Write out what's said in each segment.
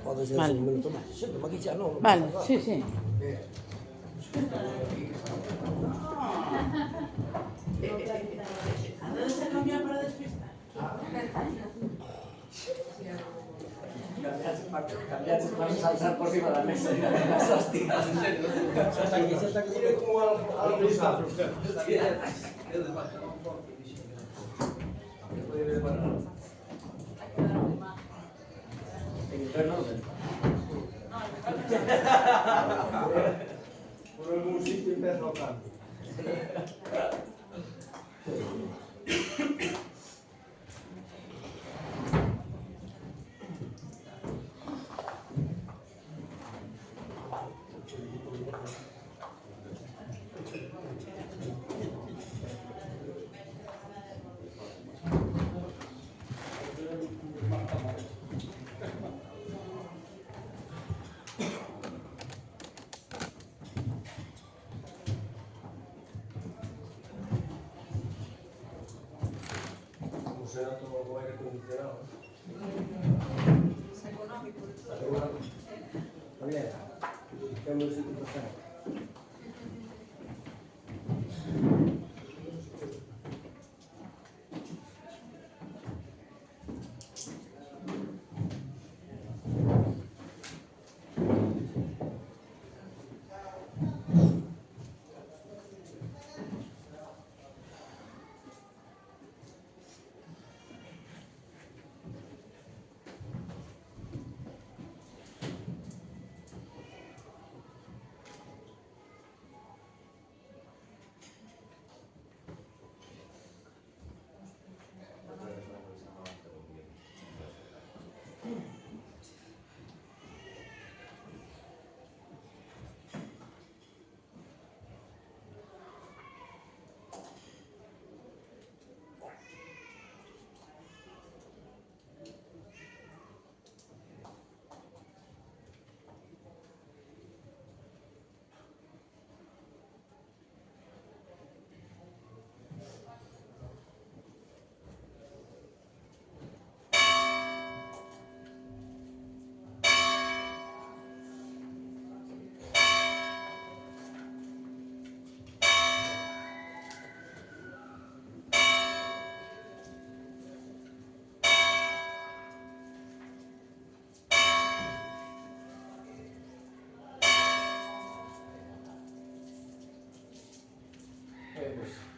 Pode ser un minuto máis. Sempre maquillar, non? Vale, sí, sí. ¿Dónde se cambia para despistar? Cambiaste para saltar por riba da mesa e dar as hostias, en serio. Xa está aquí como algo cruzado. En inverno non entra. Por algún sitio empeza o cambio. Como será todo o aire acondicionado? Es económico. Está bien. Temos ese tipo de cosas.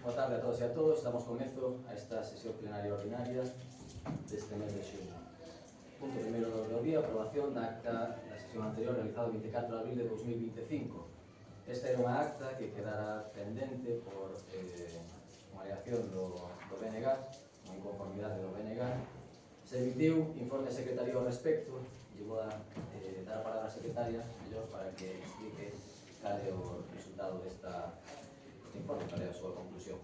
Boa tarde a todos e a todos. Damos comezo a esta sesión plenaria ordinaria deste mes de xuño. Punto primeiro do día, aprobación da acta da sesión anterior realizada o 24 de abril de 2025. Esta era unha acta que quedara pendente por unha alegación do BNG, unha inconformidade do BNG. Se emitiu informe secretario ao respecto e vou dar a palabra á secretaria mellor para que explique cal é o resultado desta informe, cal é a súa conclusión.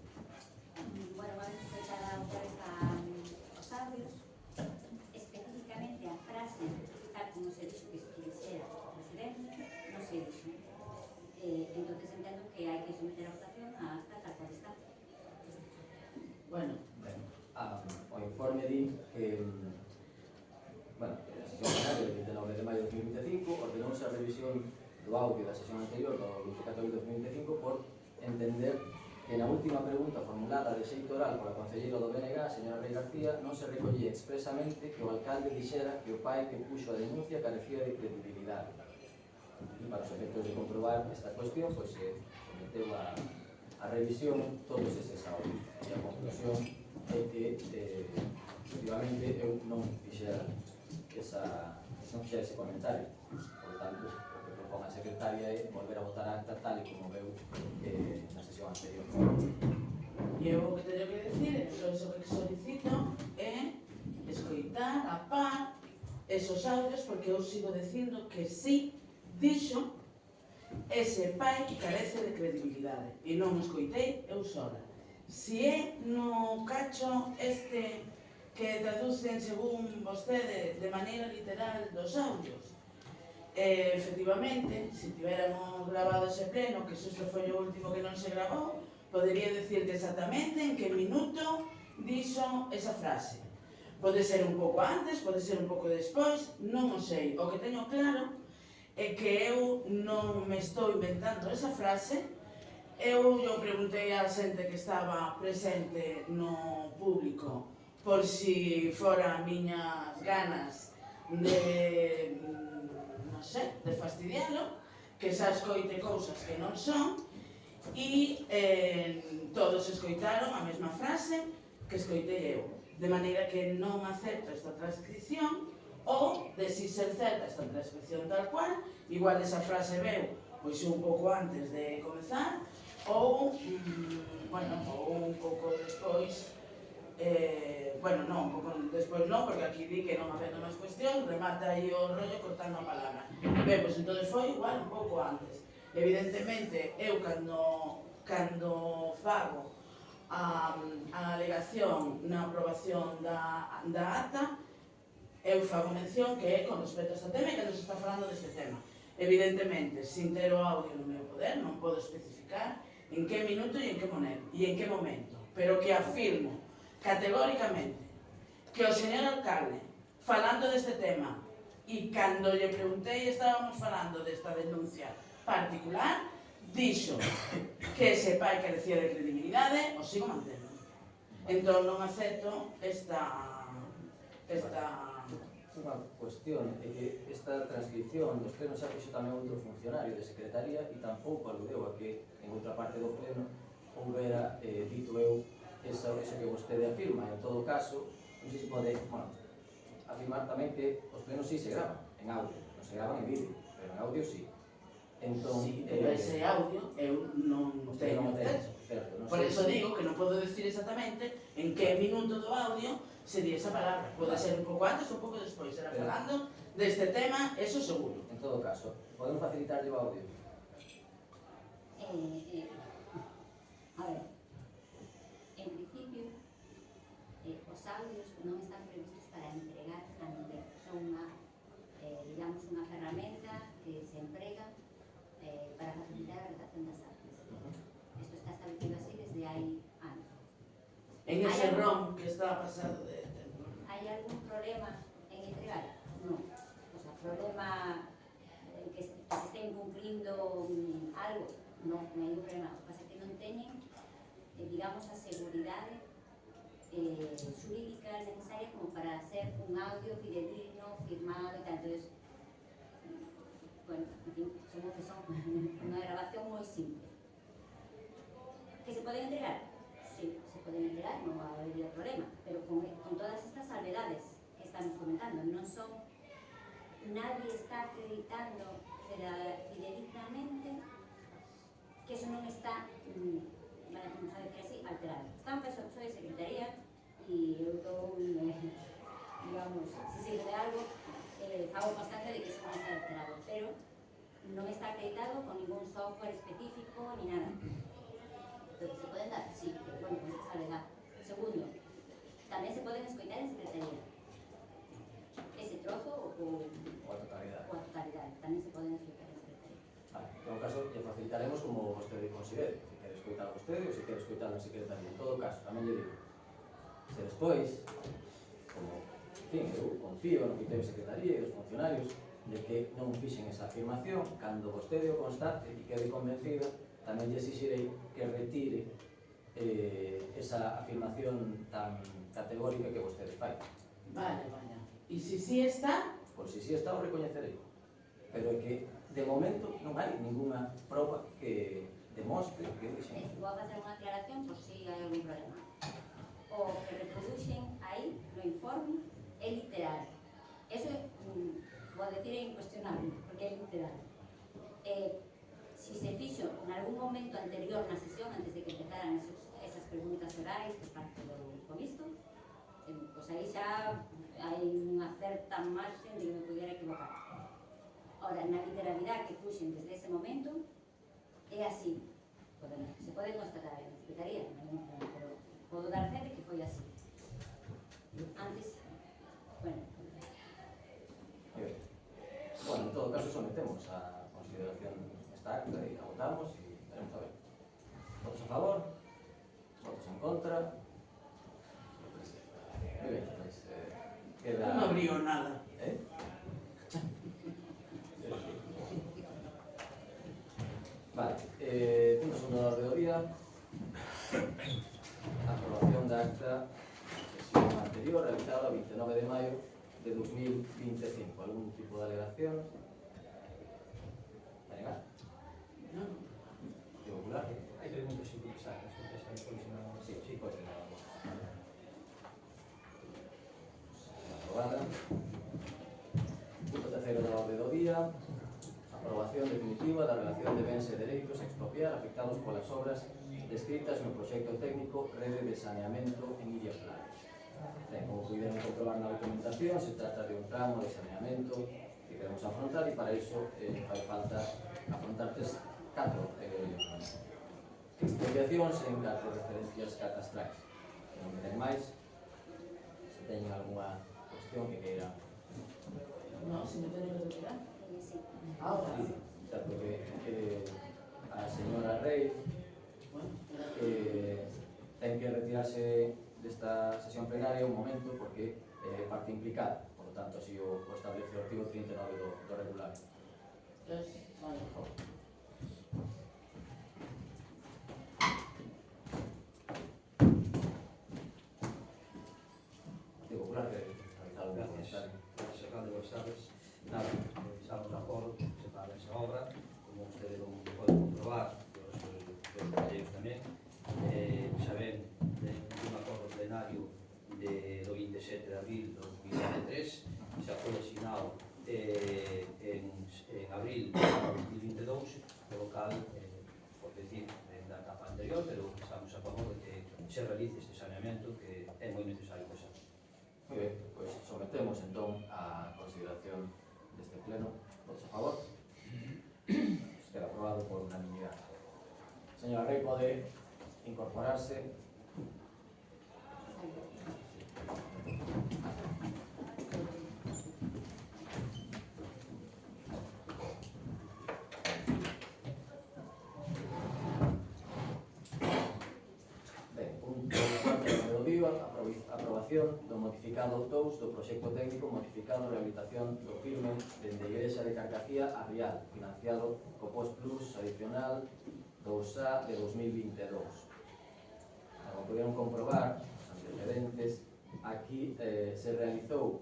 Bueno, vamos a explicar outra vez os audios, específicamente a frase, tal como se dixo que se dixera o presidente, non se dixo. Entonces entendo que hai que someter a votación a acta tal cual está. Bueno, O informe di que a sesión plenaria do 29 de maio de 2025 ordenou-se a revisión do audio da sesión anterior do 24 de abril de 2025 por entender que na última pregunta formulada de xeito oral pola concelleira do BNG, a señora Rei García, non se recollía expresamente que o alcalde dixera que o pai que puxo a denuncia carecía de credibilidade. E para os efectos de comprobar esta cuestión, pois se cometeu a revisión todos eses audios. E a conclusión é que, efectivamente, eu non fixera ese comentario. Por tanto, o que propón a secretaria é volver a votar a acta tal e como veu na sesión anterior. e eu o que teño que decir, entón, o que solicito é escoitar a par esos audios, porque eu sigo dicindo que sí, dixo, ese pai carece de credibilidade e non o escoitei eu sola. Si é no cacho este que traducen según vostede de maneira literal dos audios, efectivamente, se tiveramos grabado ese pleno, que isto foi o último que non se grabou, podería decirte exactamente en que minuto dixo esa frase. Pode ser un pouco antes, pode ser un pouco despois, non o sei. O que teño claro é que eu non me estou inventando esa frase. Eu preguntei á xente que estaba presente no público por si fora miñas ganas de, non sei, de fastidialo, que xa escoite cousas que non son, e todos escoitaron a mesma frase que escoitei eu. De maneira que non acepto esta transcripción, ou de si ser certa esta transcripción tal cual, igual esa frase veu pois un pouco antes de comezar, ou, ou un pouco despois, non, un pouco despois non, porque aquí di que non habendo máis cuestión, remata aí o rollo cortando a palabra. Ben, pois entón foi igual un pouco antes. Evidentemente, eu cando fago a alegación na aprobación da acta, eu fago mención que é con respecto a este tema e que nos está falando deste tema. Evidentemente, sin ter o audio no meu poder, non podo especificar en que minuto e en que momento, pero que afirmo categóricamente que o señor alcalde, falando deste tema, e cando lle preguntei estábamos falando desta denuncia particular, dixo que ese pai carecía de credibilidade, o sigo mantendo. Entón non acepto esta Unha cuestión é que esta transcripción dos plenos xa fixo tamén outro funcionario de secretaría e tampouco aludeu a que en outra parte do pleno houbera dito eu eso que vostede afirma. En todo caso, non sei se pode afirmar tamén que os plenos sí se gravan en audio, non se gravan en vídeo, pero en audio sí. Entón, sí, pero ese audio eu non teño acceso. Por eso digo que non podo decir exactamente en que minuto do audio se di esa palabra. Pode ser un pouco antes ou un pouco despois. Era falando deste tema, eso seguro. En todo caso, podemos facilitarlle o audio? A ver, en principio, os audios non están previstos para entregar a ninguén. Son digamos, unha ferramenta que se emprega para facilitar a redacción das actas. Isto está establecido así desde hai anos. En ese ROM que está pasado de tempo. Hai algún problema en entregar? Non. O sea, problema que se está incumplindo algo? Non, non hai un problema. O que pasa é que non teñen, digamos, a seguridade xurídica necesaria como para ser un audio fidedigno, firmado e tal. Entonces, bueno, en fin, son o que son, unha grabación moi simple. Que se pode entregar? Sí, se pode entregar, non va a haber problema, pero con todas estas salvedades que estamos comentando, non son, nadie está acreditando fidedignamente que eso non está, vamos a decir así, alterado. Está un peso de secretaría e eu estou, digamos, se sirve de algo, fago constancia de que eso non está alterado, pero non está acreditado con ningún software específico ni nada. Entonces, ¿se pueden dar? Sí, pero bueno, pues esa salvedad. Segundo, también se pueden escoitar en secretaría. Ese trozo o a totalidade. Tamén se poden escoitar en secretaría. Vale, en todo caso, lle facilitaremos como vostede considere. Se quere escoitar a vostede ou se quere escoitar en secretaría. En todo caso, tamén lle digo, se despois, como, en fin, eu confío no criterio de secretaría e dos funcionarios de que non fixen esa afirmación, cando vostede o constate e quede convencido, tamén lle exixirei que retire esa afirmación tan categórica que vostede fai. Vale. E se si está? Por si si está, o recoñecerei. Pero é que, de momento, non hai ninguna prova que demostre que dixen. Vou a facer unha aclaración por si hai algún problema. O que reproduxen aí no informe é literal. Eso, vou decir, é incuestionable, porque é literal. Si se fixo en algún momento anterior na sesión, antes de que empezaran esas preguntas orais por parte do comisto, pois aí xa hai unha certa margen de que me pudiera equivocar. Ora, na literalidade que puxen desde ese momento, é así. Se pode constatar en secretaría, pero podo dar fe de que foi así. Antes, bueno. Bueno, en todo caso, sometemos a consideración esta acta e a votamos e veremos a ver. Votos a favor, votos en contra. Moi ben, pues, queda... Non abriu nada. Vale, punto segundo da orde do día. Aprobación da acta sesión anterior realizada o 29 de maio de 2025. Algún tipo de alegación? ¿Va a negar? Non. Partido Popular? Hai preguntas sin contestar, as contestan despois na... Sí, sí, pues nada. Aprobada. Punto terceiro da orde do día. Aprobación definitiva da relación de bens e dereitos a expropiar afectados polas obras descritas no proxecto técnico Rede de Saneamento en Illa Flores. Ben, como puderon comprobar na documentación, se trata de un tramo de saneamento que queremos afrontar e para iso fai falta afrontar catro expropiacións en catro referencias catastrais. Se non queren máis, se teñen algunha cuestión que queiran. Non, se me teño que retirar. Sí. Ahora. Sí, certo que a señora Rey Bueno, ten que retirarse desta sesión plenaria un momento porque é parte implicada, por lo tanto, así o establece o artigo 39 do regulamento. entonces, vale. Partido Popular que realizar algún comentario. Gracias, alcalde, buenas tardes. Nada, estamos de acordo que se pague esa obra, como ustedes non poden comprobar, os compañeros tamén. Xa ven, un acordo plenario do 27 de abril do 2023, xa foi asignado en abril de 2022, polo cal, por decir, da etapa anterior, pero estamos a favor de que se realice este saneamento que é moi necesario que se haga. Moi ben, pois sometemos entón a consideración deste pleno. Votos a favor? Queda aprobado por unanimidade. Señora Rey, pode incorporarse. Ben, punto 4 do día, aprobación do modificado 2 do proxecto técnico modificado rehabilitación do firme dende a Igrexa de Carcacía a Rial, financiado co Post Plus adicional 2A de 2022. Como puderon comprobar os antecedentes, aquí se realizou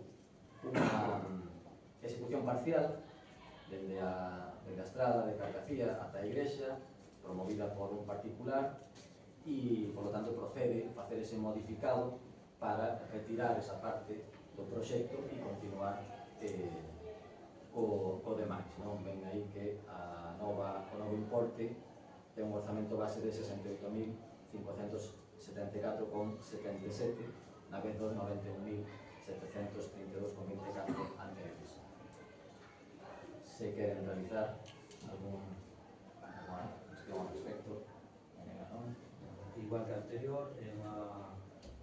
unha execución parcial dende a estrada de Carcacía ata a Igrexa, promovida por un particular, e, por lo tanto, procede a facer ese modificado para retirar esa parte do proxecto e continuar co demais. Non ven aí que o novo importe ten un orzamento base de 68.574,77 na vez dos 91.732,24 anteriores. Se queren realizar algunha cuestión ao respecto, non? Igual que a anterior, é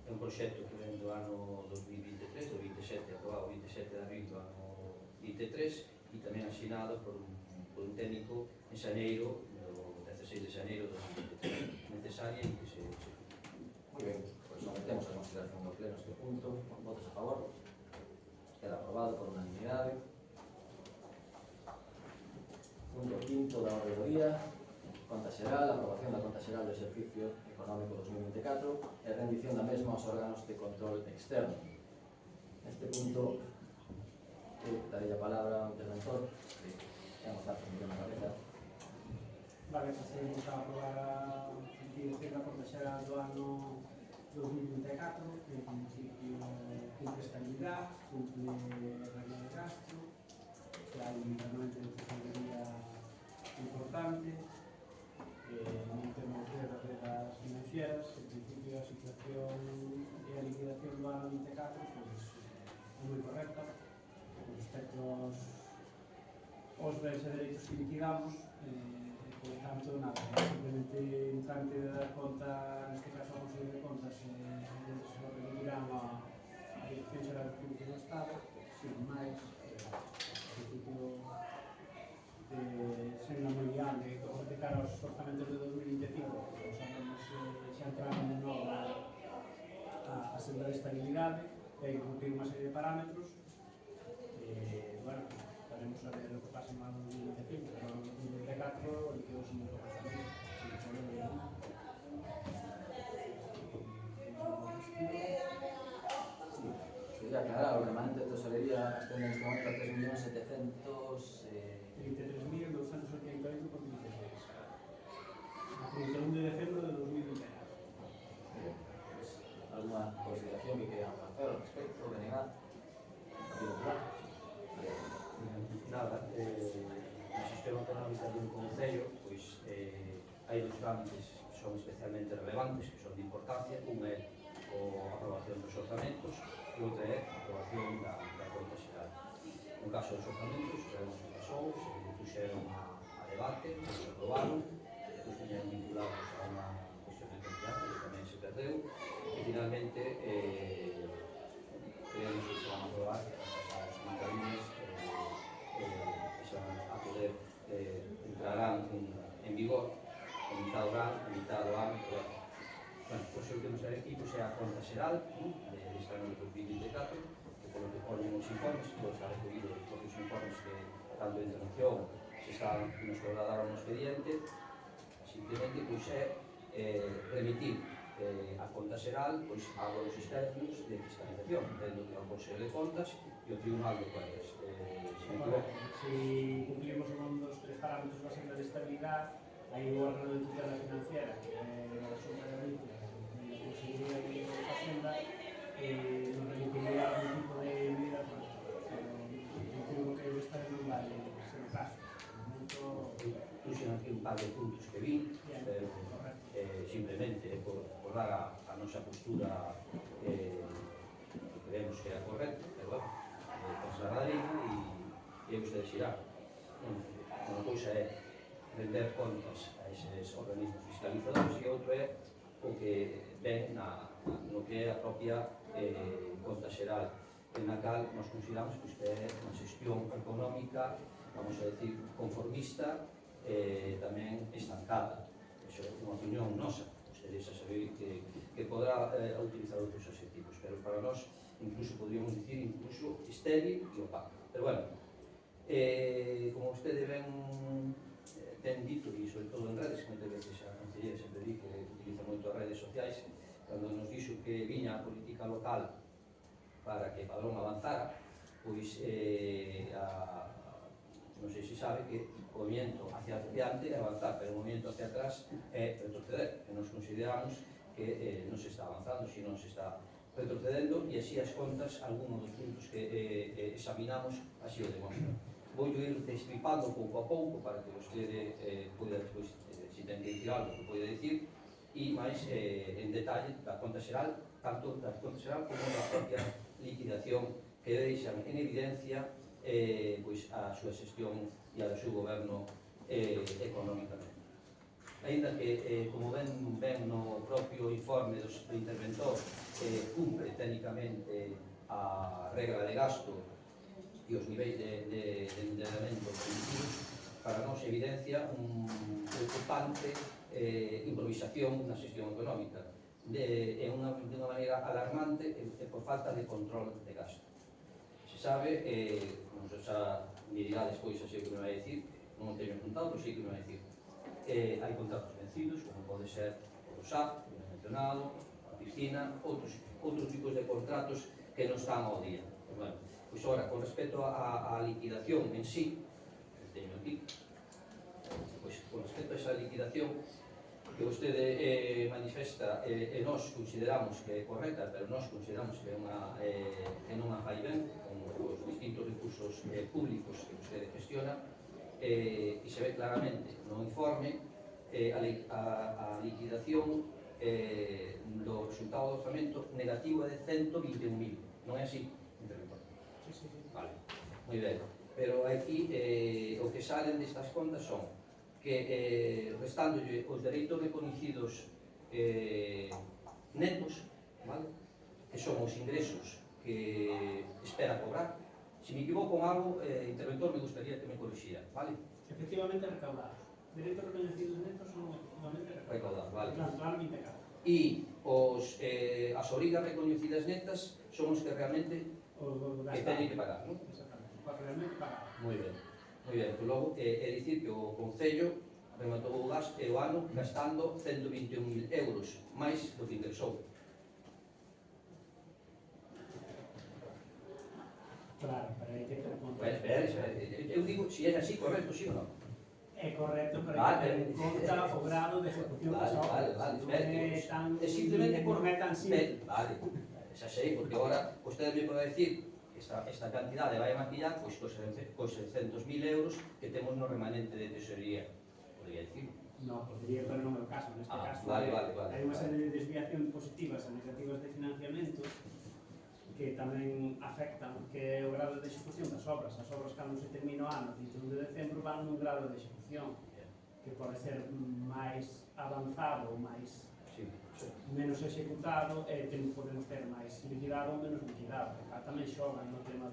un proxecto que ven do ano 2023, do 27, aprobado o 27 de abril do ano 23, e tamén asinado por un técnico en xaneiro, do 16 de xaneiro do 2023, necesaria e que se Moi ben, pois sometemos a consideración do pleno este punto. Votos a favor? Queda aprobado por unanimidade. Punto quinto da orde do día. Conta xeral, aprobación da conta xeral do exercicio económico 2024 e rendición da mesma aos órganos de control externo. Neste punto, darei a palabra ao interventor, que é a mostrar que me na cabeza. Vale, pasemos a aprobar a liquidación da conta xeral do ano 2024, que en principio cumple estabilidade, cumple regla de gasto, que hai un incremento de tesorería importante, non temos reglas financieras, en principio a situación e a liquidación do ano 24 pois, é moi correcta con respecto aos bens e dereitos que liquidamos, por tanto, nada, simplemente un trámite de dar conta, neste caso a Consello de Contas, se o remitirán a Dirección Xeral de Tributos do Estado, sin máis, en principio, sendo moi viable, de cara aos orzamentos de 2025, porque os órganos xa entraron de novo a senda de estabilidade, hai que cumplir unha serie de parámetros. Bueno, estaremos a ver o que pasa en ano 2025, pero en 2024 e que os mundo pasaremos, así que solo de uno. Quería aclarar, o remanente de tesorería ascende en este momento a 33.288,26 a 31 de decembro de 2024. ¿Alguna consideración que quieran hacer al respecto? Venegar. Nada, no sistema económico de un concello, pois hai dos trámites que son especialmente relevantes, que son de importancia. Un é a aprobación dos orzamentos e outra é a aprobación da conta xeral. No caso dos orzamentos, sabemos que pasou, se puxeron a debate, se aprobaron, depois tiñan vinculados a unha cuestión de confianza que tamén se perdeu, e finalmente creemos que se van a aprobar as 30 líneas que se van a poder entrarán en vigor a mitad do ano. Bueno, os últimos equipos é a conta xeral deste ano de 2024, que polo que ponen os informes, todo está recogido os propios informes que tanto de intervención se están, nos trasladaron no expediente. Simplemente pois é remitir a conta xeral pois a os externos de fiscalización, entendo que é o Consello de Contas e o Tribunal de Cuentas. Se me equivoco. Si cumplimos un dos tres parámetros da senda de estabilidade, hai o órgano de tutela financiera, que é a Xunta de Galicia, e a Consellería de Facenda, nos remitiría algún tipo de medida, pero entiendo que o Estado non vai ser o caso. De momento, Puxen aquí un par de puntos que vi, pero simplemente por dar a nosa postura que creemos que é a correcta, pero bueno, trasladarina e ustedes irán. Unha cousa é render contas a eses organismos fiscalizadores e outro é o que ven no que é a propia conta xeral, en na cal nos consideramos que isto é unha xestión económica, vamos a decir, conformista, tamén estancada. Iso é unha opinión nosa, ustedes a saber que podrá utilizar outros adxectivos, pero para nós incluso podríamos dicir incluso estéril e opaco. Pero bueno, como usted ten dito, e sobre todo en redes, que moitas veces a concelleira sempre di que utiliza moito as redes sociais, cando nos dixo que viña a política local para que Padrón avanzara, pois non sei se sabe que o movimento hacia adiante é avanzar, pero o movimento hacia atrás é retroceder, que nos consideramos que non se está avanzando, sino se está retrocedendo, e así as contas, algúns dos puntos que examinamos así o demostran. Vou ir destripando pouco a pouco para que vostede poida despois, se ten que dicir algo, que poida dicir, e máis en detalle da conta xeral, tanto da conta xeral como da propia liquidación que deixan en evidencia pois a súa xestión e a do seu goberno económicamente. Ainda que, como ven no propio informe do interventor, cumpre técnicamente a regra de gasto e os niveis de endeudamento permitidos, para nós evidencia un preocupante improvisación na xestión económica de unha maneira alarmante e por falta de control de gasto. Se sabe, non se xa me dirá despois así que me vai dicir, non o teño apuntado, pero sí que me vai dicir, hai contratos vencidos, como pode ser o SAF, que me mencionado, a piscina, outros tipos de contratos que non están ao día. Bueno, pois ora, con respecto á liquidación en sí, que teño aquí, pois con respecto a esa liquidación que vostede manifesta e nós consideramos que é correcta, pero nós consideramos que non a fai ben con os distintos recursos públicos que vostede gestiona, e se ve claramente no informe a liquidación do resultado do orzamento negativo é de 121.000, non é así? Vale, moi ben. Pero aquí o que salen destas contas son que restándolle os dereitos reconhecidos netos, vale? Que son os ingresos que espera cobrar. Se me equivoco en algo, interventor, me gustaría que me corrixira, vale? Efectivamente recaudados. Dereitos reconhecidos netos son efectivamente recaudados. Vale. Durante o ano 24. e as obrigas recoñecidas netas son os que realmente que teñen que pagar, non? Exactamente, para realmente pagar. Moi ben, moi ben. Pois logo, é dicir que o Concello rematou o ano gastando 121.000 euros, máis do que ingresou. Claro, pero hai que ter en conta. Espera. Eu digo, se é así, correcto, sí ou non? É correcto, pero hai que ter en conta o grado de ejecución das obras. Vale. É simplemente por... Non é tan simple. Vale, xa sei, porque agora vostede me pode decir que esta cantidade vai a maquillar pois cos 600.000 euros que temos no remanente de tesorería, podría decir. No, podría, pero non é o caso. Neste caso, Vale. hai unha serie de desviacións positivas e negativas de financiamento que tamén afectan, que é o grado de execución das obras. As obras, cando se termina o ano, 21 de decembro, van nun grado de execución que pode ser máis avanzado ou máis menos executado, e podemos ter máis liquidado ou menos liquidado. Tamén xogan no tema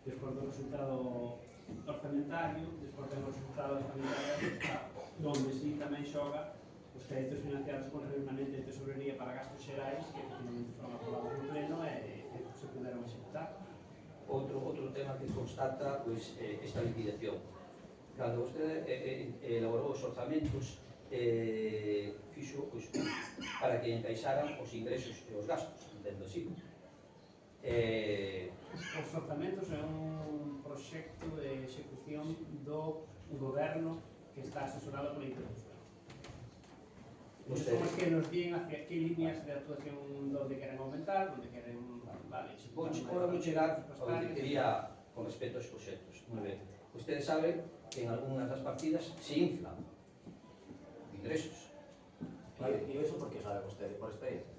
despois do resultado orzamentario, despois do resultado orzamentario, onde sí tamén xoga os créditos financiados con remanente de tesorería para gastos xerais que efectivamente foron aprobados no pleno e se puderon executar. Outro tema que constata pois, esta liquidación. Cando vostede elaborou os orzamentos, fixo pois, para que encaixaran os ingresos e os gastos, entendo así. Os orzamentos é un proxecto de execución do goberno que está asesorado pola Intervención. Son os que nos din hacia que líneas de actuación donde queren aumentar, donde queren... Agora vou chegar ao que quería con respecto aos proxectos. Moi ben. Vostede sabe que en algunhas das partidas se inflan ingresos. E iso por que sabe vostede? Por experiencia?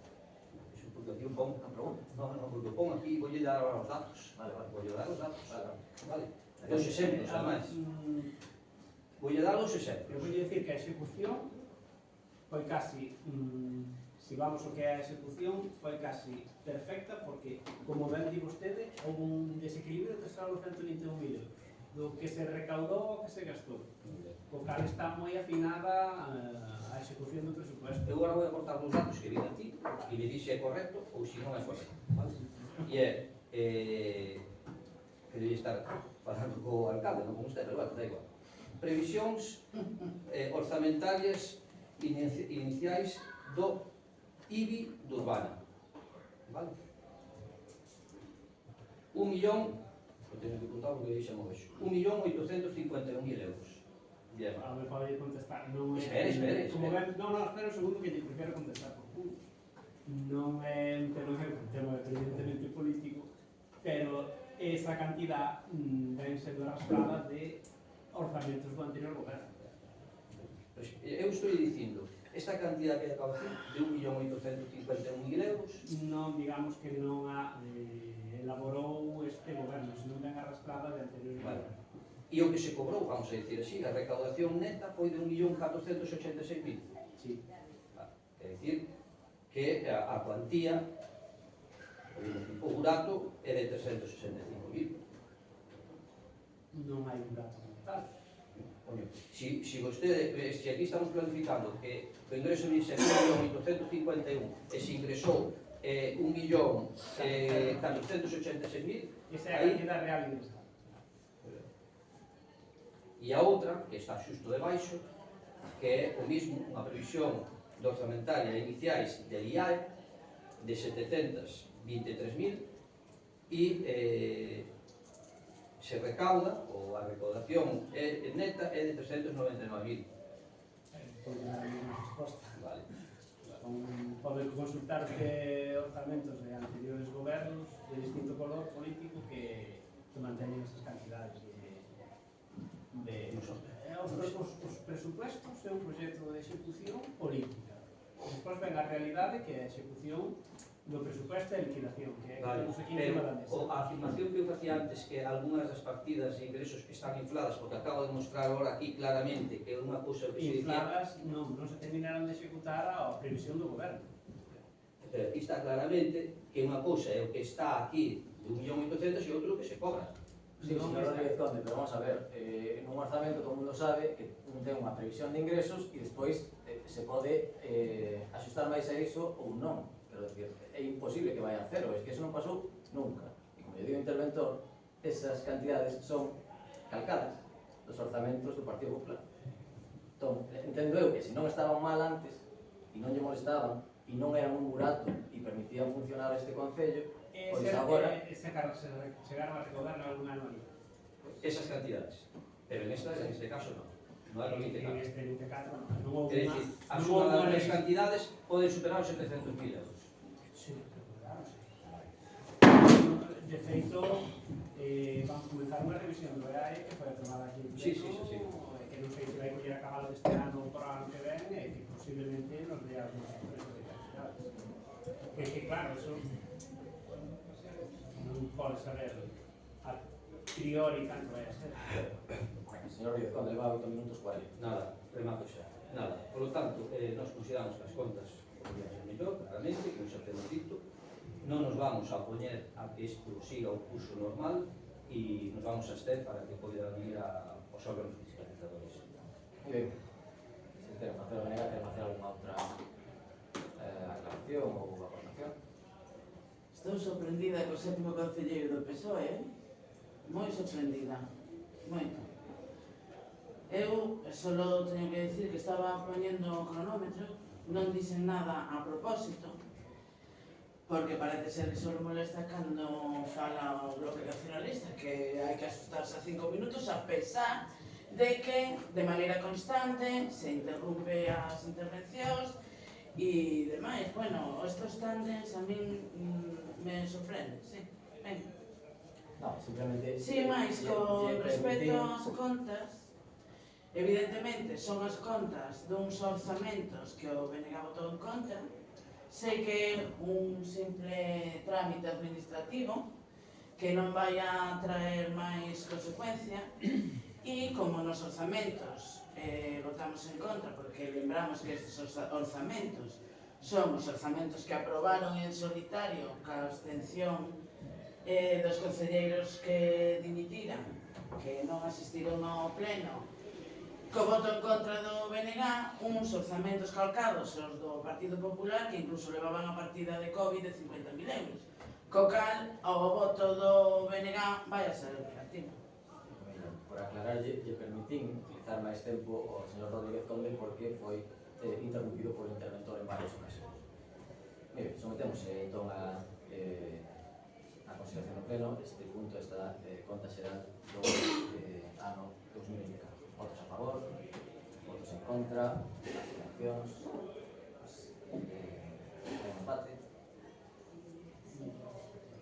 Iso porque aquí un pon... Non pregunto. Non, porque o pon aquí, voulle dar os datos. Voulle dar os datos. Vale. Os exemplos, ademais. Voulle dar os exemplos. Eu voulle dicir que a execución foi casi, se vamos o que é a execución, foi casi perfecta, porque, como ben di vostede, houve un desequilibrio de 121.000 euros, do que se recaudou ao que se gastou. O cal está moi afinada a execución do presupuesto. Eu agora vou aportar os datos que vin aquí e me dixe é correcto ou se non é correcto. Vale? E que debe estar falando co alcalde, non con usted, pero bueno, da igual. Previsións orzamentarias iniciais do IBI de Urbana. Vale? 1.000.000, eu teño que contar porque deixamos vexo, 1.851.000 euros. A ver, pode contestar. Non é... Espere. Espera un segundo que lle prefiro contestar por puntos. Non é un tema evidentemente político, pero esa cantidad ven sendo arrastrada de orzamentos do anterior goberno. Eu estou dicindo, esta cantidad que acabo de decir, de 1.851.000 euros, non, digamos que non a elaborou este goberno, senón ben arrastrada de anterior goberno. E o que se cobrou, vamos a decir así, a recaudación neta foi de 1.486.000. Sí. É dicir, que a cuantía, o burato, é de 365.000. Non hai un dato como tal. Si vostede, se aquí estamos planificando que o ingreso de 1.851 e se ingresou 1.486.000, Esa é a cantidad real ingresada. E a outra, que está xusto debaixo, que é o mismo, unha previsión de orzamentaria iniciais del IAE de 723.000 e se recauda, ou a recaudación neta é de 399.000. Pode dar a mesma resposta. Vale. Pode consultar que orzamentos de anteriores gobernos de distinto color político que manteñen esas cantidades os presupuestos é un proxecto de execución política. Despois ven a realidade que é a execución do presupuesto e a liquidación, que é Vale, que aquí encima da mesa. a afirmación que eu facía antes que algunhas das partidas e ingresos que están infladas, porque acabo de mostrar ahora aquí claramente que é unha cousa que se dicía... Infladas non se terminaron de executar a previsión do goberno. Pero aquí está claramente que unha cousa é o que está aquí de 1.800.000 e outro que se cobra. Sí, non señor está. Rodríguez Conde, pero vamos a ver, nun orzamento todo o mundo sabe que un ten unha previsión de ingresos e despois se pode axustar máis a iso ou non. Quero decir, é imposible que vaya a cero, es que eso non pasou nunca. E como lle digo o interventor, esas cantidades son calcadas dos orzamentos do Partido Popular. Entón, entendo eu que se non estaban mal antes e non lle molestaban e non eran un burato e permitían funcionar este Concello, pois agora Chegaron a recaudar alguna anualidade. Esas cantidades. Pero en este caso no. No é lo que En este 24 non houve É unha... dicir, a non suma houve unha das revisión. cantidades poden superar os 700.000 euros. Sí, claro, sí. De feito, vamos comenzar unha revisión do EAE que foi aprobada aquí en Sí, Pleco, sí. que non sei se vai coller a cabalo deste ano ou para o ano que ven, e que posiblemente nos dé algún sorpresa de cantidades. Que claro, eso non pode saber a priori canto vai a ser. señor Rodríguez Conde leva 8 minutos 40. Nada, remato xa. Nada. Por lo tanto, nós consideramos que as contas podrían ser mellor, claramente, que xa temos dito. Non nos vamos a opoñer a que isto siga o curso normal e nos vamos a estar para que poidan ir aos órganos fiscalizadores. Moi ben. Se queren facer o Benega, queren facer alguna outra aclaración ou aportación? Estou sorprendida co sétimo concelleiro do PSOE, moi sorprendida, moito. Eu só teño que decir que estaba poñendo o cronómetro, non dixen nada a propósito, porque parece ser que só molesta cando fala o Bloque Nacionalista, que hai que asustarse a 5 minutos a pesar de que de maneira constante se interrumpe as intervencións e demais. Bueno, estos tandes a min me sorprende, sí. Ben. No, simplemente... Si, máis, con respecto ás contas, evidentemente son as contas duns orzamentos que o BNG botou en conta. Sei que é un simple trámite administrativo que non vai a traer máis consecuencia e como nos orzamentos votamos en contra, porque lembramos que estes orzamentos son os orzamentos que aprobaron en solitario ca abstención dos concelleiros que dimitiran, que non asistiron ao pleno, co voto en contra do BNG, uns orzamentos calcados os do Partido Popular que incluso levaban a partida de COVID de 50.000 euros, co cal o voto do BNG vai a ser negativo. Por aclararlle, lle permitín utilizar máis tempo ao señor Rodríguez Conde porque foi interrumpido por o interventor en varias ocasiones. Mire, sometemos entón a consideración do pleno este punto, esta conta xeral do ano 2024. Votos a favor, votos en contra, abstencións, empate.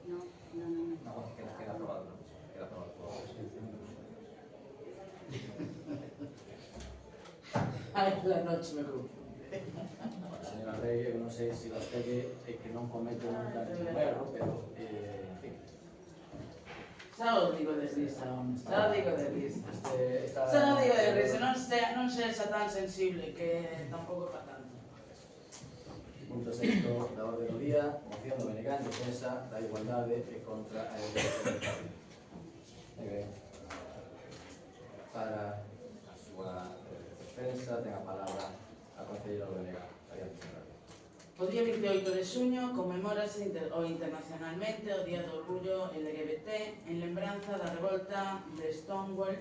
No, queda aprobado, queda aprobado por abstención. Ai, la noche me confunde. Señora Rey, eu non sei se vostede é que non comete nunca ningún erro, pero, en fin. Xa o digo de risa, home, xa o digo de risa. Esta... Xa o digo de risa, non sexa tan sensible que tampouco pa tanto. Punto sexto da orde do día, moción do BNG en defensa da igualdade e contra a educación. Moi ben. Para a súa defensa ten a palabra a concelleira do BNG. Adiante, señora. O día 28 de xuño conmemórase internacionalmente o Día do Orgullo LGBT en lembranza da revolta de Stonewall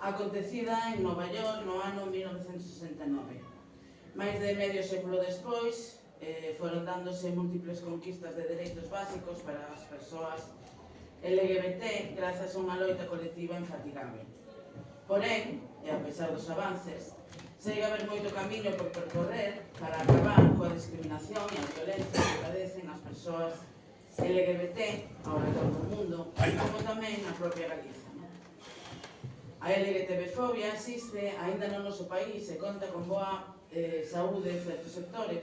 acontecida en Nova York no ano 1969. Mais de medio século despois, foron dándose múltiples conquistas de dereitos básicos para as persoas LGBT grazas a unha loita colectiva infatigable. Porén, e a pesar dos avances, segue a haber moito camiño por percorrer para acabar coa discriminación e a violencia que padecen as persoas LGBT ao redor do mundo, como tamén na propia Galiza. A LGTB-fobia existe aínda no noso país e conta con boa saúde en certos sectores,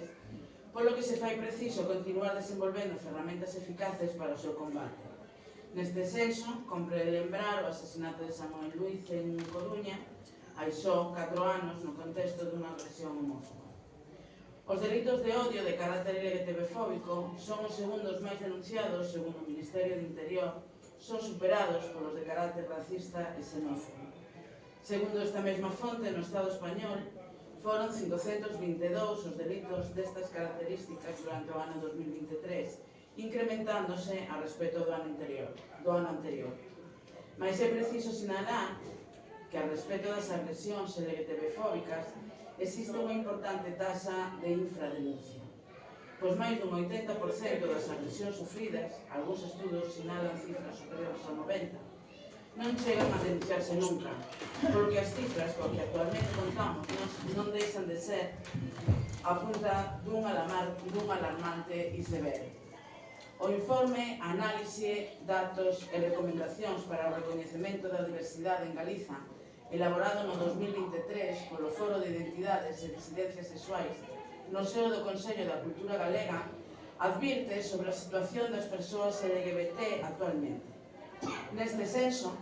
polo que se fai preciso continuar desenvolvendo ferramentas eficaces para o seu combate. Neste senso, compre lembrar o asesinato de Samuel Luiz en Coruña, hai só 4 anos no contexto dunha agresión homófoba. Os delitos de odio de carácter LGTB-fóbico son os segundos máis denunciados, segundo o Ministerio de Interior, son superados polos de carácter racista e xenófobo. Segundo esta mesma fonte, no Estado español foron 522 os delitos destas características durante o ano 2023, incrementándose a respecto do ano anterior. Mais é preciso sinalar que a respecto das agresións LGTB-fóbicas existe unha importante taxa de infradenuncia, pois máis dun 80% das agresións sufridas, algúns estudos sinalan cifras superiores ao 90%, non chegan a denunciarse nunca, polo que as cifras co que actualmente contamos non deixan de ser a punta dun alarmante iceberg. O informe análise, datos e recomendacións para o recoñecemento da diversidade en Galiza, elaborado no 2023 polo Foro de Identidades e Disidencias Sexuais no seo do Consello da Cultura Galega, advirte sobre a situación das persoas LGBT actualmente. Neste senso,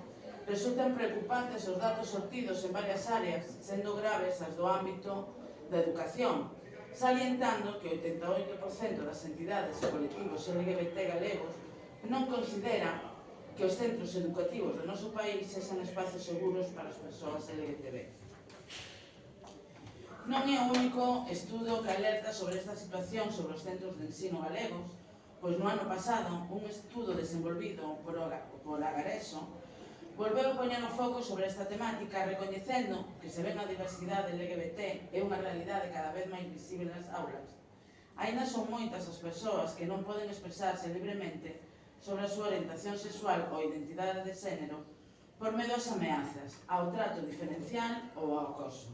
resultan preocupantes os datos obtidos en varias áreas, sendo graves as do ámbito da educación, salientando que o 88% das entidades e colectivos LGBT galegos non considera que os centros educativos do noso país sexan espacios seguros para as persoas LGTB. Non é o único estudo que alerta sobre esta situación sobre os centros de ensino galegos, pois no ano pasado un estudo desenvolvido por Agareso volveu poñer o foco sobre esta temática recoñecendo que se ven a diversidade LGBT é unha realidade cada vez máis visible nas aulas. Aínda son moitas as persoas que non poden expresarse libremente sobre a súa orientación sexual ou identidade de xénero por medo ás ameazas, ao trato diferencial ou ao acoso,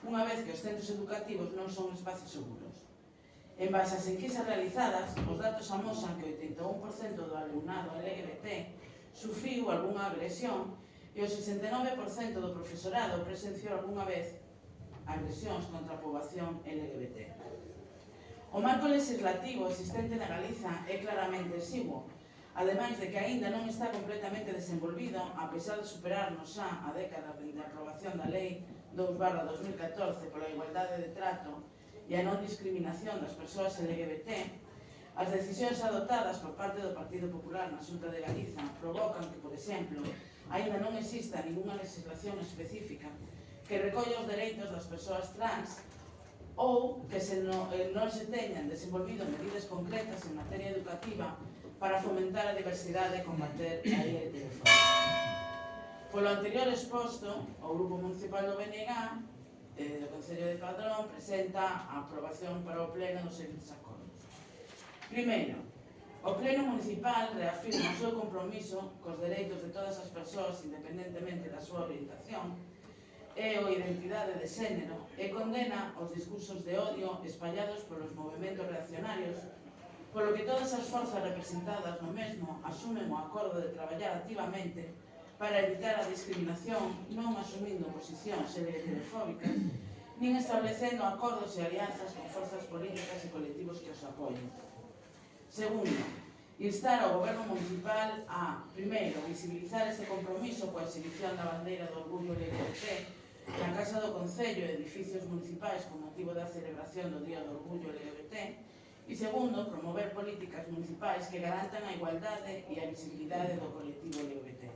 unha vez que os centros educativos non son espacios seguros. En base ás enquisas realizadas, os datos amosan que o 81% do alumnado LGBT sufriu algunha agresión e o 69% do profesorado presenciou algunha vez agresións contra a poboación LGBT. O marco legislativo existente na Galiza é claramente exiguo, ademais de que aínda non está completamente desenvolvido, a pesar de superarnos xa a década de aprobación da Lei 2/2014 pola igualdade de trato e a non discriminación das persoas LGBT. As decisións adoptadas por parte do Partido Popular na Xunta de Galiza provocan que, por exemplo, aínda non exista ninguna legislación específica que recolla os dereitos das persoas trans ou que non se teñan desenvolvido medidas concretas en materia educativa para fomentar a diversidade e combater a LGTB-fobia. Polo anterior exposto, o Grupo Municipal do BNG do Concello de Padrón presenta a aprobación para o Pleno dos seguintes acordos. Primeiro, o Pleno Municipal reafirma o seu compromiso cos dereitos de todas as persoas independentemente da súa orientación e ou identidade de xénero e condena os discursos de odio espallados polos movementos reaccionarios, polo que todas as forzas representadas no mesmo asumen o acordo de traballar activamente para evitar a discriminación, non asumindo posicións LGTB-fóbicas, nin establecendo acordos e alianzas con forzas políticas e colectivos que os apoien. Segundo, instar ao Goberno Municipal a, primeiro, visibilizar este compromiso coa exhibición da bandeira do orgullo LGBT na Casa do Concello e edificios municipais con motivo da celebración do Día do Orgullo LGBT e, segundo, promover políticas municipais que garantan a igualdade e a visibilidade do colectivo LGBT.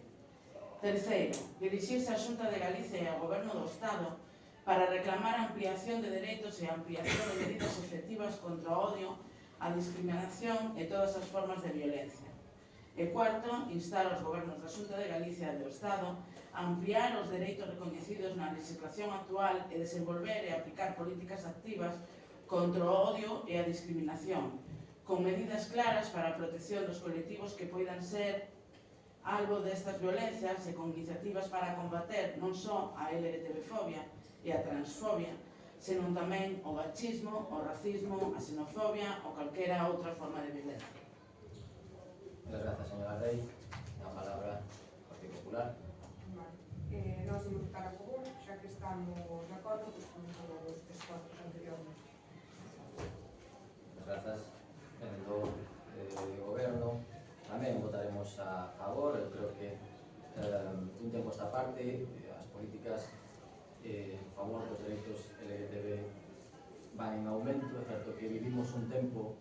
Terceiro, dirixirse á Xunta de Galicia e ao Goberno do Estado para reclamar a ampliación de dereitos e a ampliación de medidas efectivas contra o odio, a discriminación e todas as formas de violencia. E cuarto, instar aos gobernos da Xunta de Galicia e do Estado a ampliar os dereitos recoñecidos na legislación actual e desenvolver e aplicar políticas activas contra o odio e a discriminación, con medidas claras para a protección dos colectivos que poidan ser albo destas violencias e con iniciativas para combater non só a LGTB-fobia e a transfobia, senón tamén o machismo, o racismo, a xenofobia ou calquera outra forma de violencia. Muchas gracias, señora Rey. La palabra al Partido Popular. Nós imos votar a favor, xa que estamos de acordo con todos os expostos anteriormente. Muchas gracias. En el Goberno tamén votaremos a favor. Eu creo que un tempo esta parte as políticas en favor dos dereitos LGTB van en aumento. É certo que vivimos un tempo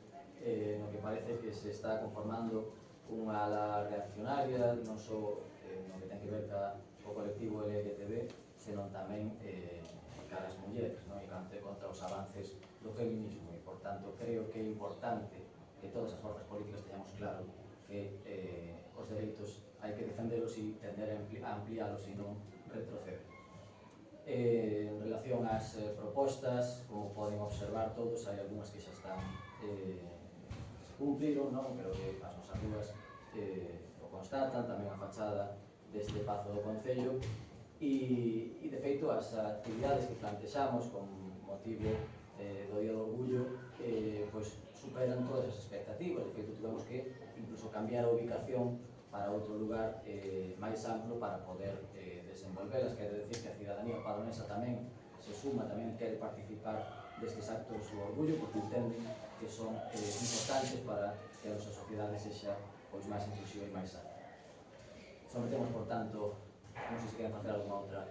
no que parece que se está conformando unha ala reaccionaria, non só no que ten que ver co colectivo LGTB, senón tamén cara as mulleres, non? E contra os avances do feminismo. E, por tanto, creo que é importante que todas as forzas políticas teñamos claro que os dereitos hai que defendelos e tender a ampliálos e non retroceder. En relación ás propostas, como poden observar todos, hai algunhas que xa están se cumpliron, non? Creo que as nosas rúas o constatan, tamén a fachada deste Pazo do Concello, e de feito as actividades que plantexamos con motivo do Día do Orgullo pois superan todas as expectativas. De feito, tivemos que incluso cambiar a ubicación para outro lugar máis amplo para poder desenvolvelas. Quero decir que a cidadanía padronesa tamén se suma, tamén quere participar destes actos do orgullo, porque entenden que son importantes para que a nosa sociedade sexa pois máis inclusiva e máis sana. Sometemos, por tanto, non sei se queren facer alguna outra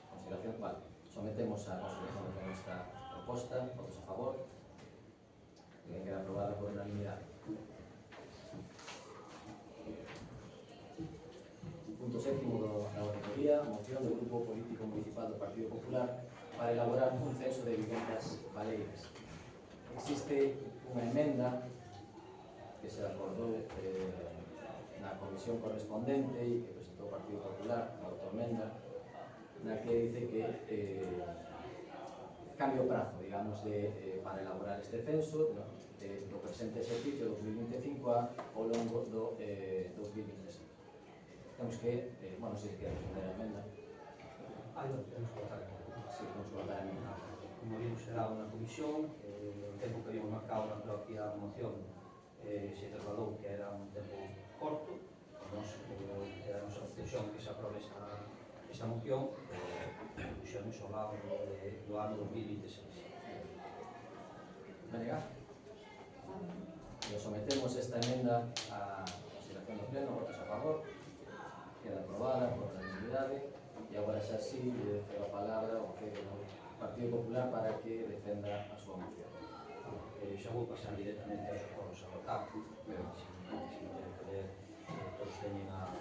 consideración. Vale, sometemos a consideración de esta proposta, votos a favor, que queda aprobada por unanimidade. Punto séptimo da orde do día, moción do Grupo Político Municipal do Partido Popular para elaborar un censo de vivendas baleiras. Existe unha emenda que se acordou na comisión correspondente e que presentou o Partido Popular, a autoemenda, na que dice que cambia o prazo, digamos, para elaborar este censo do presente exercicio 2025 ao longo do 2026. Temos que, bueno, non sei se queda defender a emenda. Temos que votar. Sí, temos que votar a emenda. Como vimos, será unha comisión, o tempo que habíamos marcado na propia moción se trasladou que era un tempo corto. Era a nosa obtención que se aprobe esta moción, puxemos ao lado do ano 2026. Venga. Sometemos esta emenda a consideración do pleno, votos a favor, queda aprobada por unanimidade, e agora xa sí, le cedo a palabra ao Partido Popular para que defenda a súa moción. Xa vou pasar directamente aos acordos a votar, pero se queren poder, todos teñen a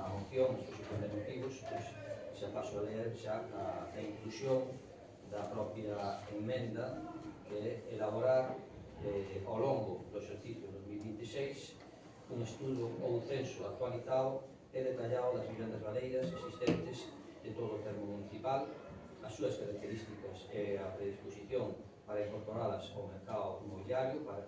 moción, a exposición de motivos, pois xa paso a ler xa a inclusión da propia emenda, que é elaborar ao longo do exercicio 2026 un estudo ou censo actualizado e detallado das vivendas baleiras existentes de todo o termo municipal, as súas características e a predisposición para incorporalas ao mercado inmobiliario para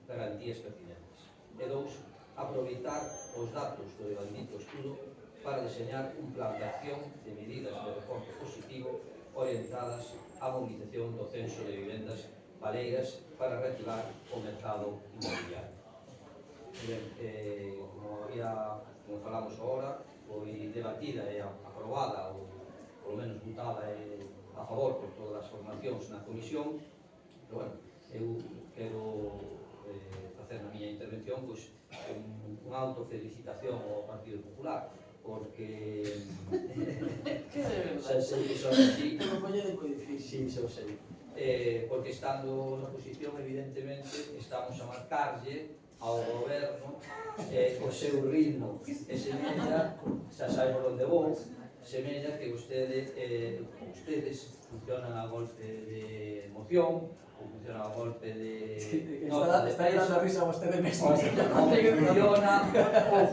garantías pertinentes. E dous, aproveitar os datos do devandito estudo para deseñar un plan de acción de medidas de reforzo positivo orientadas á movilización do censo de vivendas baleiras para reactivar o mercado inmobiliario. Como falamos agora, foi debatida e aprobada, ou polo menos votada a favor por todas as formacións na comisión, pero, bueno, eu quero facer na miña intervención pois unha autofelicitación ao Partido Popular, porque xa sei que son así, porque estando na oposición, evidentemente, estamos a marcarlle ao goberno o seu ritmo, e semella, xa sabe por onde vou, semella que ustedes funcionan a golpe de emoción, ou funcionan a golpe de nota de prensa, ou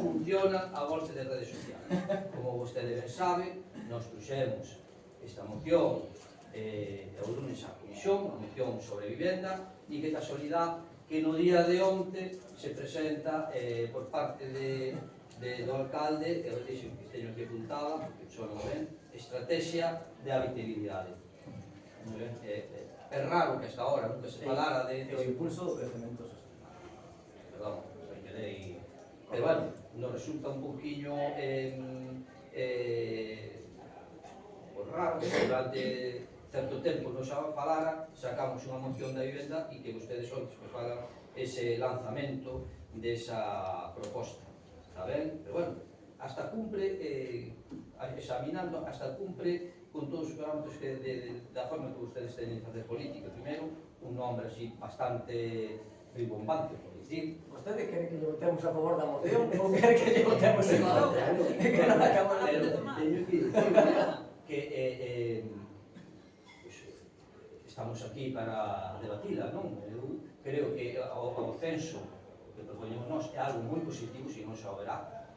funcionan a golpe de redes sociales. Como vostede ben sabe, nos puxemos esta moción o lunes a comisión, a moción sobre vivenda, e que casualidade que no día de onte se presenta por parte do alcalde, que eu dixo que teño aquí apuntada, porque son ben, estrategia de habitabilidade. É raro que hasta ahora nunca se falara de... O impulso do crecemento sostenible. Perdón, me quedei... Pero bueno, nos resulta un poquinho raro que durante certo tempo non xa falara, sacamos unha moción da vivenda e que vostedes outros que fagan ese lanzamento desa proposta, está ben? Pero bueno, hasta cumpre, examinando, hasta cumpre con todos os parámetros que da forma que vostedes teñen de facer política. Primeiro, un nombre así bastante ribombante, por dicir, Vostede quere que lle votemos a favor da moción ou quere que lle votemos en contra? É que non acabo de pero entender. teño que dicir que pues, estamos aquí para debatila, non? Eu creo que o censo que propoñemos nós é algo moi positivo, se non xa o verá.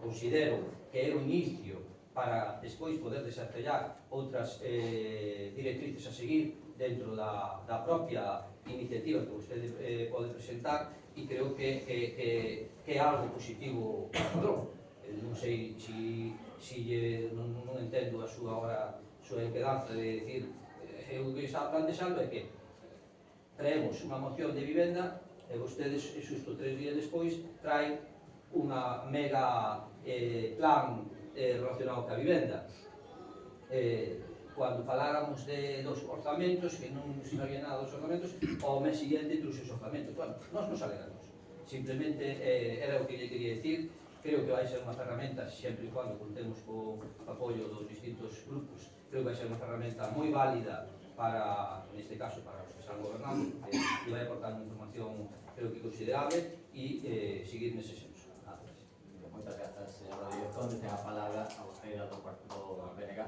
Considero que é o inicio para despois poder desarrollar outras directrices a seguir dentro da propia iniciativa que vostede pode presentar, e creo que é algo positivo para Padrón. Non sei non entendo a súa impedanza de decir, eu que estaba plantexando é que traemos unha moción de vivenda e vostedes, xusto 3 días despois, traen unha mega plan relacionado ca vivenda. Cando faláramos dos orzamentos, que non se había nada dos orzamentos, ao mes siguiente trouxe os orzamentos. Bueno, nós nos alegramos. Simplemente era o que lle quería decir. Creo que vai ser unha ferramenta, sempre e cando contemos co apoio dos distintos grupos, creo que vai ser unha ferramenta moi válida para, neste caso, para os que están gobernando, e vai aportar unha información, creo que considerable, e seguir nese senso. Moitas grazas, señor Rodríguez Conde. Ten a palabra a voceira do Partido BNG,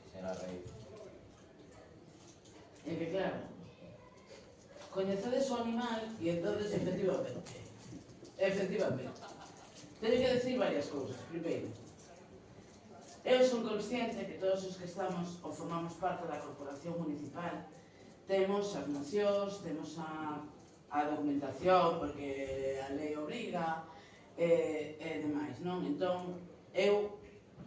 señora Reis. É que claro, coñecedes o animal e entonces efectivamente, teño que decir varias cousas. Primeiro, eu son consciente que todos os que estamos ou formamos parte da corporación municipal temos as mocións, temos a documentación, porque a lei obriga, e demais, non? Entón, eu,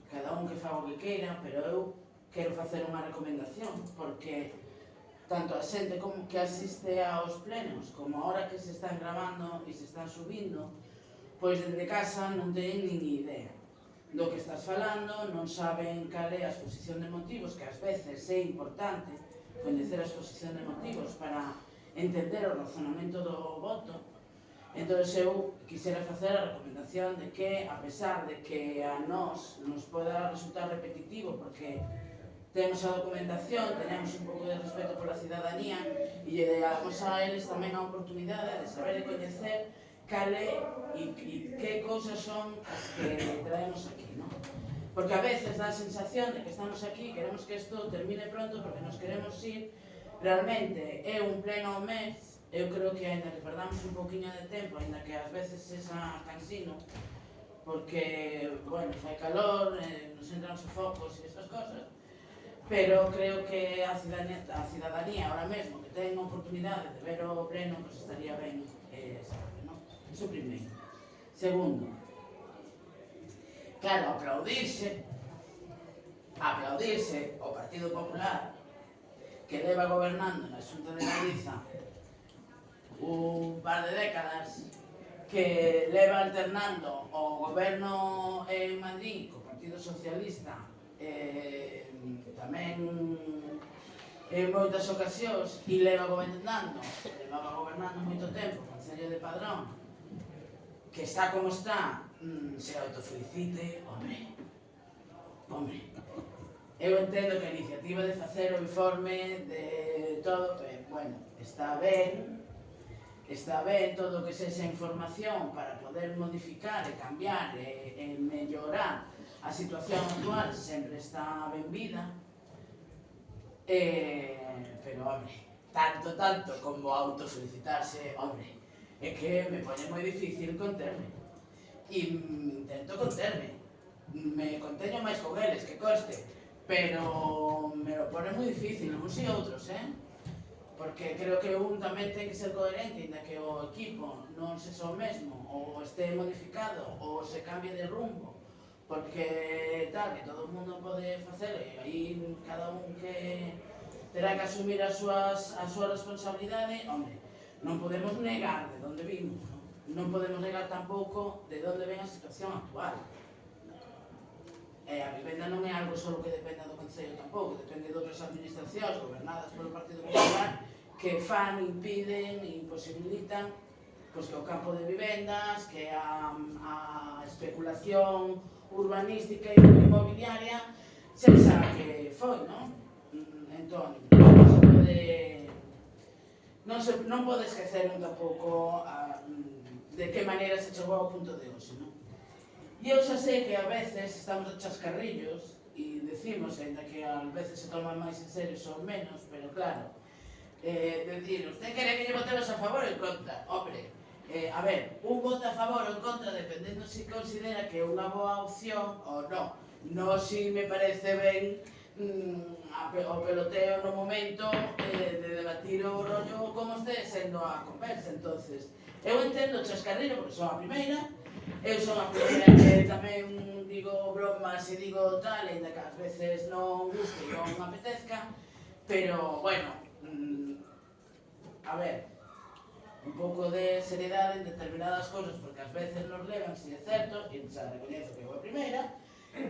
cada un que faga o que queira, pero eu quero facer unha recomendación, porque tanto a xente como que asiste aos plenos, como a hora que se están grabando e se están subindo, pois desde casa non teñen nin idea do que estás falando, non saben cal é a exposición de motivos, que ás veces é importante coñecer a exposición de motivos para entender o razonamento do voto. Entón, eu quixera facer a recomendación de que, a pesar de que a nós nos poda resultar repetitivo, porque temos a documentación, teñamos un pouco de respeto pola cidadanía, e lle damos a eles tamén a oportunidade de saber e coñecer cal é e que cousas son as que traemos aquí, non? Porque a veces dá a sensación de que estamos aquí, queremos que isto termine pronto porque nos queremos ir. Realmente é un pleno ao mes, eu creo que ainda que perdamos un poquinho de tempo, ainda que ás veces sexa cansino, porque, bueno, fai calor, nos entran sofocos e estas cosas, pero creo que a cidadanía ahora mesmo que ten a oportunidade de ver o pleno, pues estaría ben saber, non? Iso primeiro. Segundo, claro, aplaudirse o Partido Popular, que leva gobernando na Xunta de Galiza un par de décadas, que leva alternando o goberno en Madrid co Partido Socialista, tamén en moitas ocasións, e levaba gobernando moito tempo o Concello de Padrón, que está como está, se autofelicite, home. Eu entendo que a iniciativa de facer o informe de todo, bueno, está ben todo o que sexa información para poder modificar e cambiar e mellorar a situación actual, sempre está benvida, pero, home, tanto como autofelicitarse, home, é que me pone moi difícil conterme. E intento conterme. Me conteño máis con eles, que coste, pero me lo pone moi difícil, uns e outros, porque creo que un tamén ten que ser coherente, inda que o equipo non sexa o mesmo, ou este modificado, ou se cambie de rumbo, porque tal, que todo o mundo pode facer, e aí cada un que terá que asumir a súa responsabilidade, home, non podemos negar de onde vimos, non podemos negar tampouco de onde ven a situación actual. A vivenda non é algo só que dependa do Concello tampouco, depende de outras administracións gobernadas polo Partido Popular que fan, impiden e imposibilitan que o campo de vivendas, que a especulación urbanística e inmobiliaria sexa que foi, non? Entón, non pode esquecer un tampouco de que maneira se chegou ao punto de hoxe, non? E eu xa sei que a veces estamos a chascarrillos e decimos, ainda que a veces se toman máis en serio son menos, pero claro, decir, usted quere que lle votemos a favor ou en contra? Hombre, a ver, un voto a favor ou en contra dependendo se considera que é unha boa opción ou non. Non si me parece ben o peloteo no momento de debatir o rollo como este sendo a conversa. Entonces, eu entendo o chascarrillo porque son a primeira, eu son a primeira que tamén digo bromas e digo tal, ainda que ás veces non guste e non me apetezca, pero, bueno, a ver, un pouco de seriedade en determinadas cousas, porque ás veces nos levan, si é certo, e xa recoñezo que eu a primeira,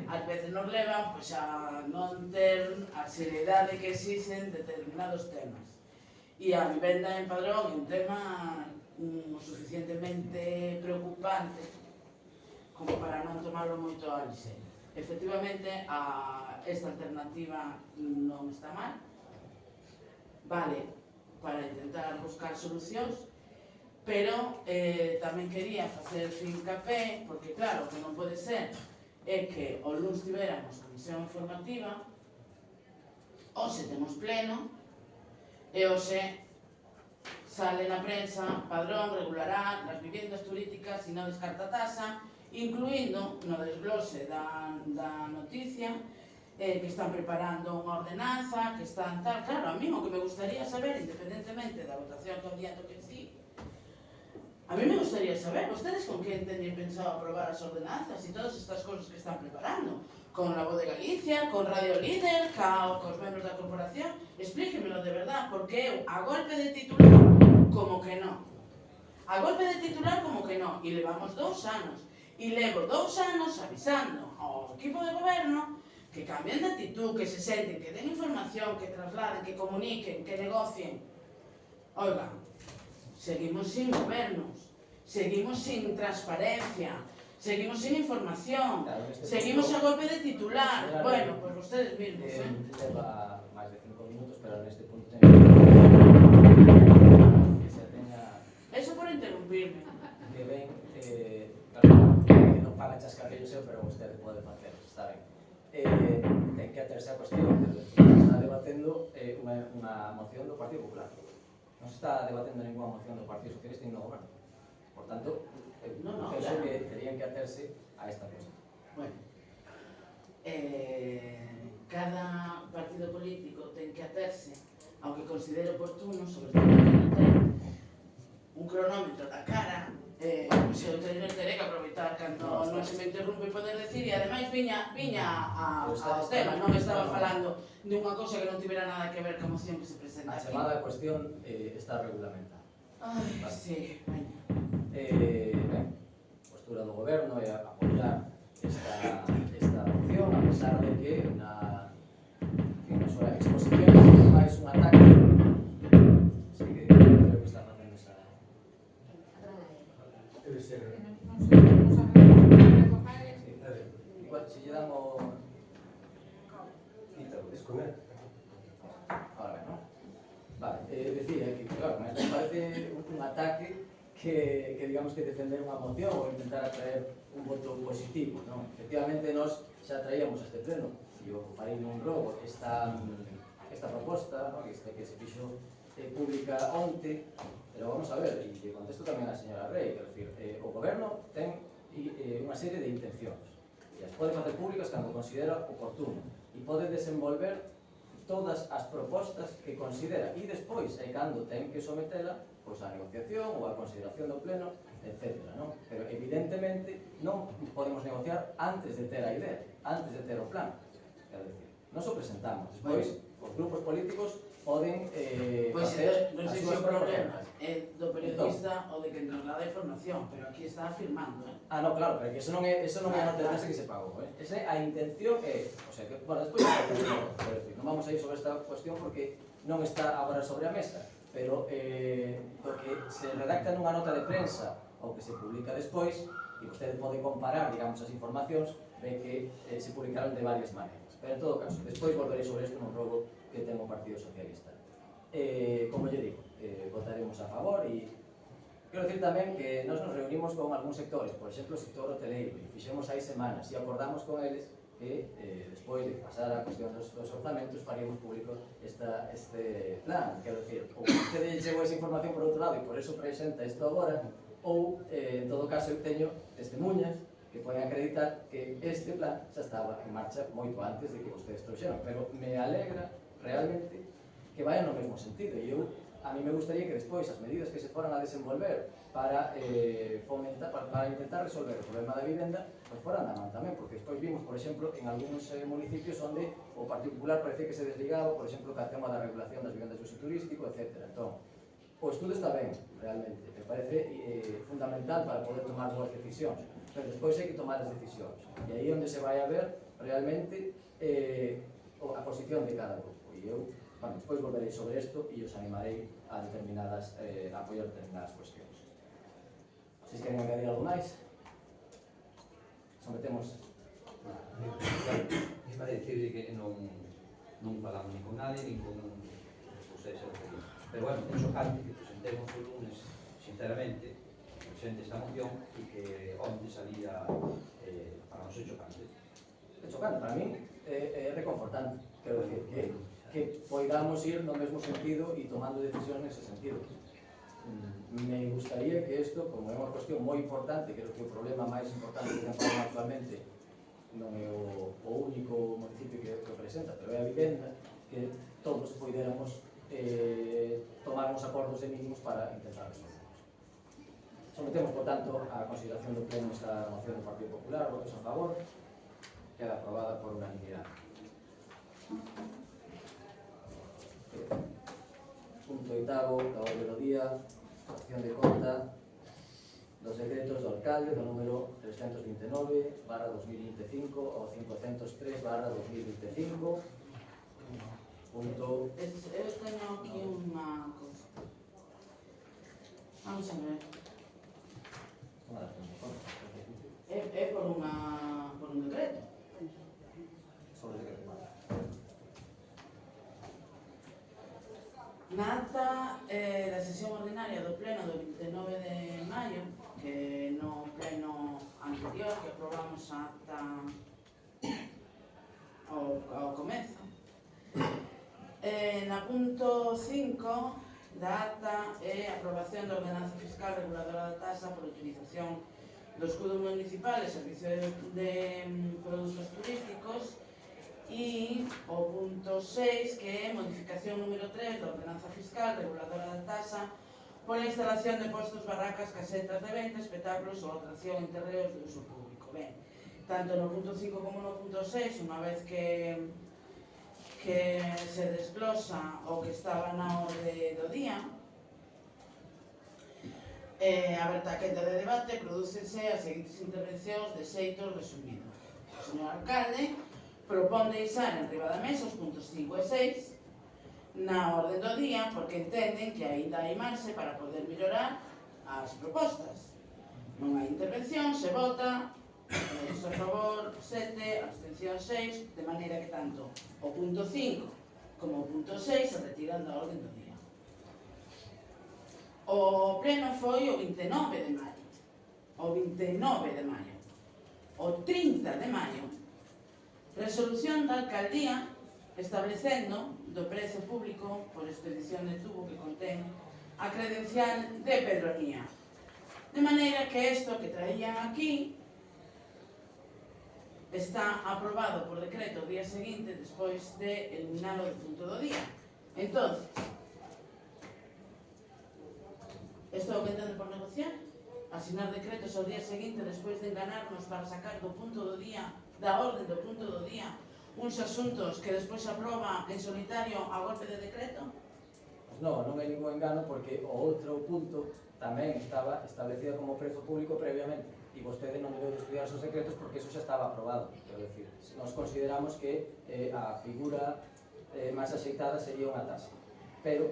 ás veces nos levan pois, a non ter a seriedade que existen determinados temas. E a vivenda en Padrón é un tema suficientemente preocupante como para non tomarlo moito a lixe. Efectivamente, esta alternativa non está mal, vale para intentar buscar solucións, pero tamén quería facer fincapé, porque claro, que non pode ser é que o luns tiveramos comisión informativa, hoxe temos pleno, e hoxe sale na prensa, Padrón regulará as viviendas turísticas e non descarta tasa, incluindo no desglose da noticia que están preparando unha ordenanza, que están tal. Claro, a mí o que me gustaría saber, independentemente da votación que adianto que sí, a mí me gustaría saber, vostedes con quen teñen pensado aprobar as ordenanzas e todas estas cousas que están preparando? Con La Voz de Galicia, con Radio Líder, cos membros da corporación? Explíquemelo de verdad, porque eu, a golpe de titular, como que non. A golpe de titular, como que non. E levamos 2 anos. E levo 2 anos avisando ao equipo de goberno que cambien de actitud, que se senten, que den información, que trasladen, que comuniquen, que negocien. Oigan, seguimos sin gobernos, seguimos sin transparencia, seguimos sin información, seguimos a golpe de titular. Bueno, pues ustedes mismos, Leva máis de 5 minutos, pero neste punto que se teña... Eso por interrumpirme. Que ven, claro, que non paga chascarrillo seu, pero vostede pode facer, está ben. Ten que aterse a cuestión, pero se está debatendo unha moción do Partido Popular. Non se está debatendo ninguna moción do Partido Socialista nin do Goberno. Por tanto, penso que terían que aterse a esta cuestión. Bueno, cada partido político ten que aterse ao que considere oportuno, sobre todo que non ten un cronómetro da cara, se eu terei que aproveitar cando non se me interrumpe poder decir, e ademais viña ao tema, non estaba falando dunha cousa que non tivera nada que ver ca moción que se presenta A aquí. chamada cuestión está regulamentada. Ai, sí, veña. Ben, postura do goberno é apoiar esta moción, a pesar de que na súa exposición é máis un ataque. Así que creo que está facendo esa... Debe ser. Igual, se lle damos... Desconecta. Ahora ben, non? Vale, decía que, claro, me parece un ataque que digamos que defender unha moción ou intentar atraer un voto positivo, non? Efectivamente, nós xa traíamos este pleno, e eu farei nun globo esta proposta, non? Que se fixo pública onte, pero vamos a ver, e que contesto tamén a señora Rey, quero dicir, o goberno ten unha serie de intencións, e as pode facer públicas cando considera oportuno, e pode desenvolver todas as propostas que considera, e despois, cando ten que sometela, pois a negociación ou a consideración do pleno, etc. Non? Pero evidentemente non podemos negociar antes de ter a idea, antes de ter o plan. Quero dicir, nos o presentamos, despois os grupos políticos poden facer Non as sei se súas o problema propostas. é do periodista ou de que traslada a información, pero aquí está afirmando, Ah, no, claro, pero que eso non é a nota de prensa que se pagou, Esa é a intención, o sea, que, bueno, despois non vamos a ir sobre esta cuestión porque non está agora sobre a mesa, pero porque se redacta nunha nota de prensa ou que se publica despois, e vostede pode comparar, digamos, as informacións, ve que se publicaron de varias maneiras. Pero en todo caso, despois volverei sobre isto nun robo que ten o Partido Socialista. como lle digo, votaremos a favor e quero dicir tamén que nós nos reunimos con algúns sectores, por exemplo, o sector hoteleiro, e fixemos hai semanas e acordamos con eles que despois de pasar a cuestión dos orzamentos faríamos público este plan. Quero dicir, ou que chegou esa información por outro lado e por eso presenta isto agora, ou en todo caso eu teño testemunhas que poden acreditar que este plan xa estaba en marcha moito antes de que vostedes trouxeron, pero me alegra realmente que vayan no mesmo sentido e a mí me gustaría que despois as medidas que se foran a desenvolver para fomentar, para intentar resolver o problema da vivenda, pues foran da man tamén, porque despois vimos, por exemplo, en algúns municipios onde o Partido Popular parecía que se desligaba, por exemplo, ca tema da regulación das vivendas de uso turístico, etc. Entón, o estudo está ben, realmente, me parece fundamental para poder tomar boas decisións, pero despois hai que tomar as decisións, e aí onde se vai a ver realmente a posición de cada grupo, e eu, bueno, despois volverei sobre isto e os animarei a apoiar determinadas cuestións. Se queren añadir algo máis, sometemos. É para dicir que non falamos ni con nadie, ni con ustedes se referían. Pero bueno, é chocante que presentemos o lunes, sinceramente, presente esta moción e que onde salía para non ser chocante. É chocante, para mí é reconfortante, quero decir, que poidamos ir no mesmo sentido e tomando decisións nese sentido. Me gustaría que isto, como é unha cuestión moi importante, creo que o problema máis importante que temos actualmente non é o único municipio que presenta, pero é a vivenda, que todos poidéramos tomar uns acordos de mínimos para intentar resolver. Sometemos, por tanto, a consideración do pleno esta moción do Partido Popular, votos a favor, queda aprobada por unanimidade. Punto oitavo da orde do día, acción de conta dos decretos do alcalde do número 329/2025 ao 503/2025. Punto. Eu teño aquí unha cousa. Vamos a ver. É por un decreto. Sobre o decreto. Na acta da sesión ordinaria do pleno do 29 de maio, que no pleno anterior, que aprobamos a acta ao comezo, na punto 5 da acta é a aprobación da ordenanza fiscal reguladora da tasa por utilización do escudo municipal e servicio de produtos turísticos, e o punto 6, que é modificación número 3 da ordenanza fiscal reguladora da tasa pola instalación de postos, barracas, casetas de venta, espectáculos ou atracción en terreos de uso público. Ben, tanto no punto 5 como no punto 6, unha vez que se desglosa o que estaba na orde do día, aberta a quenda de debate, prodúcense as seguintes intervencións de xeitos resumidos. O señor alcalde propón deixar en riba da mesa os puntos 5 e 6 na orde do día porque entenden que aínda hai marxe para poder mellorar as propostas. Non hai intervención, se vota, votos a favor 7, abstención 6, de maneira que tanto o punto 5 como o punto 6 se retiran da orde do día. O pleno foi o 29 de maio. O 29 de maio. O 30 de maio, resolución da alcaldía establecendo do prezo público por expedición de tubo que contén a credencial de Pedronía. De maneira que isto que traían aquí está aprobado por decreto o día seguinte despois de eliminar o punto do día. Entón, isto é o que entende por negociar? Asinar decretos ao día seguinte despois de enganarnos para sacar do punto do día, da orde do punto do día, uns asuntos que despois se aproba en solitario a golpe de decreto? Non é ningún engano porque o outro punto tamén estaba establecido como prezo público previamente e vostede non debeu estudiar os decretos porque eso xa estaba aprobado. Quero dicir, nos consideramos que a figura máis axeitada sería unha tasa, pero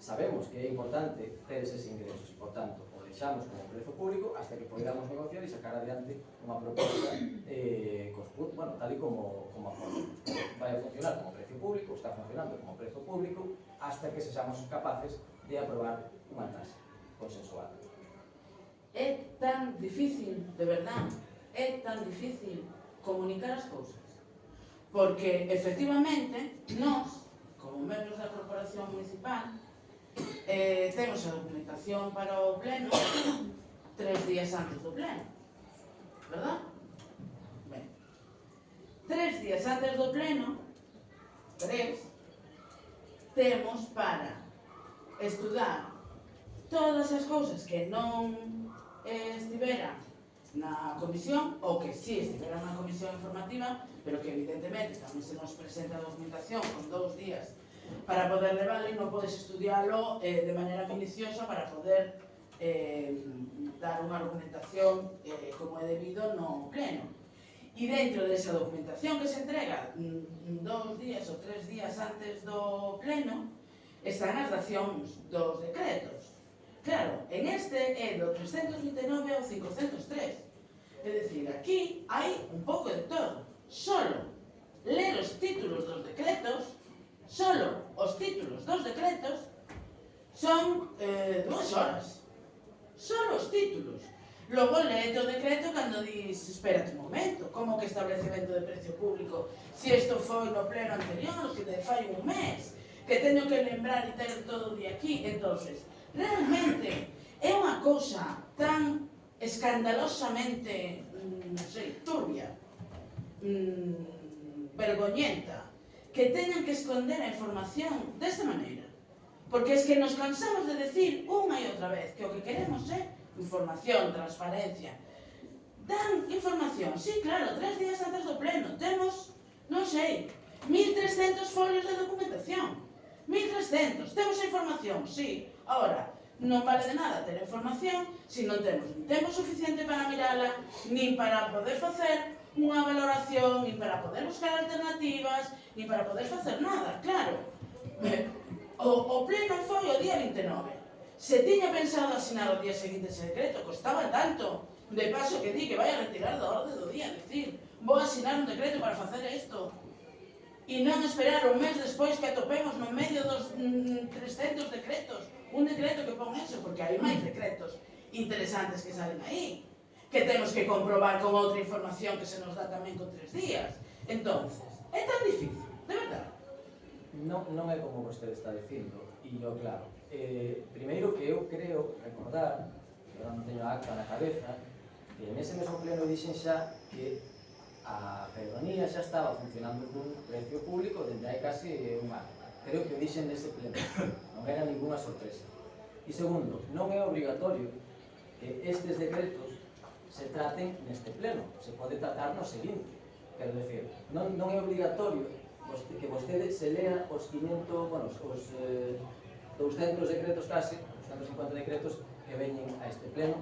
sabemos que é importante ter eses ingresos, por tanto, o deixamos como prezo público hasta que podamos negociar e sacar adiante unha proposta bueno, tal e como acordamos. Vai a funcionar como precio público, está funcionando como prezo público, hasta que sexamos capaces de aprobar unha tasa consensuada. É tan difícil, de verdade, é tan difícil comunicar as cousas. Porque, efectivamente, nós, como membros da Corporación Municipal, temos a documentación para o pleno 3 días antes do pleno, verdad? Ben, 3 días antes do pleno, 3, temos para estudar todas as cousas que non estiveran na comisión, ou que sí estiveran na comisión informativa, pero que evidentemente tamén se nos presenta a documentación con 2 días para poder levarlo e non podes estudiarlo de maneira minuciosa para poder dar unha argumentación como é debido no pleno. E dentro desa documentación que se entrega 2 días ou 3 días antes do pleno están as dacións dos decretos. Claro, en este é do 329 ao 503. É dicir, aquí hai un pouco de todo. Solo ler os títulos dos decretos, solo os títulos dos decretos son 2 horas. Solo os títulos. Logo leete o decreto cando dis, espérate un momento, como que establecemento de precio público, se isto foi no pleno anterior, que de fai un mes, que teño que lembrar e ter todo o día aquí. Entonces, realmente é unha cousa tan escandalosamente, non sei, turbia, vergoñenta, que teñan que esconder a información desta maneira. Porque es que nos cansamos de decir unha e outra vez que o que queremos é información, transparencia. Dan información, sí, claro, 3 días antes do pleno temos, non sei, 1.300 folios de documentación. 1.300, temos a información, sí. Ahora, non vale de nada ter información se non temos nin tempo suficiente para mirala, nin para poder facer unha valoración, nin para poder buscar alternativas, nin para poder facer nada, claro. O pleno foi o día 29. Se tiña pensado asinar o día seguinte ese decreto, costaba tanto. De paso que di que vai a retirar da orde do día, decir, vou asinar un decreto para facer isto. E non esperar un mes despois que atopemos no medio dos 300 decretos, un decreto que pon eso, porque hai máis decretos interesantes que salen aí, que temos que comprobar con outra información que se nos dá tamén con 3 días. Entonces, é tan difícil, de verdade. Non é como vostede está dicindo, e yo claro. Primeiro que eu creo recordar, que non teño a acta na cabeza, que nese mesmo pleno dixen xa que a pedronía xa estaba funcionando cun precio público dende hai casi un ano. Creo que o dixen nese pleno, non era ninguna sorpresa. E segundo, non é obrigatorio que estes decretos se traten neste pleno, se pode tratar no seguinte. Quero decir, non é obrigatorio que vostede se lea os 500, bueno, os 200 decretos case, 250 decretos que veñen a este pleno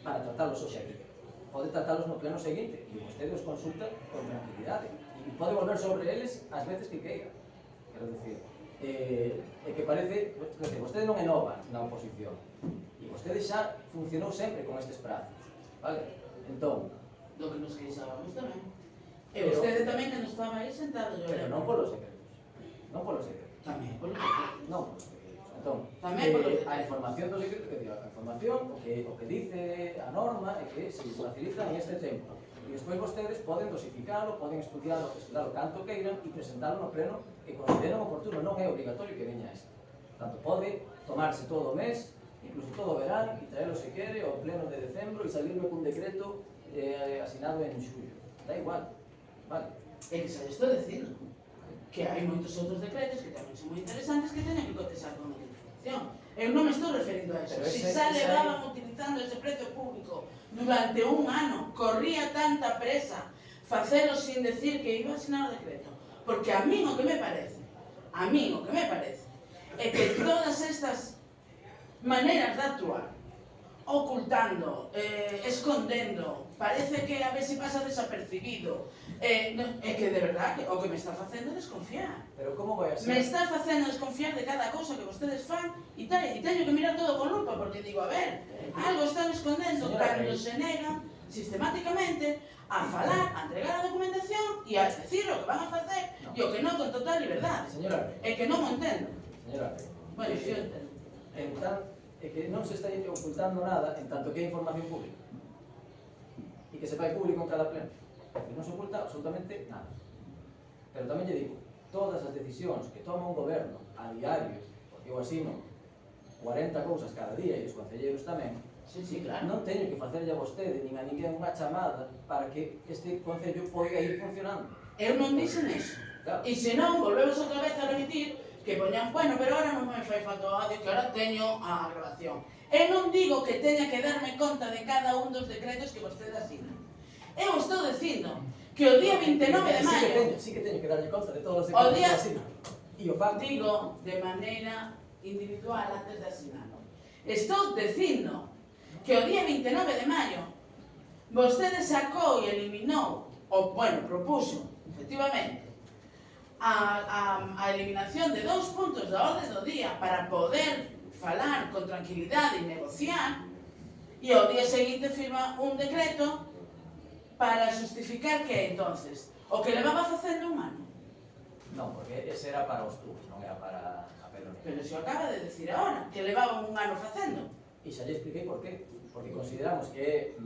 para tratalos hoxe aquí. Pode tratalos no pleno seguinte e vostede os consulta con tranquilidade e pode volver sobre eles as veces que queira. Quero dicir, que parece, vostede non é nova na oposición e vostede xa funcionou sempre con estes prazos, vale? Entón, do que nos queixábamos tamén. E vostede tamén que nos estaba aí sentado yo. Pero non polos secretos. Non polos secretos. Tamén polos secretos. Non polos secretos. Entón, tamén polos secretos. A información dos secretos, que digo, a información, o que dice a norma é que se facilita en este tempo. E despois vostedes poden dosificalo, poden estudialo canto queiran e presentalo no pleno que consideren oportuno. Non é obrigatorio que veña esta. Tanto pode tomarse todo o mes, incluso todo o verán, e traelo se quere ao pleno de decembro e salirme cun decreto asinado en xullo. Da igual. Vale. E que xa estou dicindo que hai moitos outros decretos que tamén son moi interesantes que teñen que cotizar con outra información. Eu non me estou referindo a eso. Se xa levaban utilizando ese precio público durante un ano, corría tanta presa facelo sin decir que iba a asinar o decreto. Porque a mí o que me parece é que todas estas maneiras de actuar ocultando, escondendo, parece que a ver se pasa desapercibido. É que de verdad que o que me está facendo é desconfiar. Pero como vai a ser? Me está facendo desconfiar de cada cousa que vostedes fan e tal, e teño que mirar todo con lupa porque digo, a ver, algo están escondendo cando se negan sistemáticamente a falar, a entregar a documentación e a decir o que van a facer e o que non con total liberdade. Señora Rey, É que non o entendo. señora Rey, Bueno, yo entendo. é que non se está ocultando nada en tanto que é información pública e que se fai público en cada pleno, porque non se oculta absolutamente nada. Pero tamén lle digo, todas as decisións que toma un goberno a diario, porque eu asino 40 cousas cada día e os concelleiros tamén, Sí, claro. non teño que facerlle a vostede nin a ninguén unha chamada para que este concello poida ir funcionando. Eu non dixen eso. Claro. E se non, volvemos outra vez a remitir que poñan, bueno, pero ahora non me fai falta o audio, que ahora teño a grabación. Eu non digo que teña que darme conta de cada un dos decretos que vostede asina. Eu estou dicindo que o día 29 de maio, Sí que teño que darlle conta de todos os O decretos día- que asina. E o fago. digo de maneira individual antes de asinalo. Estou dicindo que o día 29 de maio vostede sacou e eliminou, ou, bueno, propuso, efectivamente, a eliminación de 2 puntos da orde do día para poder falar con tranquilidade e negociar, e ao día seguinte firma un decreto para justificar que entonces o que levaba facendo un ano. Non, porque ese era para os tubos, non era para a pelonía. Pero se o acaba de decir agora, que levaba un ano facendo. E xa lle expliquei por qué. Porque consideramos que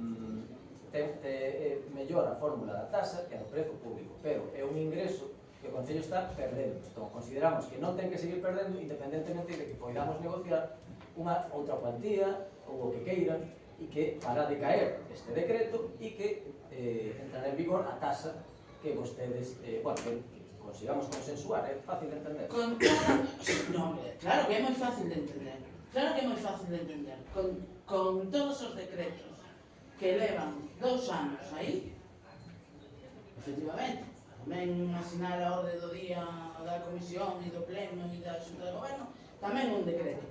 é mellor a fórmula da tasa que a do prezo público, pero é un ingreso que o Concello está perdendo. Entón, consideramos que non ten que seguir perdendo independentemente de que poidamos negociar unha outra cuantía ou o que queiran e que fará de caer este decreto e que entrará en vigor a tasa que vostedes, bueno, que consigamos consensuar, é fácil de entender. Con cada... No, hombre, claro que é moi fácil de entender. Claro que é moi fácil de entender. Con todos os decretos que levan 2 anos aí, efectivamente, tamén asinar a orde do día da comisión e do pleno e da xunta de goberno, tamén un decreto.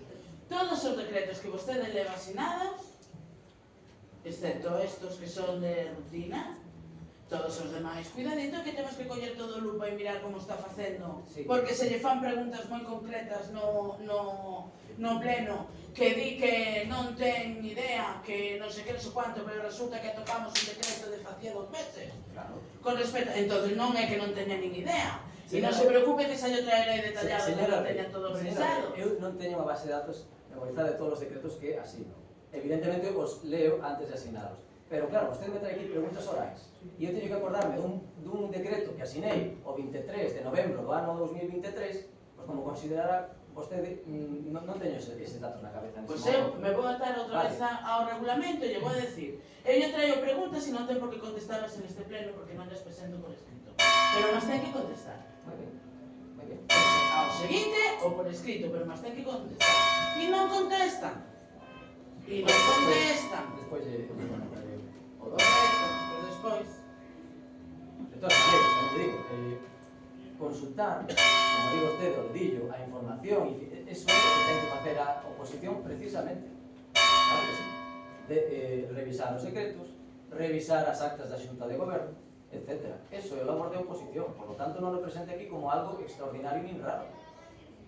Todos os decretos que vostede leva asinados, excepto estos que son de rutina, todos os demais, cuidadito que temos que coller todo o lupa e mirar como está facendo, Sí. porque se lle fan preguntas moi concretas no pleno que di que non ten idea, que non sei que, non sei cuánto, pero resulta que tocamos un decreto de facía 2 meses. Claro. Con respecto, entonces non é que non teña nin idea. E non Señora- se preocupe que xa lle traerei detallado, que Señora non Rey, teña todo señora revisado. Rey, eu non teño unha base de datos memorizada de todos os decretos que asino. Evidentemente os leo antes de asignalos. Pero claro, vostede me trae aquí preguntas orais. E eu teño que acordarme dun decreto que asinei o 23 de novembro do ano 2023, pois como considerará vostede, non teño eses datos na cabeza. Pois eu me vou atar outra vez ao regulamento e lle vou a decir, eu lle traio preguntas e non ten por que contestarlas en este pleno porque non lles presento por escrito. Pero mas ten que contestar. Moi ben, moi ben. Ao seguinte ou por escrito, pero mas ten que contestar. E non contestan. E non contestan. Despois comentarei o do. Correcto, pois despois. De todas maneiras, como te digo, consultar, como digo vostede, o dedillo, a información, e eso é o que ten que facer a oposición precisamente. Claro que sí. Revisar os decretos, revisar as actas da Xunta de Goberno, etc. Eso é o labor de oposición, por lo tanto non lo presente aquí como algo extraordinario nin raro.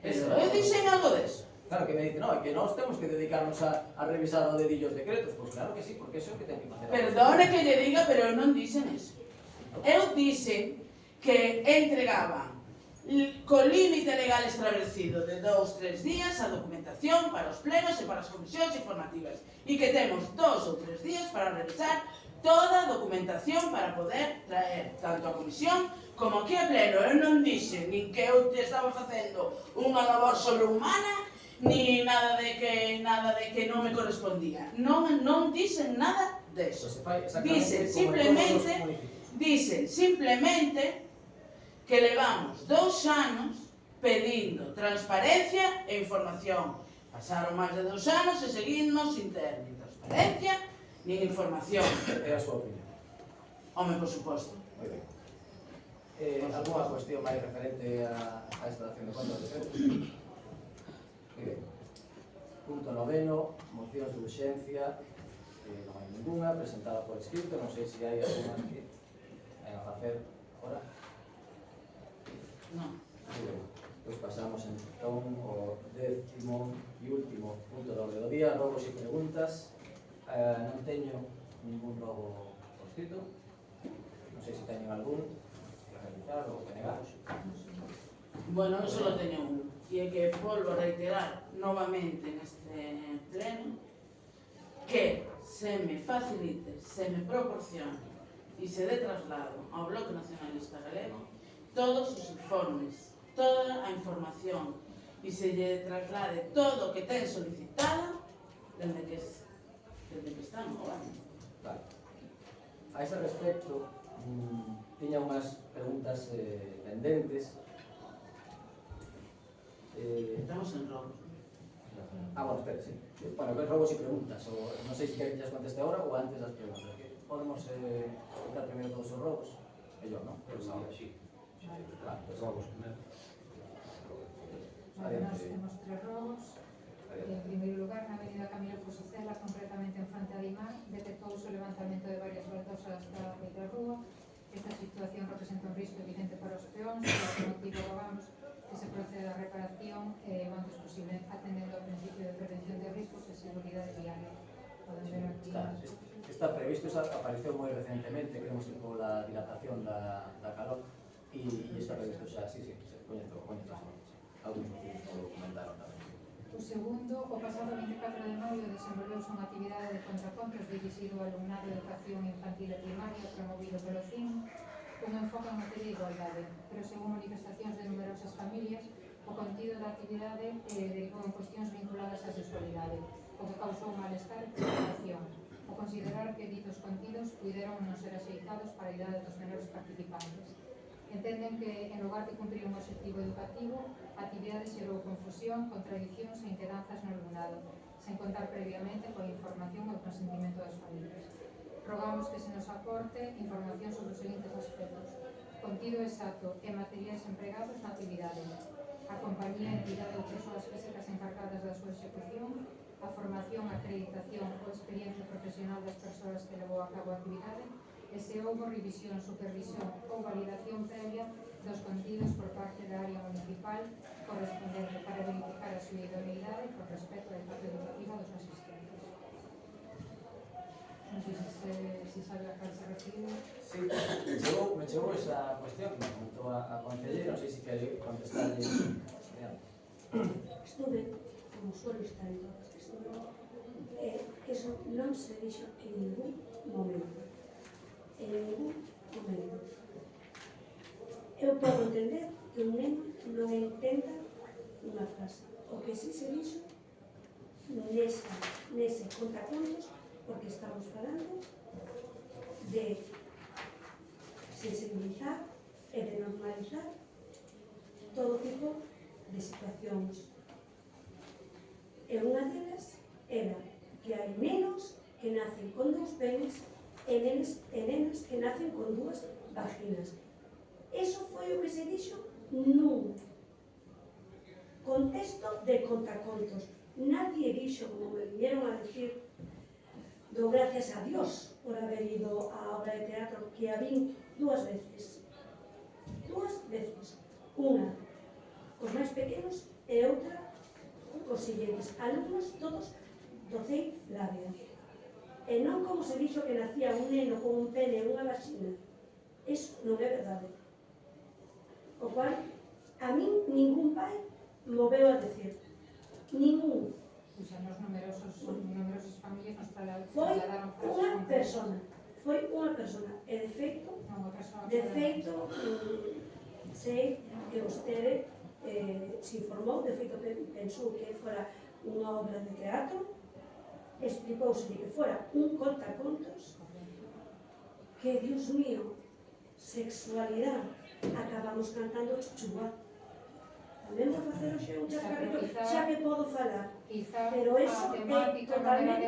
Pero eu dixen algo deso. Claro que me dice, no, é que nós temos que dedicarnos a revisar o dedillo os decretos. Pois claro que sí, porque eso é o que ten que facer. Perdone que lle diga, pero eu non dixen eso. Eu dixen que entregaban co límite legal establecido de 2-3 días a documentación para os plenos e para as comisións informativas e que temos 2 ou 3 días para revisar toda a documentación para poder traer tanto a comisión como aquí a pleno. Eu non dixen nin que eu te estaba facendo unha labor sobrehumana ni nada de que non me correspondía. Non dixen nada deso. Eso se fai exactamente Dicen como en todos os simplemente, municipios. simplemente que levamos 2 anos pedindo transparencia e información. Pasaron máis de 2 anos e seguimos sin ter nin transparencia nin información. É a súa opinión. Home, por suposto. Moi ben. Alguna cuestión máis referente a esta dación de contas de decretos? Moi ben. Punto noveno, mocións de urxencia, non hai ninguna, presentada por escrito, non sei se hai alguna que vayan a facer ahora. Non. Pois pasamos entón ao 10º e último punto do orde do día, rogos e preguntas. Non teño ningún rogo por escrito, non sei se teñen algún que realizar ou que negar. Bueno, eu só teño un, e é que volvo a reiterar novamente neste pleno que se me facilite, se me proporcione e se dé traslado ao Bloque Nacionalista Galego todos os informes, toda a información e se lle traslade todo o que ten solicitado desde que están no ano. Vale. A ese respecto, tiña unhas preguntas pendentes. Estamos en robo. Bueno, espera, sí. Bueno, que robos e preguntas, non sei se queres que as conteste agora ou antes das preguntas. Podemos explicar primeiro todos os robos? Mellor, non? Pero ahora sí. Claro, Os robos primeiro. Nós temos 3 robos. En primeiro lugar, na avenida Camilo Fusicela, concretamente en fronte a Dimar, detectouse o levantamento de varias baldosas da rúa. Esta situación representa un risco evidente para os peóns, por ese motivo rogamos que se proceda a reparación o antes posible, atendendo ao principio de prevención de riscos e seguridade viaria. Poden ver aquí. Está previsto, apareceu moi recentemente, creemos que pola dilatación da calor, e está previsto xa, sí, coñezo algúns motivos que lo comentaron tamén. O segundo, o pasado 24 de maio desenvolveuse unha actividade de contracontos dirixido ao alumnado de educación infantil e primaria promovido polo CIN, con enfoque en materia de igualdade, pero según manifestacións de numerosas familias, o contido da actividade derivou en cuestións vinculadas á sexualidade, o que causou malestar e preocupación, o considerar que ditos contidos puideron non ser axeitados para a idade dos menores participantes. Entenden que, en lugar de cumprir un objetivo educativo, a actividade xerou confusión, contradicións e inquedanzas no alumnado, sen contar previamente coa información e o consentimento das familias. Rogamos que se nos aporte información sobre os seguintes aspectos: contido exacto e materiais empregados na actividade, a compañía, entidade ou persoas físicas encargadas da súa execución, a formación, acreditación ou experiencia profesional das persoas que levou a cabo a actividade, e se houbo revisión, supervisión ou validación previa dos contidos por parte da área municipal correspondente para verificar a súa idoneidade con respecto á parte educativa dos asistentes. Non sei se sabe a cal se refire. Sí, me chegou esa cuestión que me comentou a concelleira, non sei se quere contestarlle. Estuve, como suelo estar en todas que estuve, eso non se dixo en ningún momento. En ningún momento. Eu podo entender que un neno non entenda unha frase. O que sí se dixo nese contacontos, porque estamos falando de sensibilizar e de normalizar todo tipo de situacións. E unha delas era que hai nenos que nacen con 2 penes e nenas que nacen con 2 vaginas. Eso foi o que se dixo nun contexto de contacontos. Nadie dixo, como me vinieron a decir, do gracias a Dios por haber ido á obra de teatro, que a vin 2 veces. 2 veces. Unha cos máis pequenos e outra cos seguintes. Alumnos todos do CEI Flavia. E non como se dixo que nacía un neno con un pene e unha vaxina. Eso non é verdade. O cual, a min ningún pai moveu a decir. Ningún. Pois a nos numerosas familias nos trasladaron Foi unha persona. Foi unha persona. E de feito, sei que vostede se informou, de feito pensou que fora unha obra de teatro, explicouse que fora un contacontos, que, Dios mío, sexualidade, acabamos cantando chuchúa. Tamén vou facer hoxe un chascarrillo, xa que podo falar. Pero eso era totalmente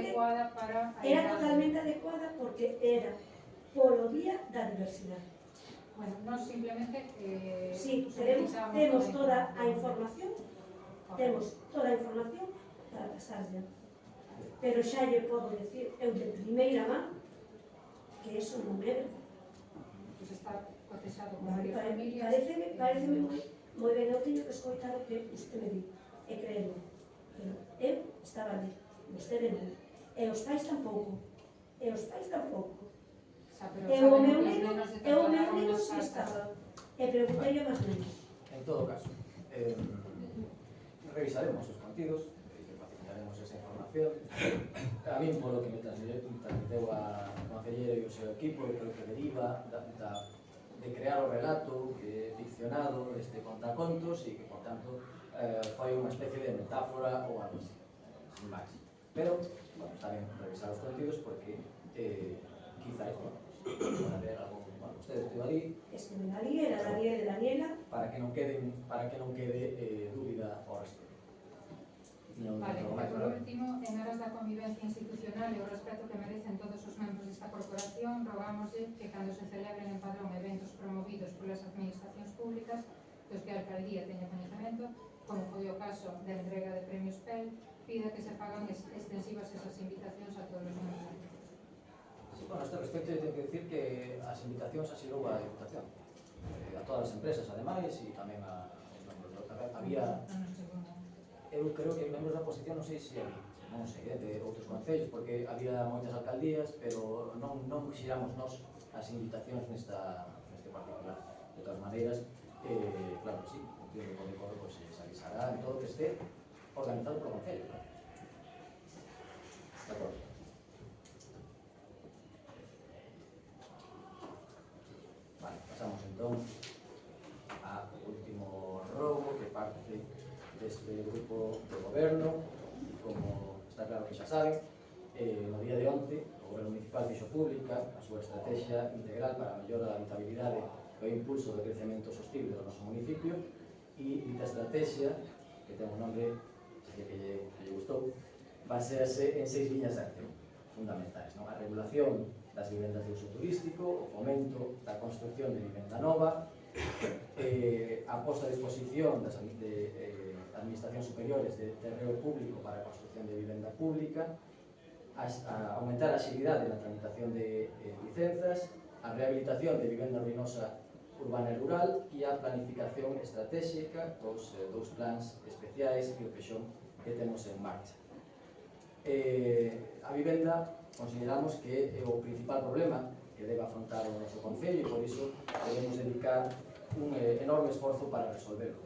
adecuada porque era polo día da diversidade. Bueno, nós simplemente sí, temos toda a información, para casarse. Pero xa lle podo decir, eu de primeira man, que eso non é verdade. Pois está cotexado con Vale, varias familias. pareceme moi ben, eu teño que escoitar o que usted me di, e creerme. Pero eu estaba ali, vostede non. E os pais tampouco. Xa, pero E o sabemos meu que os neno, nenos de e o meu trasladaron neno nas si cartas. estaba. E preguntei a máis nenos. En todo caso, revisaremos os contidos e facilitaremos esa información. A mí, polo que me transmiteu a concelleira e o seu equipo, eu creo que deriva de crear o relato ficcionado deste contacontos e que, por tanto, foi unha especie de metáfora ou algo así, sin máis. Pero, bueno, está ben revisar os contidos porque quizás, bueno, pode haber algo, bueno, usted estuvo ali, Estuve ali, era Daniel e Daniela. para que non quede dúbida ao respecto. Non Vale, tengo e máis, por ¿verdad? último, en aras da convivencia institucional e o respeto que merecen todos os membros desta corporación, rogámoslle que cando se celebren en Padrón eventos promovidos polas administracións públicas dos que a alcaldía teña coñecemento, como foi o caso da entrega de premios PEL, pida que se fagan extensivas esas invitacións a todos os membros. Sí, bueno, a este respecto eu tengo que decir que as invitacións así logo a Diputación, a todas as empresas ademais e tamén a os membros había, eu creo que membros da oposición non sei se non sei, de outros concellos, porque había moitas alcaldías, pero non xiramos nós as invitacións neste particular. De todas maneiras, claro que sí, o tío de Código pues, se avisará en todo que esté organizado por concello. De acordo. Vale, pasamos entón ao último robo que parte deste grupo de goberno. Como está claro que xa saben, no día de onte o Goberno Municipal fixo pública a súa estrategia integral para a mellora da habitabilidade e o impulso do crecemento sostible do noso municipio, e esta estrategia, que ten un nombre que lle gustou, basease en 6 liñas de acción fundamentais, non? A regulación das vivendas de uso turístico, o fomento da construcción de vivenda nova, a posta a disposición das administracións superiores de terreo público para a construcción de vivenda pública, a aumentar a agilidade na tramitación de licenzas, a rehabilitación de vivenda ruinosa urbana e rural e a planificación estratégica dos dous plans especiais e o pexón que temos en marcha. A vivenda consideramos que é o principal problema que debe afrontar o noso concello e por iso debemos dedicar un enorme esforzo para resolverlo.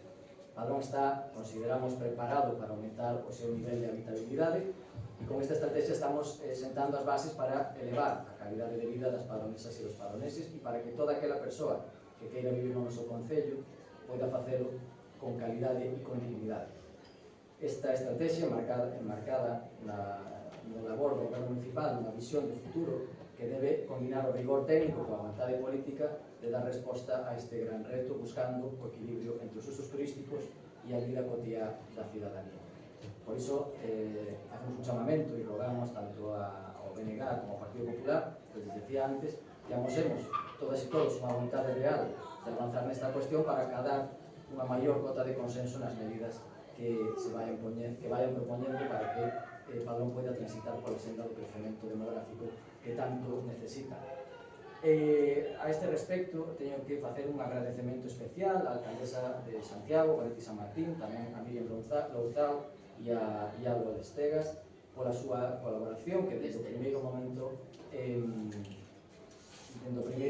Padrón está, consideramos, preparado para aumentar o seu nivel de habitabilidade e con esta estrategia estamos sentando as bases para elevar a calidade de vida das padronesas e dos padroneses e para que toda aquela persoa que queira vivir no noso concello poida facelo con calidade e con dignidade. Esta estrategia enmarcada no labor do Goberno Municipal, nunha visión de futuro que debe combinar o rigor técnico coa vontade política de dar resposta a este gran reto buscando o equilibrio entre os usos turísticos e a vida cotiá da cidadanía. Por iso, facemos un chamamento e rogamos tanto ao BNG como ao Partido Popular, que les decía antes, que amosemos todas e todos unha vontade real de avanzar nesta cuestión para acadar unha maior cota de consenso nas medidas que vayan propoñendo para que Padrón poida transitar pola senda do crecemento demográfico que tanto necesita. A este respecto, teño que facer un agradecemento especial á alcaldesa de Santiago, Goretti San Martín, tamén a Miriam Louzao e a Alba de Estegas, pola súa colaboración, que desde o primeiro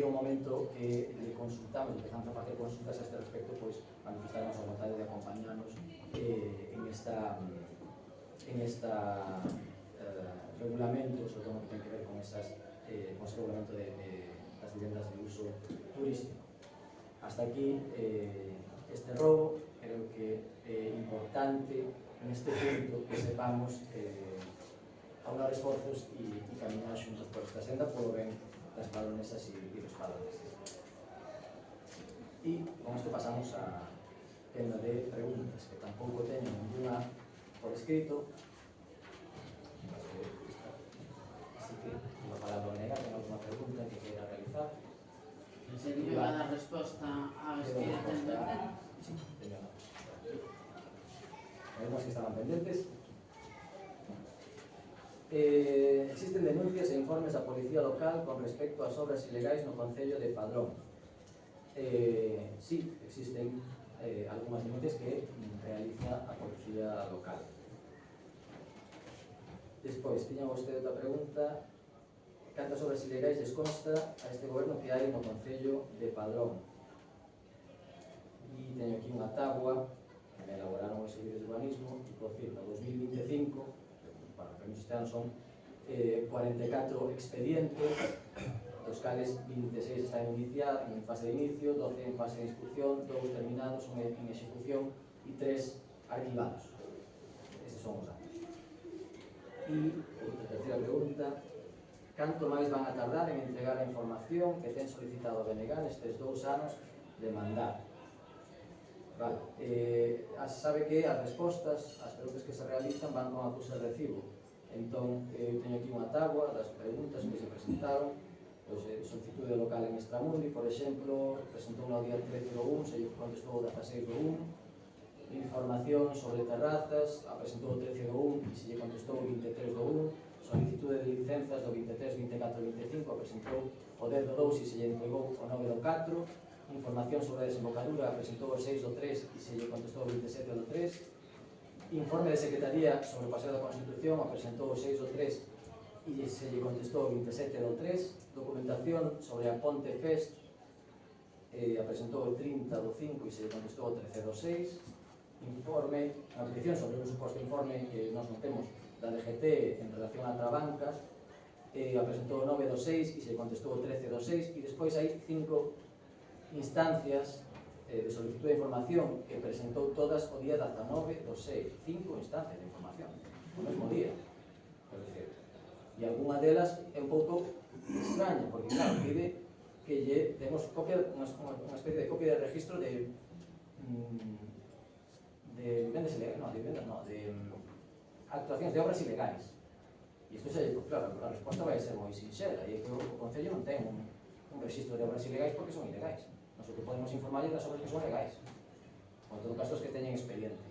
momento que le consultamos, empezamos a facer consultas a este respecto, pois manifestamos a vontade de acompañarnos en esta regulamento, sobre todo que ten que ver con ese regulamento das vivendas de uso turístico. Hasta aquí este robo. Creo que é importante neste punto que sepamos aunar esforzos e caminar xuntos por esta senda polo ben das padronesas e dos padroneses. E con isto pasamos a tenda de preguntas, que tampouco teño ninguna por escrito, así que vou falar do nega, ten alguna pregunta que queira realizar. Sería a dar resposta aos que ten pendentes. Sí, teño nada. Algunos que estaban pendentes. Existen denuncias e informes da Policía Local con respecto ás obras ilegais no Concello de Padrón. Sí, existen algunhas denuncias que realiza a Policía Local. Despois, tiña vostede outra pregunta: cantas obras ilegais les consta a este goberno que hai no Concello de Padrón? E teño aquí unha tábua que me elaboraron os servicios de urbanismo e, por cierto, no 2025, para que este ano son 44 expedientes, dos cales 26 están en fase de inicio, 12 en fase de instrucción, 2 terminados, 1 en execución e 3 arquivados. Estes son os datos. E outra terceira pregunta: canto máis van a tardar en entregar a información que ten solicitado a BNG nestes 2 anos de mandato? Vale, sabe que as respostas ás preguntas que se realizan van con acusa de recibo. Entón, teño aquí unha tábua das preguntas que se presentaron. Solicitude local en Extramundi, por exemplo, presentou no día 13 do 1, se lle contestou o 16 do 1. Información sobre terrazas, a presentou o 13 do 1 e se lle contestou o 23 do 1. Solicitude de licenzas do 23, 24 e 25, a presentou o 10 do 2 e se lle entregou o 9 do 4. Información sobre a desembocadura, a presentou o 6 do 3 e se lle contestou o 27 do 3. Informe de Secretaría sobre o Paseo da Constitución, a presentou o 6 do 3 e se lle contestou o 27 do 3. Documentación sobre a Ponte Fest, a presentou o 30 do 5 e se lle contestou o 13 do 6. Informe, a petición sobre un suposto informe que nós non temos da DGT en relación a Trabancas, a presentou o 9 do 6 e se lle contestou o 13 do 6. E despois hai 5 instancias de solicitud de información que presentou todas o día 19 do 6. 5 instancias de información o mesmo día. E algunha delas é un pouco extraña, porque claro, pide que lle demos copia, unha especie de copia de registro de vendas ilegais, de actuacións de obras ilegais. E isto xa, claro, a resposta vai ser moi sinxela, e é que o Concello non ten un registro de obras ilegais porque son ilegais. Nos o que podemos informar das obras que son legais, ou en todo caso os que teñen expediente,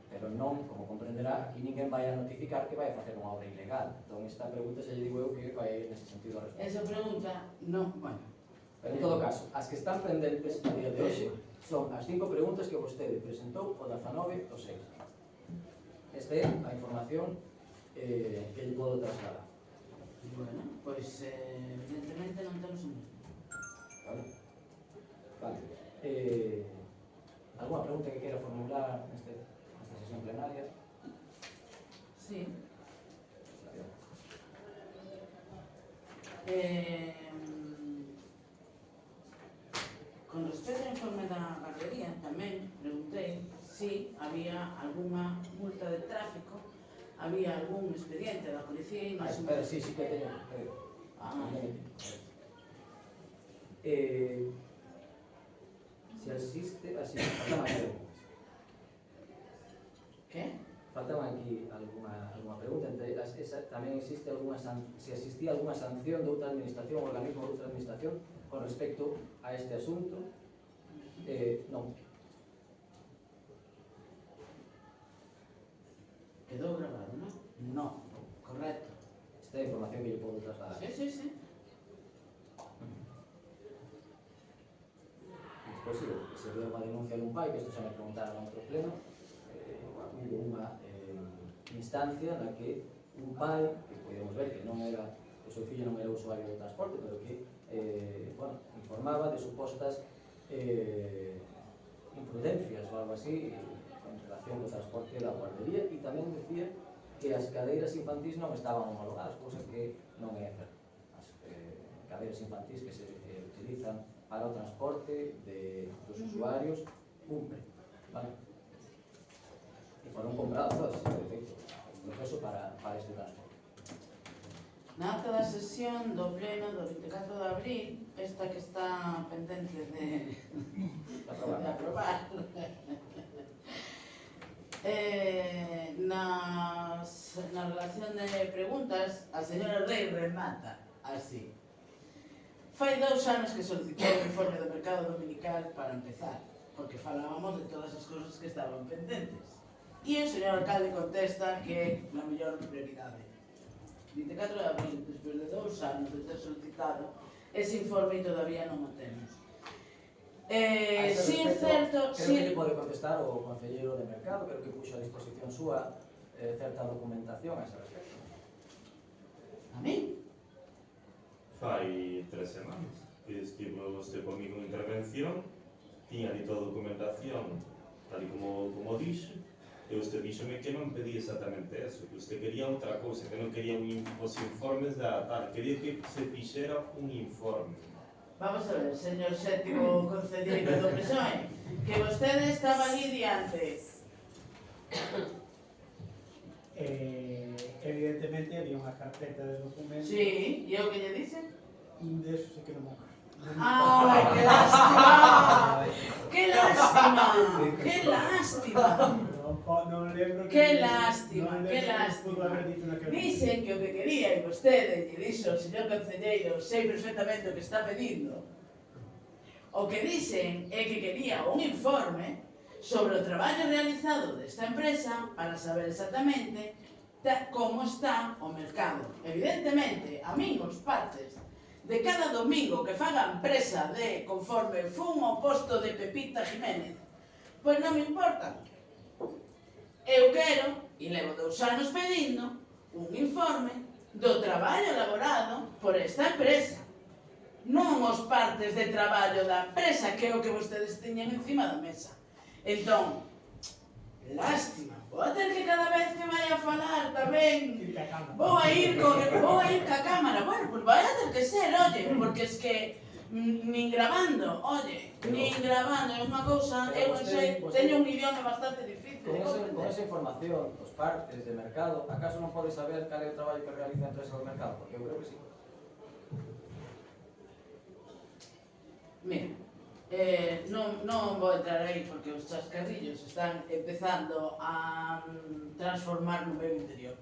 pero non, como comprenderá, aquí ninguén vai a notificar que vai a facer unha obra ilegal. Entón esta pregunta xa lle digo eu que vai nese sentido a resposta. Esa pregunta, non, bueno. Pero en todo caso, as que están pendentes a día de hoxe son as 5 preguntas que vostede presentou o 19 do 6. Esta é a información que lle podo trasladar. Bueno, pois evidentemente non temos un... Vale? Vale. Alguna pregunta que queira formular nesta sesión plenaria? Sí. Con respecto ao informe da barbería, tamén preguntei se había algunha multa de tráfico, había algún expediente da policía e non se... Espera, sí que teño. Se asiste, así, faltan aquí preguntas. Que? Faltan aquí alguna pregunta, entre tamén existe se asistía alguna sanción de outra administración, organismo de outra administración con respecto a este asunto. Non. Quedou grabado, non? Non, correcto. Esta é a información que yo podo trasladar. Sí. Despois, se veo unha denuncia dun pai, que isto xa me preguntaron en outro pleno, hubo unha instancia na que un pai, que podemos ver que non era, o seu fillo non era usuario do transporte, pero que informaba de supostas imprudencias ou algo así en relación co transporte da guardería, e tamén decía que as cadeiras infantís non estaban homologadas, cousa que non é certo. As cadeiras infantís que se utilizan para o transporte dos usuarios cumpren, vale? E foron compradas todas, de feito, o proceso para este transporte. Na acta da sesión do pleno do 24 de abril, esta que está pendente de aprobar, na relación de preguntas, a señora Rey remata así. Fai 2 anos que solicitou o informe do mercado dominical para empezar, porque falábamos de todas as cousas que estaban pendentes. E o señor alcalde contesta que é a mellor prioridade. 24 de abril, despois de 2 anos de ter solicitado ese informe e todavía non o temos. A ese Si é respecto, certo, creo que lle pode contestar o concelleiro de Mercado, creo que puxo a disposición súa certa documentación a ese respecto. a mí, Fai 3 semanas que estivo vostede comigo en intervención, tiña ali toda a documentación, tal e como dixo, e vostede díxome que non pedía exactamente eso, que vostede quería outra cousa, que non quería os informes da tal, quería que se fixera un informe. vamos a ver, señor sétimo concelleiro do PSOE, que vostede estaba ali diante. Evidentemente había unha carpeta de documentos. Sí, e o que lle dicen? De eso sí que non me acuerdo. ¡Ay, qué lástima! ¡Qué lástima! ¡Qué lástima! Non lembro ¡Qué lástima! non ¡Qué lembro lástima! pudo haber dito naquele Dicen que o que quería e vostede lle dixo ao señor concelleiro, sei perfectamente o que está pedindo. O que dicen é que quería un informe sobre o traballo realizado desta empresa para saber exactamente como está o mercado. Evidentemente, a min os partes de cada domingo que faga a empresa de conforme fun ao posto de Pepita Jiménez, pois non me importa. Eu quero, e levo 2 anos pedindo, un informe do traballo elaborado por esta empresa. Non os partes de traballo da empresa, que é o que vostedes teñen encima da mesa. Entón, lástima, vou a ter que cada vez que vai a falar tamén vou a ir ca cámara. Bueno, pois vai a ter que ser, oye, porque es que nin grabando, oye, nin grabando, é unha cousa, eu non sei, teño un idioma bastante difícil de Con comprender. esa información dos partes de mercado, acaso non pode saber cal é o traballo que realiza a empresa do mercado? Porque eu creo que sí. Mira, non vou entrar aí porque os chascarrillos están empezando a transformar no meu interior.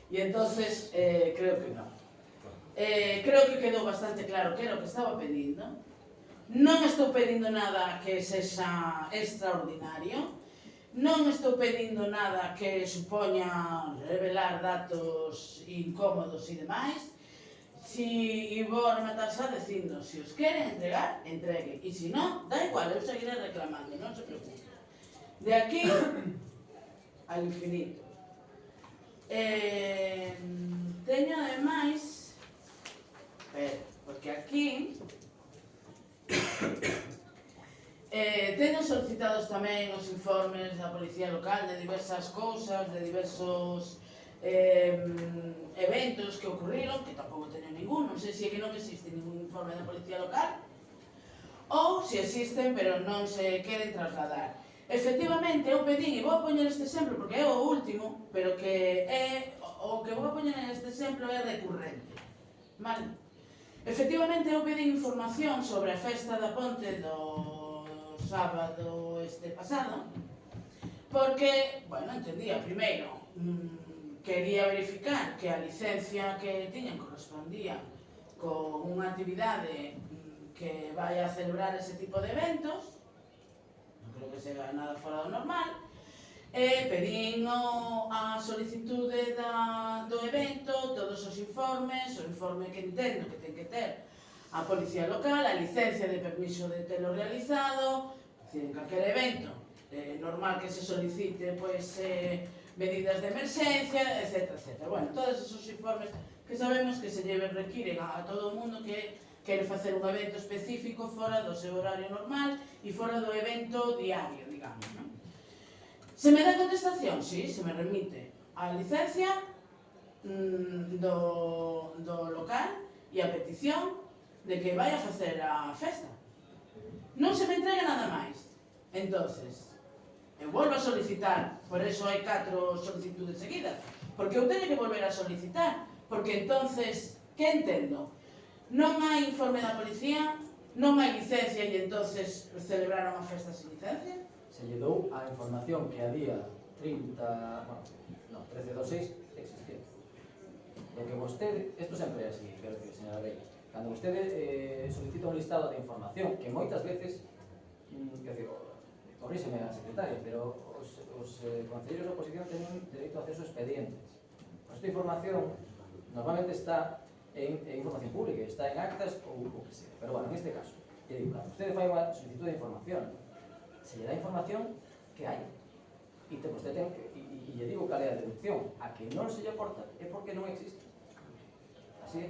E entonces creo que non. Creo que quedou bastante claro que era o que estaba pedindo. Non estou pedindo nada que sexa extraordinario. Non estou pedindo nada que supoña revelar datos incómodos e demais. Si vou rematar xa dicindo, si os queren entregar, entregue. E si non, da igual, eu seguiré reclamando, non se preocupe. De aquí ao infinito. Teño ademais, porque aquí teño solicitados tamén os informes da Policía Local de diversas cousas, de diversos eventos que ocurriron, que tampouco teño ningún, non sei se é que non existe ningún informe da Policía Local ou se existen pero non se queren trasladar. Efectivamente, eu pedín, e vou a poñer este exemplo porque é o último, pero que é o que vou a poñer neste exemplo é recurrente, vale? Efectivamente, eu pedín información sobre a festa da Ponte do sábado este pasado porque, bueno, entendía primeiro quería verificar que a licencia que tiñan correspondía con unha actividade que vai a celebrar ese tipo de eventos, non creo que sea nada fora do normal, e pedín a solicitude do evento, todos os informes, o informe que entendo que ten que ter a Policía Local, a licencia de permiso de telo realizado, en calquer evento normal que se solicite, pois medidas de emerxencia, etc, etc. Bueno, todos esos informes que sabemos que se requiren a todo o mundo que quere facer un evento específico fora do seu horario normal e fora do evento diario, digamos, non? Se me dá contestación? Sí, se me remite a licencia do local e a petición de que vai a facer a festa. Non se me entrega nada máis. Entonces, eu volvo a solicitar, por eso hai 4 solicitudes seguidas, porque eu teño que volver a solicitar, porque entonces, que entendo? Non hai informe da policía, non hai licencia e entonces celebraron a festa sin licencia? Se lle dou a información que a día 13 do 6 existía. Lo que vostede, isto sempre é así, quero dicir, señora Bella, cando vostede solicita un listado de información, que moitas veces, quero dicir, corríxeme a secretaria, pero os concelleiros da oposición teñen dereito a acceso a expedientes. Esta información normalmente está en información pública, está en actas ou o que sea. Pero bueno, en este caso, lle digo, cando vostede fai unha solicitud de información, se lle dá información que hai. E vostede ten, e lle digo cal é a deducción, a que non se lle aporta é porque non existe. Así é.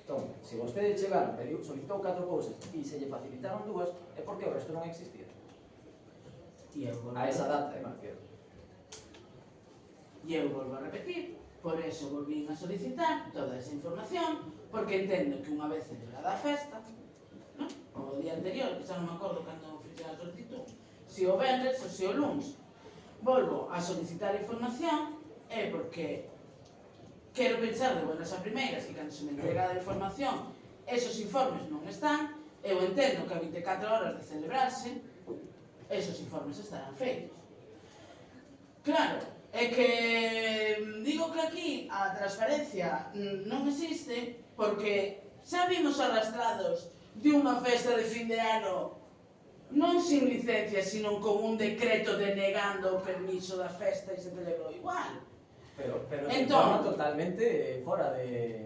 Entón, se vostede chegaron, solicitou 4 cousas e se lle facilitaron 2, é porque o resto non existía. E eu volvo A esa data, me refiero. E eu volvo a repetir, por eso volvín a solicitar toda esa información, porque entendo que unha vez celebrada a festa, ¿no? O día anterior, que xa non me acordo cando fixen a solicitud, se o venres ou se o luns, volvo a solicitar información, é porque quero pensar de buenas a primeiras que cando se me entrega a información, esos informes non están, eu entendo que a 24 horas de celebrarse, esos informes estarán feitos. Claro, é que digo que aquí a transparencia non existe porque xa vimos arrastrados de unha festa de fin de ano non sin licencia, sino con un decreto denegando o permiso da festa e se celebrou igual. Pero Entón, forma totalmente fora de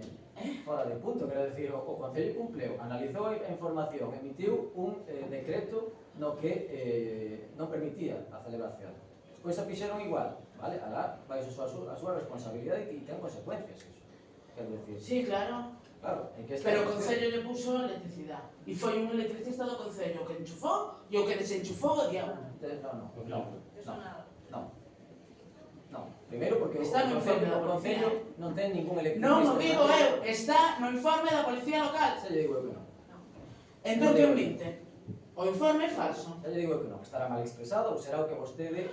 punto, quero decir, o Concello cumpleu, analizou a información, emitiu un decreto no que non permitía a celebración. Despois a fixeron igual, vale? Alá vai a súa responsabilidade e ten consecuencias iso. Quero decir, sí, claro, claro, en que pero o Concello lle puso electricidade e foi un electricista do Concello que enchufou e o que desenchufou o diabo. Non. Primeiro porque Está no informe da o Concello non ten ningún electricista. Non o digo eu, está no informe da Policía Local. Xa lle digo eu que non. Entón que o minte. O informe é falso. Xa lle digo eu que non, estará mal expresado ou será o que vostede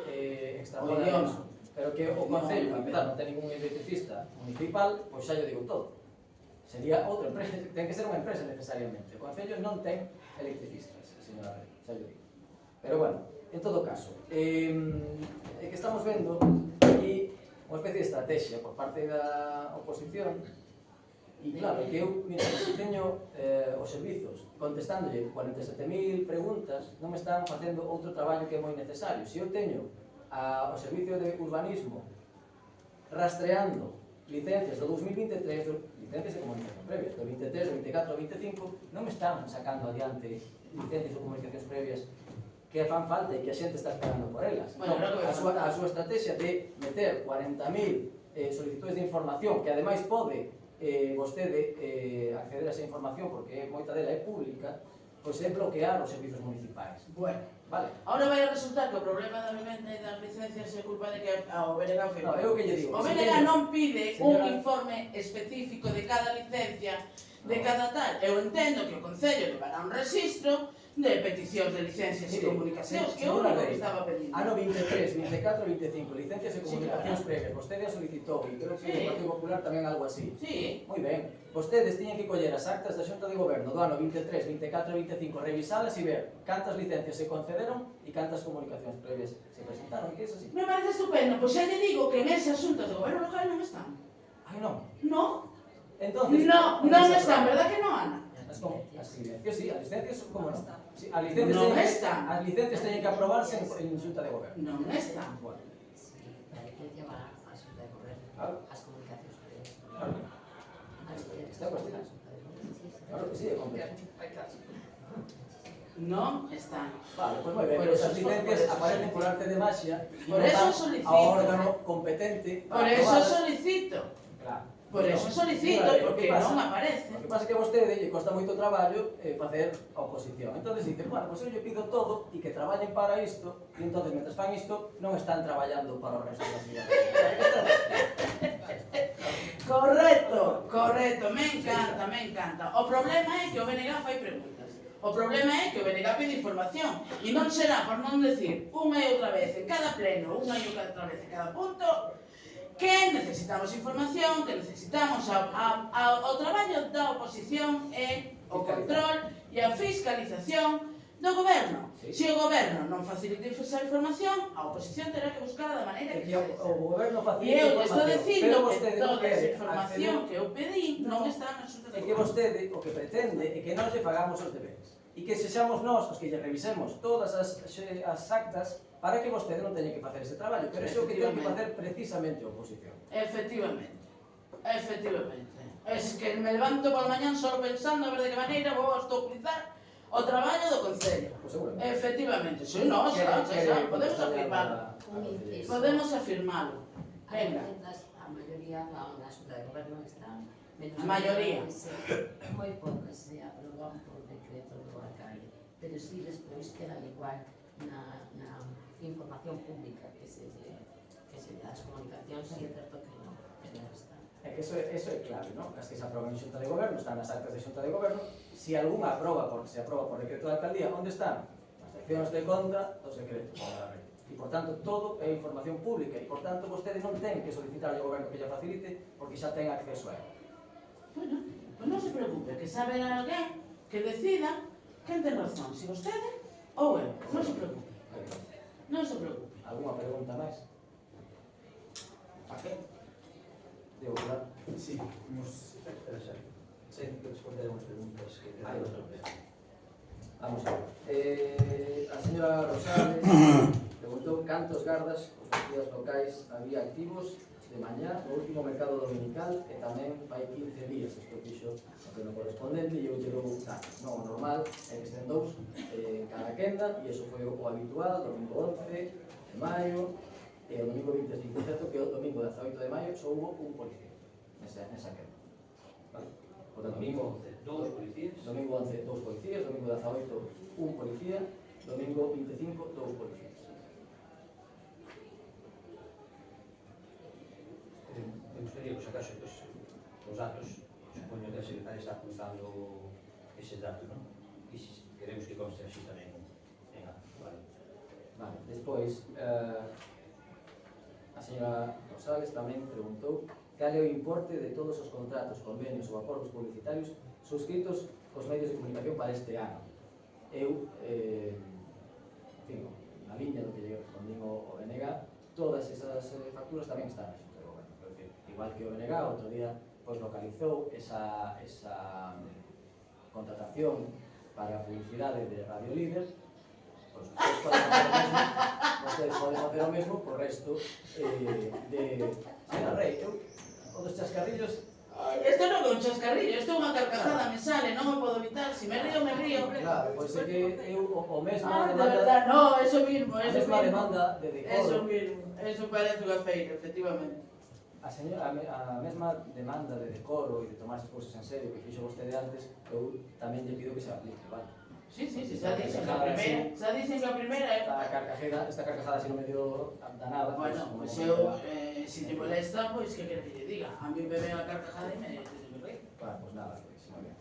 extrapola O idioma. eso. Pero que o Concello, para empezar, non ten ningún electricista municipal, pois xa lle digo todo. Sería outra empresa, ten que ser unha empresa necesariamente. O Concello non ten electricistas, señora Rey, xa lle digo. Pero bueno, en todo caso, é que estamos vendo aquí unha especie de estrategia por parte da oposición. E claro, que eu, mira, se teño os servizos contestándolle 47.000 preguntas, non me están facendo outro traballo que é moi necesario. Se eu teño o servicio de urbanismo rastreando licencias do 2023, licencias de comunicación previas, do 23, do 24, do 25, non me están sacando adiante licencias ou comunicacións previas que fan falta e que a xente está esperando por elas. Bueno, a súa estrategia de meter 40.000 solicitudes de información, que ademais pode vostede acceder a esa información porque moita dela é pública, pois é bloquear os servizos municipais. Bueno, Vale. ahora vai a resultar que o problema da vivenda e das licencias é culpa de que o BNG fai. No, eu que lle digo. O BNG non pide Señora, un informe específico de cada licencia, de cada tal. Eu entendo que o Concello levará un registro de peticións de licencias e comunicacións, que é o único que estaba pedindo. Ano 23, 24 e 25, licencias e comunicacións previas. Vostede a solicitou, e creo que o Partido Popular tamén algo así. Sí. Moi ben. Vostedes tiñen que coller as actas da Xunta de Goberno do ano 23, 24 e 25, revisalas e ver cantas licencias se concederon e cantas comunicacións previas se presentaron, e que é así. Me parece estupendo, pois xa lle digo que en esas xuntas de goberno local non están. Ai, non. No, Entonces, non están, verdad que non, Ana? As licencias, sí, as licencias, como non? Sí, as licencias Non teñen- están. As licencias teñen que aprobarse en Xunta de Goberno. Non están. Bueno, La licencia va a Xunta de Goberno, claro, as comunicacións previas. claro. Está cuestión. Claro que sí, é completo. Non están. Vale, pues moi ben, Por pero eso esas licencias por eso aparecen por arte de magia e Por non eso van solicito. ao órgano competente Por para eso aprobarlas. solicito. Claro. Por eso solicito, Claro, porque o que pasa? non aparece. O que pasa é que a vostede lle costa moito traballo facer a oposición. Entonces dice, bueno, pues eu lle pido todo e que traballen para isto, e entonces, mentre fan isto, non están traballando para o resto da cidade. Correcto, correcto, me encanta, me encanta. O problema é que o BNG fai preguntas. O problema é que o BNG pide información. E non será por non decir unha e outra vez en cada pleno, unha e outra vez en cada punto, que necesitamos información, que necesitamos o traballo da oposición e o control e a fiscalización do goberno. Sí. Se o goberno non facilita esa información, a oposición terá que buscar da maneira E que que sexa. o goberno E facilita eu a estou información, dicindo pero que vostede non toda esa quere información acceder. que eu pedí non está na xunta de É que vostede o que pretende é que nós lle fagamos os deberes e que sexamos nós os que lle revisemos todas as actas para que vostede non teña que facer ese traballo, pero iso é o que ten que facer precisamente a oposición. Efectivamente. Efectivamente. Es que me levanto por mañán só pensando a ver de que maneira vou obstaculizar o traballo do Concello. Pois seguramente. Efectivamente, si no, podemos afirmarlo. Podemos afirmarlo. Hai Venga. emendas, a maioría van na Xunta de Goberno están, menos A maioría. moi poucas se aproban por decreto do alcalde, pero si despois quedan igual na información pública que se das comunicacións, e é certo que non, que non está. É que eso é clave, non? As que se aproban en Xunta de Goberno, están nas actas de Xunta de Goberno. Se algunha se aproba por decreto da alcaldía, onde están? As seccións de conta dos decretos da lei. E, por tanto, todo é información pública e, por tanto, vostede non ten que solicitar ao goberno que lle facilite porque xa ten acceso a ela. Bueno, pues non se preocupe, que sabe alguén que decida quen ten razón, se vostede ou eu. Non se preocupe. Non se preocupe. Alguna pregunta máis? Pa que? Digo, claro. Sí, Sei que responder unhas preguntas que Hai hai outra outra vez. Vamos a ver. A señora Rosales preguntou cantos gardas os policías locais había activos de mañá no último mercado dominical e tamén fai 15 días. Isto fixo o pleno correspondente e eu lle dou datos. Non, o normal é que estén dous cada quenda e iso foi o habitual, domingo 11 de maio e o domingo 25. É certo que o domingo 18 de maio só hubo un policía nesa quenda. Vale? Por tanto, Domingo 11, dous policías. Domingo 11, dous policías, domingo 18, un policía, domingo 25, dous policías. Me gustaría, por si acaso, pues, os datos, supoño que a secretaria está cruzando eses datos, non? E si queremos que conste así tamén en acta, vale? Vale, despois, a señora Rosales tamén preguntou cal é o importe de todos os contratos, convenios ou acordos publicitarios suscritos cos medios de comunicación para este ano. Eu, en fin, na liña do que lle respondín ao BNG, todas esas facturas tamén están na Xunta de Goberno. Quer dizer, igual que o BNG, outro día pois, localizou esa contratación para a publicidade de Radio Líder, pois vostedes poden facer o mesmo por resto de... Señora Rei, o dos chascarrillos... Isto non é un chascarrillo, isto é unha carcajada, me sale, non me podo evitar, si me río, me río. Claro, pois é que eu o mesmo De verdad, no, eso mismo, a eso mesma mismo. demanda de Eso decoro, mismo, eso parece unha feira, efectivamente. a mesma demanda de decoro e de tomar as cousas en serio que fixo vostede antes, eu tamén lle pido que se aplique, vale? Sí, xa dixen que a primeira é... Esta carcajada así no medio danada, Bueno, pois eu, se te molesta, pois que quere que lle diga? A mí me ve a carcajada e me ríe. Bueno, pues nada, pues, moi ben.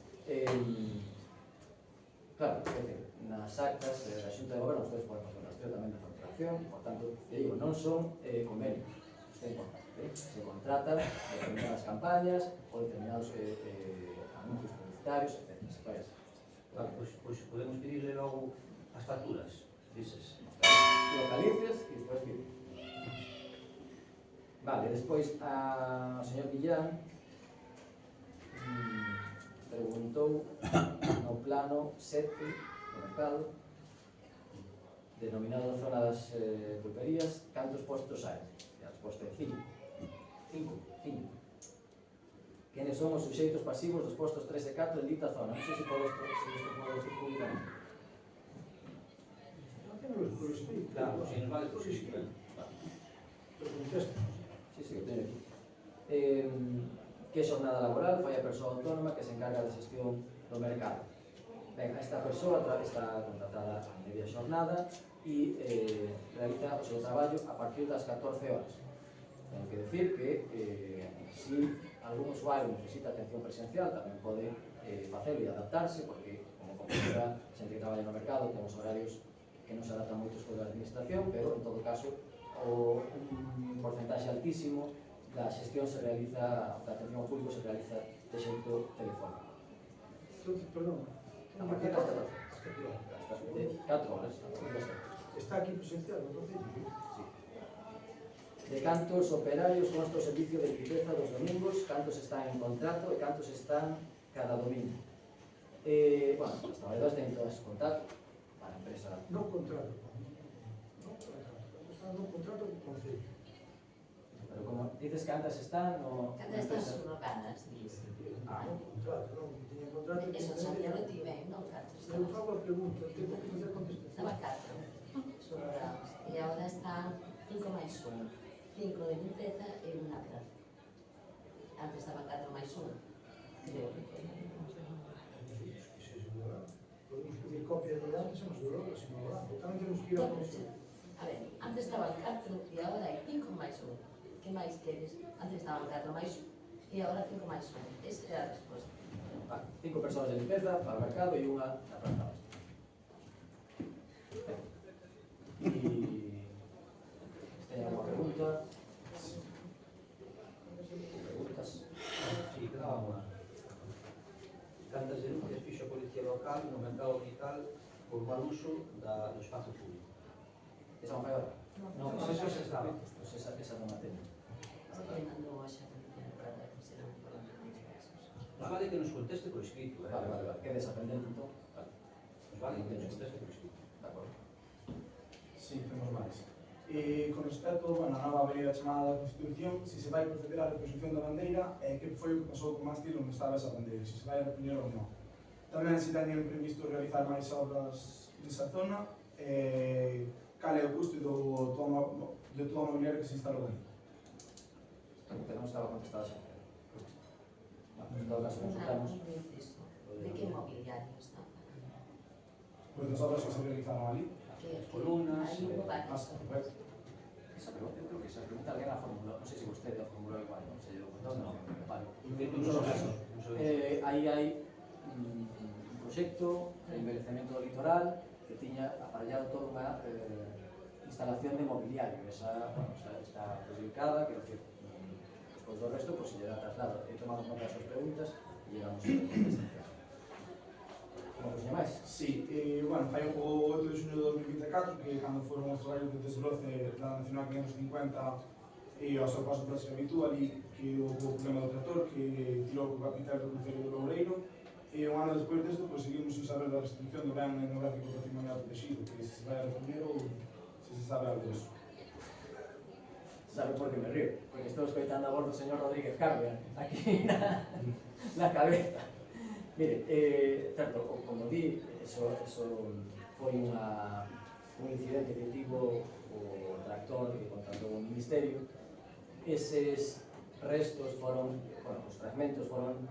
Claro, é dicir, nas actas da Xunta de Goberno ustedes poden facer un rastreo tamén da facturación, por tanto, te digo, non son convenios, isto é importante, se contratan determinadas campañas ou determinados anuncios publicitarios, etc. Se fai así. Vale, pois podemos pedirle logo as facturas, dices. Localices e despois pide. Vale, despois o señor Guillán preguntou no plano 7 do mercado denominado zona das pulperías, cantos postos hai? E a resposta é 5. 5. Quenes son os suxeitos pasivos dos postos 3 e 4 en dita zona? Non sei se podo decir públicamente. No tenemos por escrito. Claro, si nos vale por escrito. Lo contesto. Sí, o teño aquí. Que xornada laboral fai a persoa autónoma que se encarga da xestión do mercado? Ben, esta persoa está contratada a media xornada e realiza o seu traballo a partir das 14 horas. Tengo que decir que si algún usuario necesita atención presencial tamén pode facelo e adaptarse porque, como comprenderá, xente que traballa no mercado temos horarios que non se adaptan moitos con a administración, pero en todo caso un porcentaxe altísimo da xestión se realiza, da atención ao público se realiza de xeito telefónico. Entonces, perdón. A partir das 14 de 4 horas. Está aquí presencial, entonces. Sí. De cantos operarios consta o servicio de limpieza dos domingos, cantos están en contrato e cantos están cada domingo. Bueno, as traballadoras ten todas contrato para a empresa. No contrato. Está no contrato con Concello. Pero como dices Eses cantas están no... Cando estas subrogadas, dis. Contrato, non? Tiña contrato e Eso xa lo tive, non catro. eu fago a pregunta, que ten que facer contestación. Estaba 4 subrogados. E agora están 5 máis 1. 5 de limpeza e unha plaza. Antes estaba 4 máis 1. Creo que Podemos pedir copia de antes e nos dolores, se non dá. Tamén temos que ir a comisión. A ver, antes estaban 4 e agora hai 5 máis 1. Que máis queres? Antes estaban 4 máis 1 e agora 5 máis 1. Esa é a resposta. 5 persoas de limpeza para o mercado e unha na planta baixa. E... Teñen alguma pregunta? Preguntas? Sí, quedaba unha. Cantas denuncias fixo a Policía Local no mercado vital por mal uso do espazo público? Esa non fai ahora? Non, eso se estaba. Pois esa non a teño. Que mandou a xa policía local da será un problema de casos. Nos vale que nos conteste por escrito, Vale, vale, vale. Quede esa pendente, entón. Vale. Nos vale que nos conteste por escrito. De acordo. Sí, temos máis. Con respecto a nova avenida chamada da Constitución, se se vai proceder á reposición da bandeira, que foi o que pasou con mástil onde estaba esa bandeira, se se vai a repoñer ou non. Tamén se teñen previsto realizar máis obras nesa zona, cal é o custo de todo o mobiliario que se instalou aí. Que non estaba contestada xa. En todo caso, consultamos. Un inciso. De que mobiliario está falando? Pois das obras que se realizaron ali. Que columnas, hai un lugar. Esa pregunta, eu creo que esa pregunta alguén a formulou, non sei se vostede a formulou igual, non sei, eu non. Vale. Un solo caso. Aí hai un proxecto de envelhecemento do litoral que tiña aparellado toda unha instalación de mobiliario. Esa, bueno, está publicada, quero dicir, despois do resto, pois se lle dá traslado. Tomamos nota das súas preguntas e llegamos a la contestación. Como que máis? Sí, bueno, fai o 8 de xuño de 2024, que cando foron os traballos de desbroce da Nacional 550 e ao seu paso por a Esclavitud, ali que houve o problema do trator que tirou o capital do Concello do Loureiro, e un ano despois desto, pois, seguimos sin saber da restricción do ben etnográfico patrimonial protegido, que se vai a repoñer ou se sabe algo disso. Sabe por que me río? Porque estou escoitando a voz do señor Rodríguez Carbia aquí na cabeza. Mire, certo, como di, eso foi un incidente que tivo o tractor que contratou o Ministerio. Eses restos foron, bueno, os fragmentos foron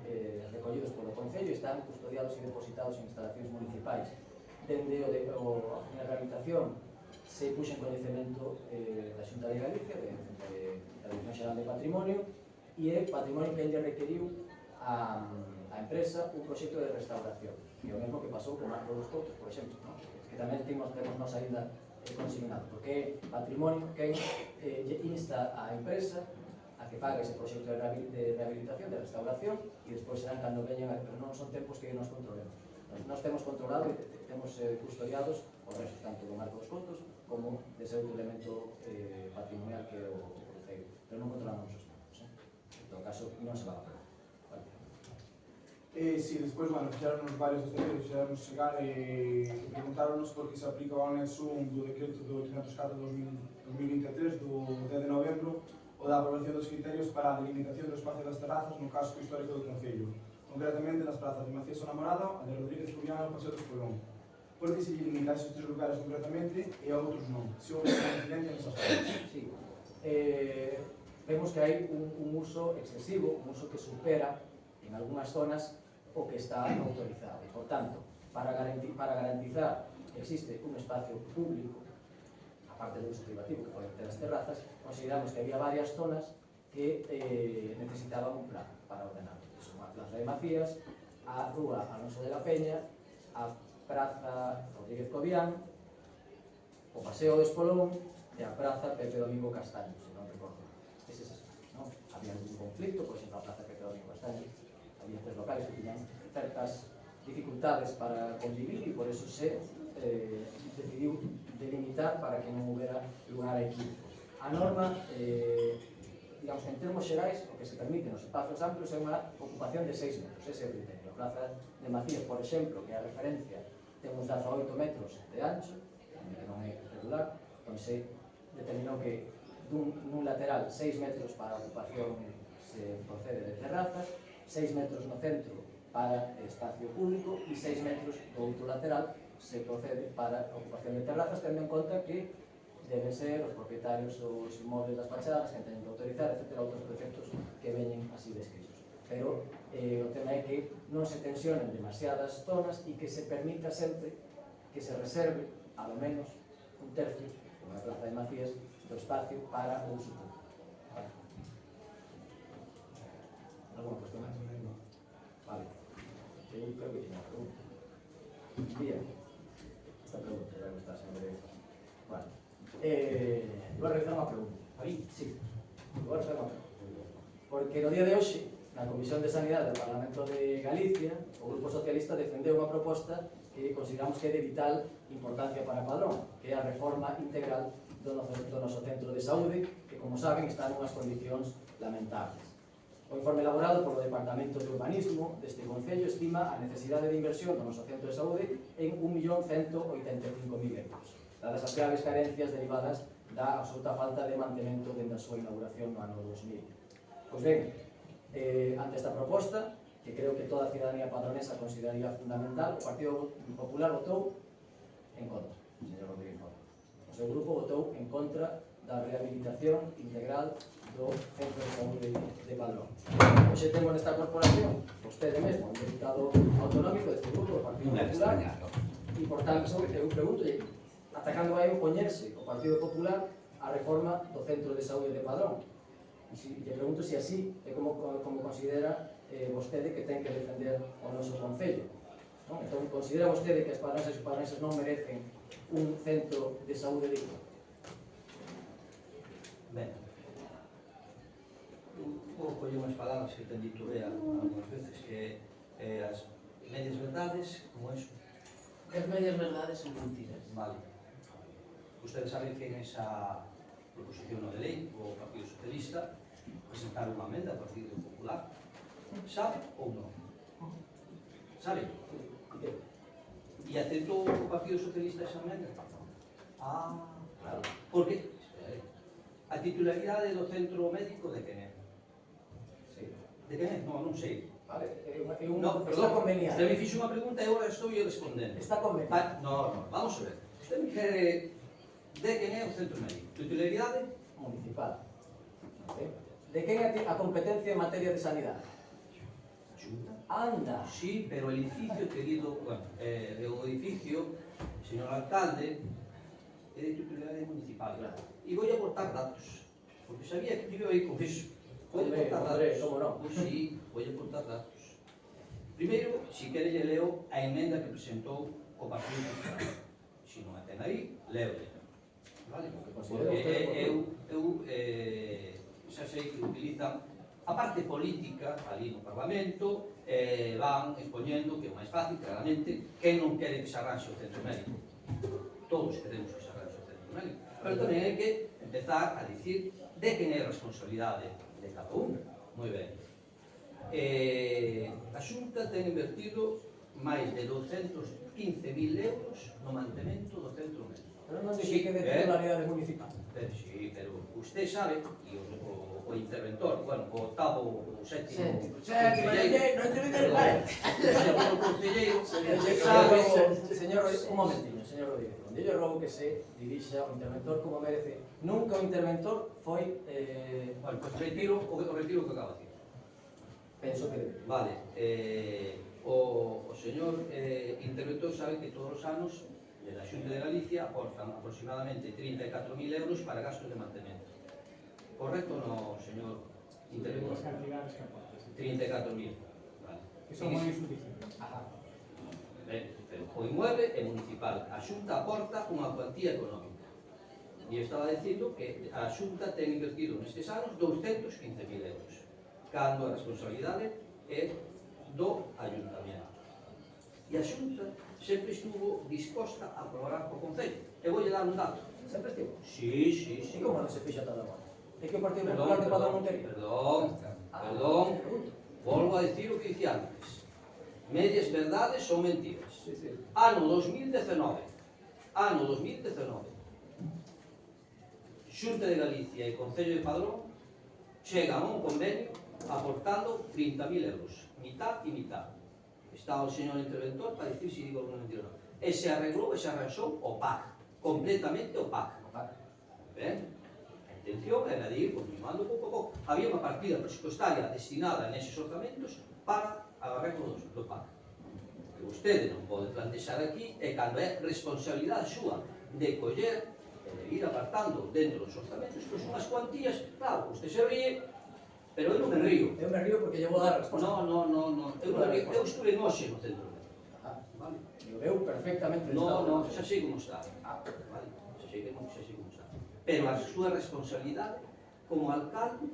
recollidos polo Concello e están custodiados e depositados en instalacións municipais. Dende a rehabilitación se puxe en coñecemento da Xunta de Galicia, da Dirección Xeral de Patrimonio, e é Patrimonio que lle requeriu a empresa un proxecto de restauración, que é o mesmo que pasou con Marco dos Coutos, por exemplo, ¿no? Que tamén temos nos aínda consignado, porque é Patrimonio que insta a empresa a que pague ese proxecto de rehabilitación, de restauración, e despois serán cando veñen, pero non son tempos que nos controlemos. Nos temos controlado e temos custodiados o resto, tanto do Marco dos Coutos como dese outro elemento patrimonial que é o Concello, pero non controlamos os tempos. En todo caso, non se va a pagar. Si, despois, bueno, fixeronnos varios estudios, fixeronnos chegar e preguntáronos por que se aplica o anexo 1 do decreto do 804 de 2023 do 10 de novembro o da aprobación dos criterios para a delimitación do espacio das terrazas no casco histórico do Concello, concretamente nas plazas de Macías o Namorado, a de Rodríguez Cubiano e o Paseo dos Colón. Por que se limita a estes tres lugares concretamente e a outros non? Se houve unha incidencia nesas zonas? Sí. Vemos que hai un uso excesivo, un uso que supera en algunhas zonas o que está autorizado. Por tanto, para garantizar que existe un espacio público, aparte do uso privativo que poden ter as terrazas, consideramos que había varias zonas que necesitaban un plan para ordenar. Son a Plaza de Macías, a Rúa Alonso de la Peña, a Praza Rodríguez Cobián, o Paseo do Espolón e a Praza Pepe Domingo Castaño, se non recordo. Eses aspectos, non? Había algún conflicto, por exemplo, a Plaza Pepe Domingo Castaño, había tres locales que tiñan certas dificultades para convivir e por eso se decidiu delimitar para que non houbera lugar a equívocos. A norma, digamos, en termos xerais, o que se permite nos espazos amplios é unha ocupación de 6 metros, ese é o criterio. A Plaza de Macías, por exemplo, que é a referencia, ten uns 18 metros de ancho, que non é regular, entón se determinou que nun lateral 6 metros para a ocupación, se procede de terrazas, 6 metros no centro para espacio público e 6 metros do outro lateral se procede para a ocupación de terrazas, tendo en conta que deben ser os propietarios os inmobles das fachadas, que teñen que autorizar, etc. outros preceptos que veñen así descritos. Pero o tema é que non se tensionen demasiadas zonas e que se permita sempre que se reserve, ao menos, un tercio, como a Plaza de Macías, do espacio para o uso público. Alguna cuestión máis? Vale. Eu creo que tiene unha pregunta. Bien. Esta pregunta ya está sempre... Bueno. Vou realizar unha pregunta. A mí? Sí. Vou realizar unha pregunta. Porque no día de hoxe, na Comisión de Sanidade do Parlamento de Galicia, o Grupo Socialista defendeu unha proposta que consideramos que é de vital importancia para Padrón, que é a reforma integral do noso centro de saúde, que, como saben, está en unhas condicións lamentables. O informe elaborado polo Departamento de Urbanismo deste Concello estima a necesidade de inversión do noso centro de saúde en 1.185.000 euros, dadas as graves carencias derivadas da absoluta falta de mantemento dende a súa inauguración no ano 2000. Pois ben, ante esta proposta, que creo que toda a ciudadanía padronesa consideraría fundamental, o Partido Popular votou en contra, señor Rodríguez Pablo. O seu grupo votou en contra da rehabilitación integral do Centro de Saúde de Padrón. Hoxe temos nesta corporación, vostede mesmo, un deputado autonómico deste grupo, do Partido Popular, e, por tanto, eu pregunto, ata cando vai opoñerse o Partido Popular a reforma do Centro de Saúde de Padrón? E lle pregunto se así é como considera vostede que ten que defender o noso Concello. Entón, considera vostede que as padronesas e os padroneses non merecen un centro de saúde digno? Ben, vou coller unhas palabras que ten dito Bea algunhas veces, que as medias verdades, como eso. As medias verdades son mentiras. Vale. Ustedes saben que en esa proposición de lei o Partido Socialista presentaron unha emenda ao Partido Popular. Sabe ou non? Sabe? E aceptou o Partido Socialista esa emenda? Ah, claro. Porque a titularidade do centro médico de quen é? Sí. De quen é? Non sei. Vale, No, está perdón, conveniado. usted me fixo unha pregunta e agora estou eu respondendo. Está conveniado. No, vamos a ver. Usted me quere de quen é o centro médico? Titularidade? Municipal. De quen é a competencia en materia de sanidade? Xunta. Anda. Sí, pero el edificio, querido, bueno, o edificio, señor alcalde, é de titularidade municipal. Claro. E vou aportar datos, porque sabía que iba a ir con eso. Vou aportar Hombre, datos. como non? Pois sí, vou aportar datos. Primeiro, si quere lle leo a emenda que presentou o Partido Popular. Se non a ten aí, leo. Vale? Porque eu xa sei que utilizan a parte política ali no Parlamento, van expoñendo que é máis fácil, claramente, quen non quere que se arranxe o centro médico. Todos queremos que se arranxe o centro médico. Pero tamén hai que empezar a dicir de quen é a responsabilidade de cada un. Moi ben. A Xunta ten invertido máis de 215.000 euros no mantemento do centro médico. Pero non dixe que de titularidade municipal. Sí, pero usted sabe, e o interventor, bueno, o octavo, o sétimo, Señor, un momentiño, señor Rodríguez. Yo rogo que se dirixa o interventor como merece. Nunca o interventor foi... Bueno, pues retiro o retiro que acaba de decir. Penso que debe. Vale, o señor interventor sabe que todos os anos de la Xunta de Galicia aportan aproximadamente 34.000 euros para gastos de mantemento. Correcto o no, señor interventor? As cantidades que aportas. 34.000. Vale. Que son moi insuficientes. Ajá. Ben, pero o inmueble é municipal. A Xunta aporta unha cuantía económica. E estaba dicindo que a Xunta ten invertido nestes anos 215.000 euros, cando a responsabilidade é do Ayuntamiento. E a Xunta sempre estuvo disposta a colaborar co Concello. E voulle dar un dato. Sempre estivo? Sí, sí, sí. E como non se fixa todo agora? É que o Partido Popular de Padrón non quería? Perdón, volvo a decir o que dicía antes. Medias verdades son mentiras. Sí, sí. Ano 2019, Xunta de Galicia e Concello de Padrón chegan a un convenio aportando 30.000 euros, mitad e mitad. Está o señor interventor para dicir se digo alguna mentira ou non. E se arreglou e se arranxou o PAC, completamente o PAC. Ben? A intención era de ir continuando pouco a pouco. Había unha partida presupuestaria destinada neses orzamentos para a arreglo do PAC. O que vostede non pode plantexar aquí é cando é responsabilidade súa de coller e de ir apartando dentro dos orzamentos pois unhas cuantías, claro, usted se ríe, pero eu non me río. Eu me río porque lle vou dar a resposta. No, eu estuve en hoxe no centro médico. Vale? Eu veo perfectamente o estado. No, xa sei como está. Vale? Xa sei como está. Pero a súa responsabilidade como alcalde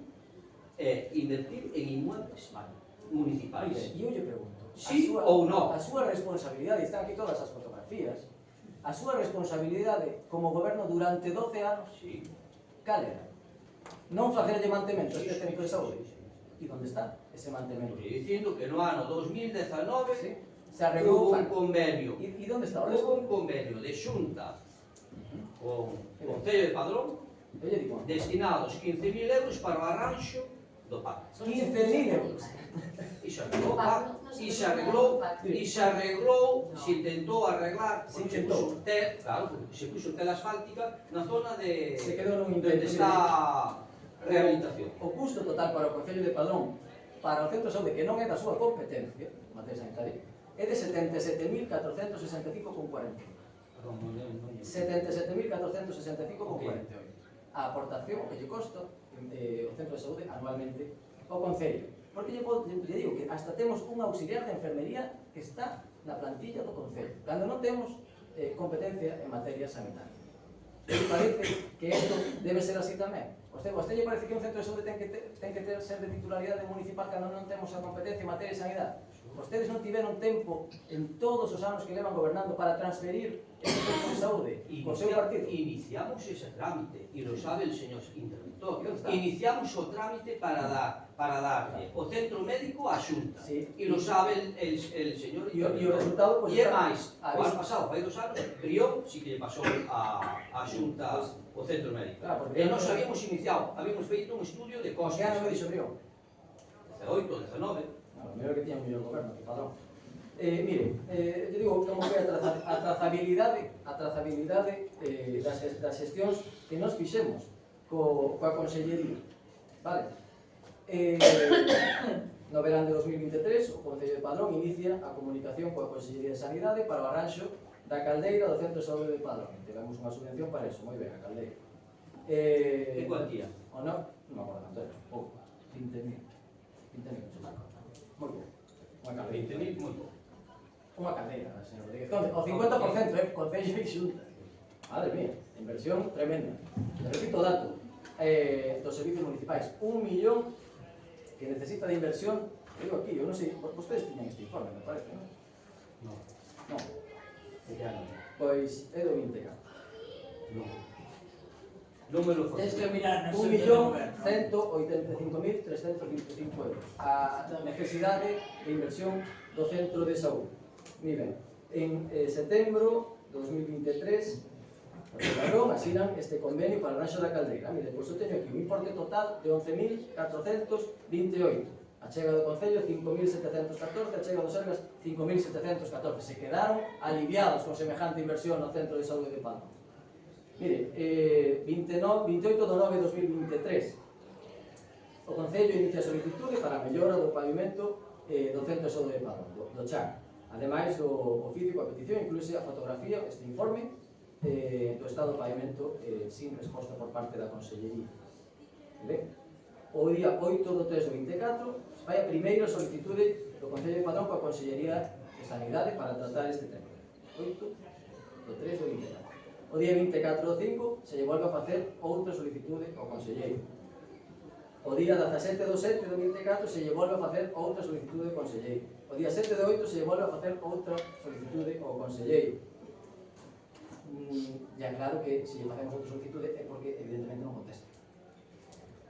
é invertir en inmuebles municipais. E eu lle pregunto, Sí ou non? A súa responsabilidade, están aquí todas as fotografías, a súa responsabilidade como goberno durante 12 anos, Sí. cal era? Non facerlle mantemento a Sí, este centro de saúde. sí. E onde está ese mantemento? Estoy dicindo que no ano 2019 Sí. Se arreglou hubo un convenio. E onde está? Hubo un convenio de Xunta con o Concello de Padrón Eu lle digo, destinados 15.000 euros para o arranxo do PAC. 15.000 euros. E se arreglou o PAC, e se arreglou, se intentou arreglar, Se porque intentou. puxo ter, claro, porque se puxo tela asfáltica na zona de Se quedou nun donde intento. está a rehabilitación. O custo total para o Concello de Padrón para o centro de saúde, que non é da súa competencia, materia sanitaria, é de 77.465,40. 77.465,48. A aportación que lle costa o centro de saúde anualmente ao Concello. Porque lle digo que hasta temos un auxiliar de enfermería que está na plantilla do Concello, cando non temos competencia en materia sanitaria. E parece que isto debe ser así tamén. Vostede lle parece que un centro de saúde ten que ser de titularidade municipal cando non temos a competencia en materia de sanidade? Vostedes non tiveron tempo en todos os anos que levan gobernando para transferir ese centro de saúde co seu partido? Iniciamos ese trámite, e lo sabe el señor interventor. Iniciamos o trámite para darle o centro médico á Xunta. Sí. E lo sabe el señor interventor. E o resultado, E é máis, o ano pasado, fai 2 anos, Brión sí que lle pasou a Xunta o centro médico. Claro, porque E nós habíamos iniciado, habíamos feito un estudio de costes. Que ano me dixo Brión? 18, 19. No, mellor que tiña un mellor goberno que Padrón. Mire, eu digo como foi a trazabilidade das xestións que nos fixemos coa Consellería. Vale? No verán de 2023, o Concello de Padrón inicia a comunicación coa Consellería de Sanidade para o arranxo da caldeira do Centro de Saúde de Padrón. Tivemos unha subvención para eso, moi ben, a caldeira. Que cuantía? O non? Non me acordo canto era, pouco. 20.000. 20.000, moi pouco. Unha caldeira. 20.000, moi pouco. Unha caldeira, señor Rodríguez. O 50%, Concello e Xunta. Madre mía, inversión tremenda. Te repito o dato dos servicios municipais. 1 millón que necesita de inversión. Digo aquí, eu non sei, vostedes tiñan este informe, me parece, non? Non. Non. Ya non. Pois é do 24. Non. Non me lo Tens forzo. que mirar no 1.185.325 euros. A necesidade de inversión do centro de saúde. Miren, en setembro de 2023, o Padrón asinan este convenio para o arranxo da caldeira. Mire, pois eu teño aquí un importe total de 11.428. A chega do Concello 5.714, a chega do Sergas 5.714. Se quedaron aliviados con semejante inversión no centro de saúde de Padrón. Mire, 28 de 9 de 2023, o Concello inicia a solicitude para a mellora do pavimento do centro de saúde de Padrón, do CHAC. Ademais do oficio coa petición, incluye a fotografía, este informe, do estado do pavimento sin resposta por parte da Consellería. Ben? O día 8 do 3 do 24, vai a primeira solicitude do Concello de Padrón coa Consellería de Sanidade para tratar este tema. 8 do 3 do 24. O día 24 do 5 se lle volve a facer outra solicitude ao Conselleiro. O día 17 do 7 do 24 se lle volve a facer outra solicitude ao Conselleiro. O día 7 do 8 se lle volve a facer outra solicitude ao Conselleiro. Ya claro que se lle facemos outra solicitude é porque evidentemente non contesta.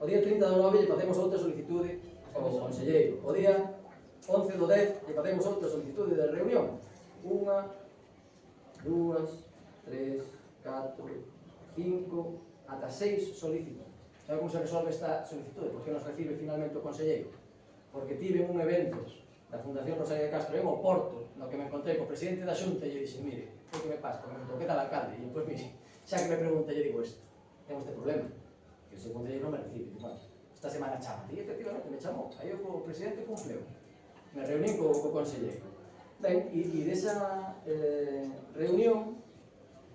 O día 30 do 9 lle facemos outra solicitude ao Conselleiro. O día 11 do 10 lle facemos outra solicitude de reunión. 1, 2, 3, 4, 5, ata 6 solicitudes. Sabe como se resolve esta solicitude? Por que nos recibe finalmente o conselleiro? Porque tive un evento da Fundación Rosalía de Castro en Oporto, no que me encontrei co presidente da Xunta e lle dixen, mire, o que me pasa? Porque me preguntou, que tal alcalde? E eu, pois mire, xa que me pregunta, lle digo isto, tengo este problema, que o seu conselleiro non me recibe. E, bueno, esta semana chama, e efectivamente me chamou, aí eu co presidente cumpleu. Me reuní co conselleiro. Ben, e desa reunión,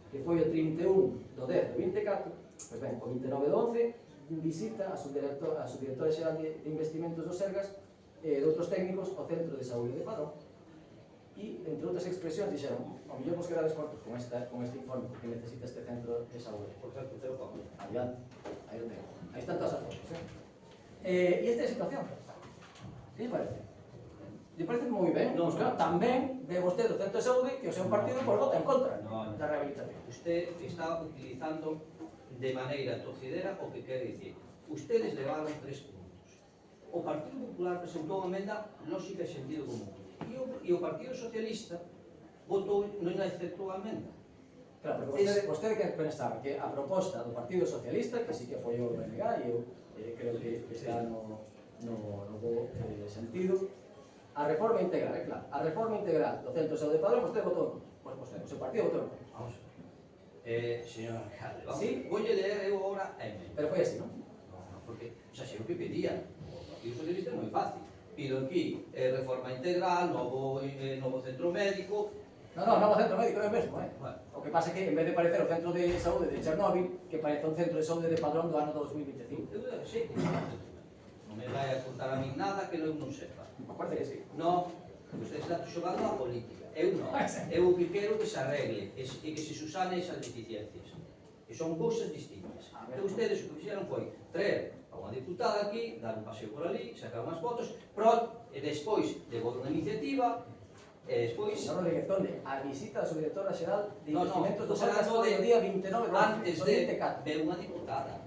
que foi o 31 do 10 do 24, pois ben, o 29 do 11, visita a subdirectora xeral de investimentos do Sergas e de outros técnicos ao Centro de Saúde de Padrón. E, entre outras expresións, dixeron, ao mellor vos quedades cortos con este informe, porque necesita este Centro de Saúde. Por certo, te lo pago. Adiante, aí lo tengo. Aí están todas as fotos, e esta é a situación. Que lle parece? Lle parece moi ben? Non, Pois claro, tamén ve vostede o Centro de Saúde que o seu partido por vota en contra No, no. da rehabilitación. Usted está utilizando de maneira torcidera o que quere dicir. Ustedes levaron 3 puntos. O Partido Popular presentou unha emenda lógica e sentido común. E o Partido Socialista votou, non aceptou a emenda. Claro, porque vostede que pensaba que a proposta do Partido Socialista, que sí que apoiou o BNG, e eu creo que está no bo sentido, a reforma integral, claro, a reforma integral do Centro de Saúde de Padrón, vostede votou, pois vostede, o seu partido votou. Vamos. Señor alcalde, vamos. Sí. Voy a leer eu agora a emenda. Pero foi así, non? No, porque xa sei o que pedía. O Partido Socialista é moi fácil. Pido aquí reforma integral, novo centro médico. Novo centro médico é o mesmo, Bueno. O que pasa é que, en vez de parecer o centro de saúde de Chernóbil, que parece un centro de saúde de Padrón do ano 2025. Eu sei que non me vai a contar a mí nada que eu non sepa. Aparte que sí. No, usted está xogando a política. Eu non. Eu o que quero que se arregle e que se susane esas deficiencias. Que son cousas distintas. Pero ustedes o que fixeron foi traer a unha diputada aquí, dar un paseo por ali, sacar unhas fotos, e despois de unha iniciativa, e despois... Non, Rodríguez, onde? A visita da subdirectora xeral de No, investimentos do estou Sergas falando foi o día 29 do antes de 24. ver unha diputada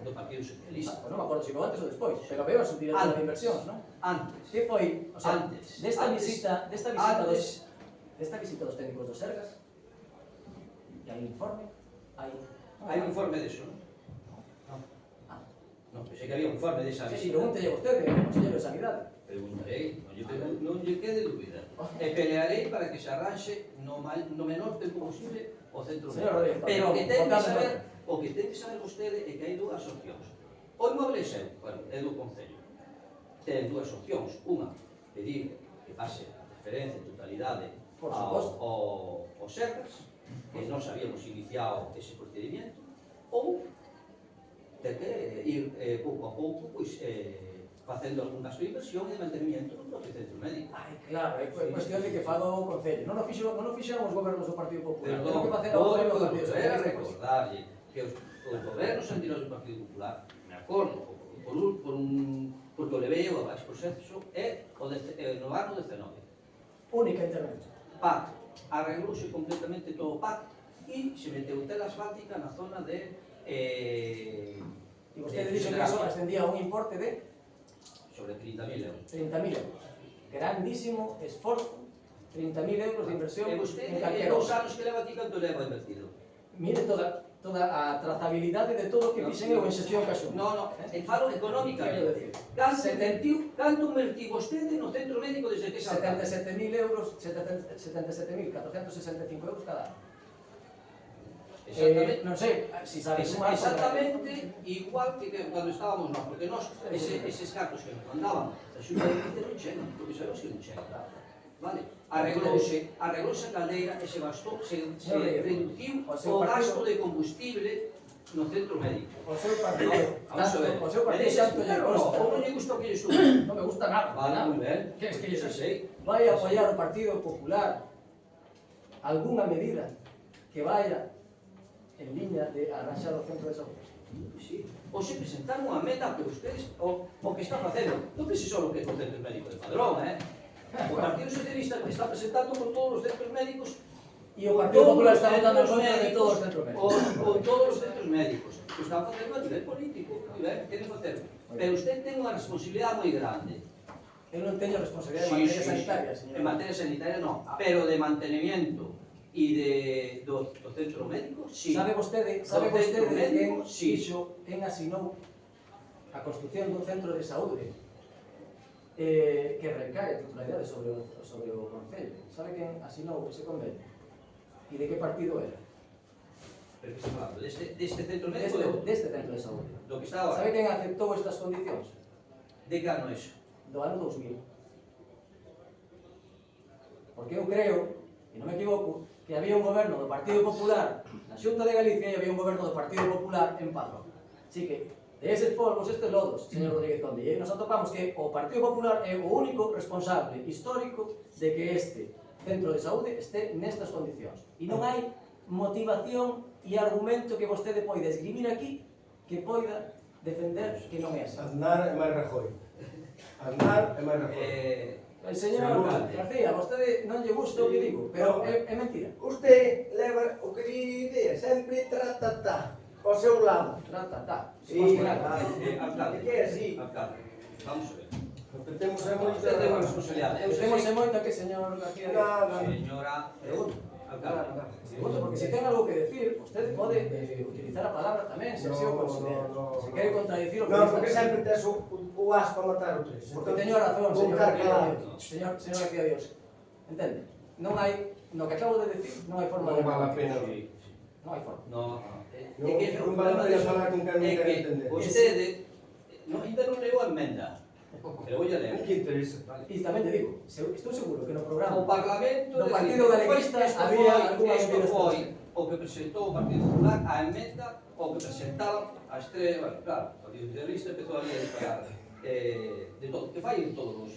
do Partido Socialista. Pois non me acordo se foi antes ou despois, pero veo a subdirectora de inversións, non? Antes. Que foi, o sea, Antes. desta visita Antes. dos técnicos dos Sergas, e hai informe, Hai un informe deso, non? Non, pensei que había un informe desa Sí, visita. pregúntelle a vostede, o conselleiro de Sanidade. Preguntarei, non lle quede dúbida. E pelearei para que se arranxe no menor tempo posible o centro Señor médico. Rodríguez, Pero o que ten que votando saber, o que ten que saber vostede é que hai dúas opcións. O inmoble é seu, bueno, é do Concello. Ten dúas opcións. Unha, pedir que pase a referencia en totalidade Por suposto. ao Sergas, que nós habíamos iniciado ese procedimiento, ou ter que ir pouco a pouco facendo algún gasto de inversión e de mantenimiento do propio centro médico. Ai, claro, é cuestión de que faga o Concello. Non o fixeron os gobernos do Partido Popular. Perdón, Ten que facer o goberno do vou Partido volver a Socialista. recordarlle que os gobernos anteriores do Partido Popular, me acordo, porque o levei ao proceso, é no ano 19. Única intervención. PAC, arreglouse completamente todo o PAC e se meteu tela asfáltica na zona de... E vostede dixo que eso ascendía a un importe de sobre 30.000 euros. 30.000 euros. Grandísimo esforzo, 30.000 euros de inversión E vostede, en calquera os cosa. anos que leva aquí, canto leva invertido? Mire toda a trazabilidade de todo o que fixen eu en xestión casual. No, falo económicamente. Canto invertiu vostede no centro médico desde que se alcalde? 77.000 euros, 77.465 euros cada ano. Exactamente. Non sei, si sabe sumar... Exactamente igual que cando estábamos nós, porque nós, eses cartos que nos mandaban, a Xunta de Galicia non chegan, porque sabemos que non chegan. Vale? Arreglouse a caldeira e se reduciu o gasto de combustible no centro médico. O seu partido, Vamos a ver. tanto lle consta. Ou non lle gusta o que lle estuvo? Non me gusta nada. Vale, moi ben. Que es que Xa sei. vai a apoiar o Partido Popular algunha medida que vaya en liña de arranxar o centro de saúde? Sí. Ou se presentaron unha meta que ustedes, o que está facendo, non pense só o que é o centro médico de Padrón, O Partido Socialista está presentando por todos os centros médicos e o Partido Popular está votando en contra de todos os centros médicos. Con todos os centros médicos. O están facendo a nivel político, moi ben, queren facer. Pero usted ten unha responsabilidade moi grande. Eu non teño responsabilidade en materia sanitaria, señor. En materia sanitaria non, pero de mantenimiento E do centro médico, sí. Sabe vostede centro médico, quen sí. fixo, quen asinou a construción dun centro de saúde que recae a titularidade sobre o Concello? Sabe quen asinou ese convenio? E de que partido era? Pero que está falando? Deste centro médico? Deste centro de saúde. Do que está agora? Sabe quen aceptou estas condicións? De que ano é iso? Do ano 2000. Porque eu creo, e non me equivoco, que había un goberno do Partido Popular na Xunta de Galicia e había un goberno do Partido Popular en Padrón. Así que, de eses polvos, estes lodos, señor Rodríguez Conde, e nos atopamos que o Partido Popular é o único responsable histórico de que este centro de saúde este nestas condicións. E non hai motivación e argumento que vostede poida esgrimir aquí que poida defender que non é así. Aznar e máis Rajoy. Aznar e máis Rajoy. Señor García, vostede non lle gusta o que digo, pero é mentira. Usted leva o que di idea, sempre tratatá, ao seu lado. Tratatá. Sí, Alcalde, que é así. alcalde, vamos a ver. O que temos é moita... Usted ten unha responsabilidade. Temos en moito que, señor García. Señora, alcalde. Pregunto, porque se ten algo que decir, usted pode utilizar a palabra tamén, se así o considera. Se quere contradicir o que Non, está porque diciendo. sempre tes o as para matar o tres. Porque teño razón, señor García Dios. Señor García Dios. Entende? Non hai, no que acabo de decir, non hai forma de... Non vale a pena. Non hai forma. No, Non vale a pena falar con quen non quere entender. Vostede ainda non leu a emenda. Pero vou a ler. Que interesa? E tamén te digo, estou seguro que no programa O Parlamento do de Partido Galeguista había algunha Isto foi o que presentou o Partido Popular a emenda o que presentaban as tres, bueno, claro, o Partido Socialista empezou a disparar de todo, que fai en todos os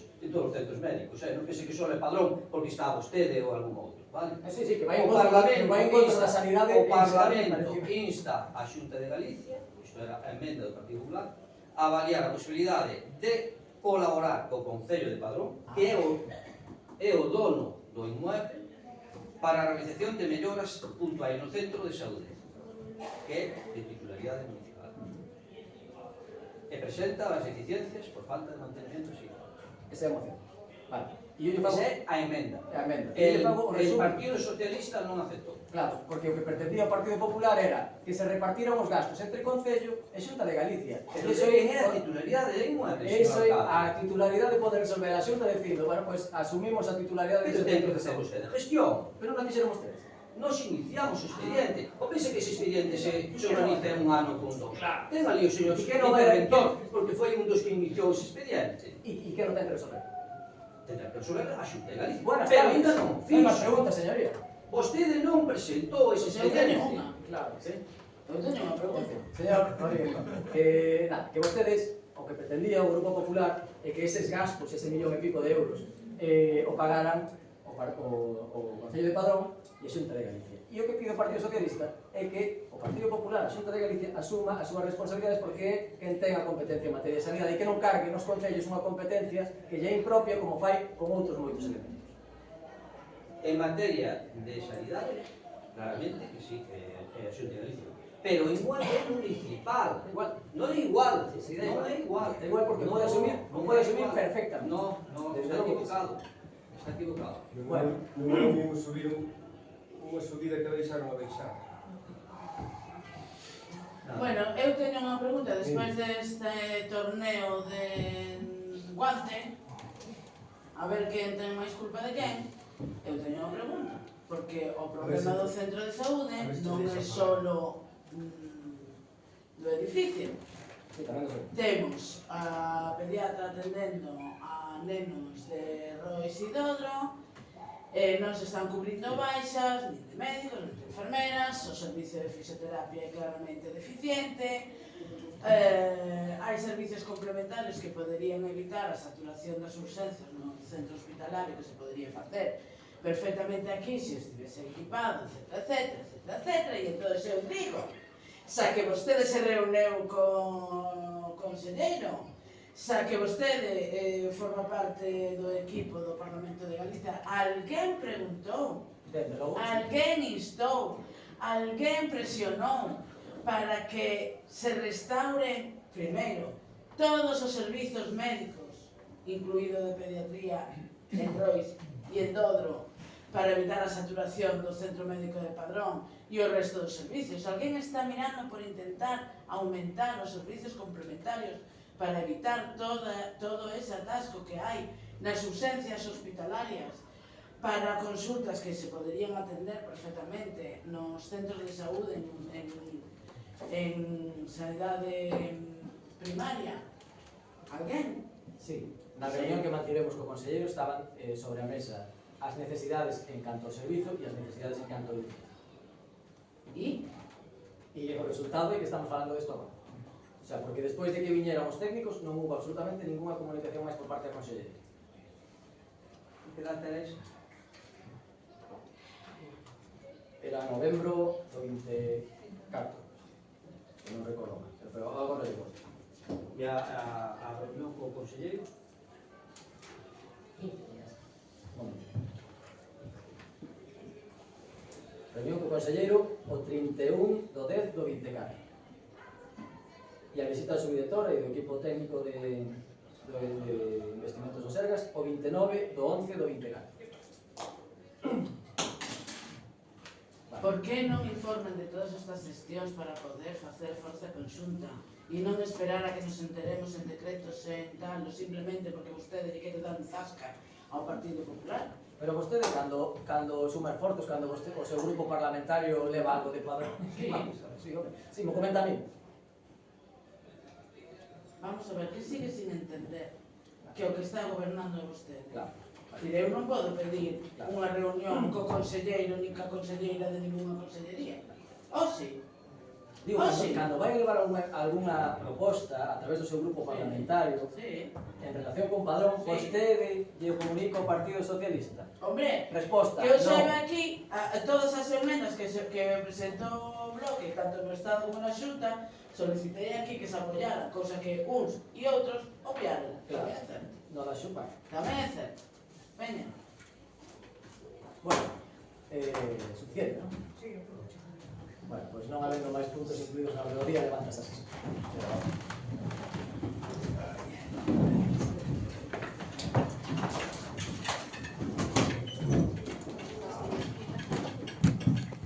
centros médicos, non pense que só é Padrón porque está vostede ou algún outro, vale? Sí, sí, que vai en O contra Parlamento da sanidade. o Parlamento insta a Xunta de Galicia, isto era a emenda do Partido Popular, a avaliar a posibilidade de colaborar co Concello de Padrón, que é o dono do inmueble, para a realización de melloras puntuais no centro de saúde, que é de titularidade municipal. E presenta as deficiencias por falta de mantenimiento psíquico. Esa é a moción. Vale. E eu lle fago... Esa é a emenda. A emenda. El Partido Socialista non aceptou. Claro, porque o que pretendía o Partido Popular era que se repartiran os gastos entre Concello e Xunta de Galicia. Pero iso é a titularidade de inmuebles, Eso é señor a alcalde. titularidade pode resolver a Xunta dicindo, bueno, pues asumimos a titularidade Pero dese ten centro que de facer saúde. vostede gestión. Pero non a fixeron vostedes. Nos iniciamos o expediente. O pense que ese expediente se organiza en un ano con dos. Claro. Ten ali o señor E que non vai interventor, porque foi un dos que iniciou ese expediente. E que non ten que resolver? Tendrá que resolver a Xunta de Galicia. Buenas Pero tardes. ainda non Hai máis fixo. preguntas, señoría. Vostede non presentou ese Eu teño expediente. unha. Claro, sí. Eu teño unha pregunta. Señor Rodríguez, nada, que vostedes, o que pretendía o Grupo Popular, é que eses gastos, ese millón e pico de euros, o pagaran o Concello de Padrón e a Xunta de Galicia. E o que pide o Partido Socialista é que o Partido Popular, a Xunta de Galicia, asuma as súas responsabilidades porque é quen ten a competencia en materia de sanidade e que non cargue nos concellos unha competencia que lle é impropia como fai con outros moitos elementos. En materia de sanidade, claramente que sí, que é a Xunta de Galicia. Pero igual é municipal. Igual. Non é igual. Sí, da Non igual. é igual. Da igual porque pode asumir, non pode asumir perfectamente. No, Desde está logo que equivocado. Está equivocado. Bueno, non é o mismo subir unha subida que deixaron a deixar. Bueno, eu teño unha pregunta despois deste torneo de guante, a ver quen ten máis culpa de quen. Eu teño unha pregunta, porque o problema do centro de saúde non é só do edificio. Sí, tamén lo sei. Temos a pediatra atendendo a nenos de Rois e Dodro, non se están cubrindo baixas, nin de médicos, nin de enfermeras, o servicio de fisioterapia é claramente deficiente, hai servicios complementarios que poderían evitar a saturación das urxencias no centro hospitalario que se podría facer perfectamente aquí se estivese equipado, etc. E entón eu digo, xa que vostede se reuneu co conselleiro, xa que vostede forma parte do equipo do Parlamento de Galicia, alguén preguntou, Desde logo. alguén instou, alguén presionou para que se restauren, primeiro, todos os servizos médicos, incluído de pediatría en Rois e en Dodro, para evitar a saturación do centro médico de Padrón e o resto dos servicios. Alguén está mirando por intentar aumentar os servicios complementarios para evitar todo ese atasco que hai nas urxencias hospitalarias, para consultas que se poderían atender perfectamente nos centros de saúde en sanidade primaria. Alguén? Sí, na reunión que mantivemos co conselleiro estaban sobre a mesa as necesidades en canto ao servizo e as necesidades en canto ao edificio. E o resultado é que estamos falando desto agora. O sea, porque despois de que viñeran os técnicos non houve absolutamente ninguna comunicación máis por parte da consellería. Que data era esa? Era novembro do 24, que non recordo máis, pero agora recordo. E a reunión co conselleiro, 15 días. Reunión co conselleiro o 31 do 10 do 24. E a visita ao subdirector e do equipo técnico de investimentos do Sergas o 29 do 11 do 24. Por que non informan de todas estas gestións para poder facer forza conxunta e non esperar a que nos enteremos en decretos en tal, ou simplemente porque vostede lle quere dar un zasca ao Partido Popular? Pero vostede, cando suma esforzos, cando vostede, o seu grupo parlamentario leva algo de Padrón, Sí. vamos a ver, sí, hombre. Sí, me comenta a mí. Vamos a ver, que sigue sin entender que o que está gobernando é vostede. Claro. Eu non podo pedir unha reunión co conselleiro nin ca conselleira de ninguna consellería. O si? Digo, cando vai levar alguna proposta a través do seu grupo parlamentario en relación con Padrón, vostede lle comunica ao Partido Socialista. Hombre, Resposta, que eu non. saiba aquí todas as emendas que presentou o Bloque, tanto no Estado como na Xunta, solicitei aquí que se apoyaran, cosa que uns e outros obviaron. Claro. Tamén é certo. No da xupa. Tamén é certo. Veña. Bueno, suficiente, non? Sí, aprovecho. Bueno, pois non habendo máis puntos incluídos na ordenadía, levantas a sesión.